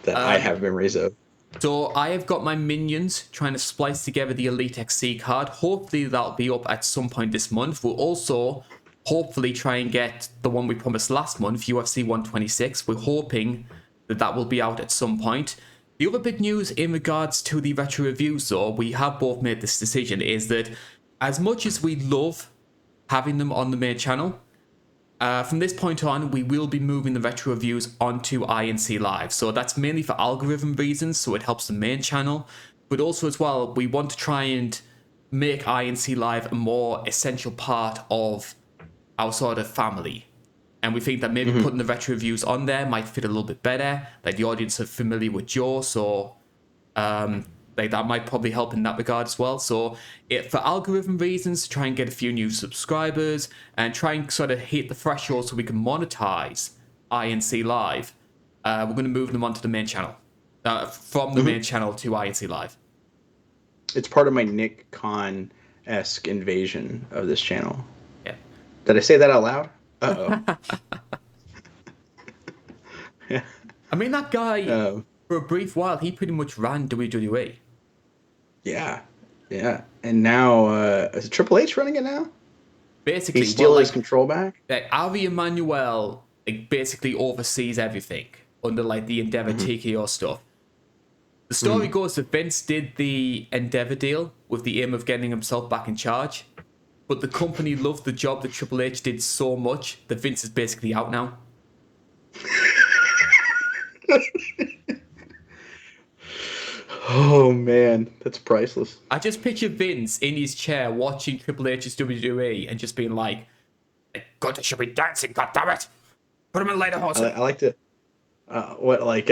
that I have memories of. So I have got my minions trying to splice together the Elite XC card. Hopefully that'll be up at some point this month. We'll also hopefully try and get the one we promised last month, UFC 126. We're hoping that will be out at some point. The other big news in regards to the retro reviews, though, we have both made this decision, is that as much as we love having them on the main channel, from this point on, we will be moving the retro reviews onto INC Live. So that's mainly for algorithm reasons, so it helps the main channel. But also as well, we want to try and make INC Live a more essential part of our sort of family. And we think that maybe putting the retro reviews on there might fit a little bit better. Like, the audience are familiar with Joe, so like that might probably help in that regard as well. So for algorithm reasons, try and get a few new subscribers and try and sort of hit the threshold so we can monetize INC Live. We're going to move them onto the main channel. From the main channel to INC Live. It's part of my Nick Khan-esque invasion of this channel. Yeah. Did I say that out loud? Uh-oh. Yeah. I mean, that guy, for a brief while, he pretty much ran WWE. Yeah. And now, is Triple H running it now? Basically, he's stealing his control back? Like, Ari Emanuel basically oversees everything under like the Endeavor TKO stuff. The story goes that Vince did the Endeavor deal with the aim of getting himself back in charge. But the company loved the job that Triple H did so much that Vince is basically out now. Oh, man. That's priceless. I just picture Vince in his chair watching Triple H's WWE and just being like, "God, should be dancing, goddammit! Put him in later, horse." I like to... I like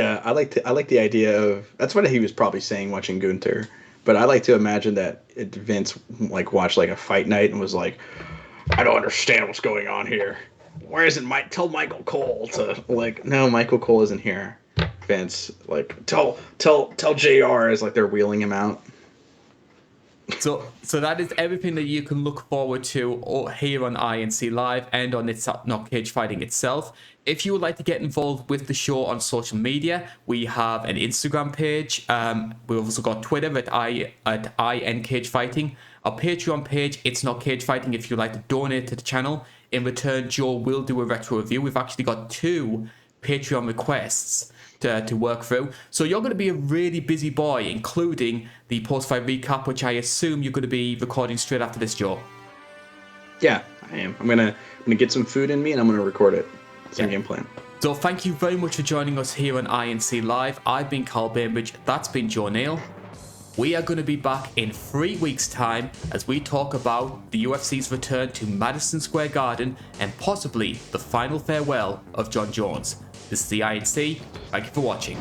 the idea of... That's what he was probably saying watching Gunther. But I like to imagine that Vince like watched like a fight night and was like, I don't understand what's going on here. Where isn't Mike? Tell Michael Cole to like, no, Michael Cole isn't here. Vince, like, tell JR as like they're wheeling him out. So that is everything that you can look forward to here on INC Live and on It's Not Cage Fighting itself. If you would like to get involved with the show on social media, we have an Instagram page. We've also got Twitter at IN Cage Fighting. Our Patreon page, It's Not Cage Fighting, if you'd like to donate to the channel. In return, Joe will do a retro review. We've actually got 2 Patreon requests to work through. So you're going to be a really busy boy, including the post-fight recap, which I assume you're going to be recording straight after this, Joe. Yeah, I am. I'm gonna get some food in me, and I'm gonna record it. It's my game plan. So thank you very much for joining us here on INC Live. I've been Karl Bainbridge. That's been Joe Neal. We are going to be back in 3 weeks' time as we talk about the UFC's return to Madison Square Garden and possibly the final farewell of John Jones. This is the INC. Thank you for watching.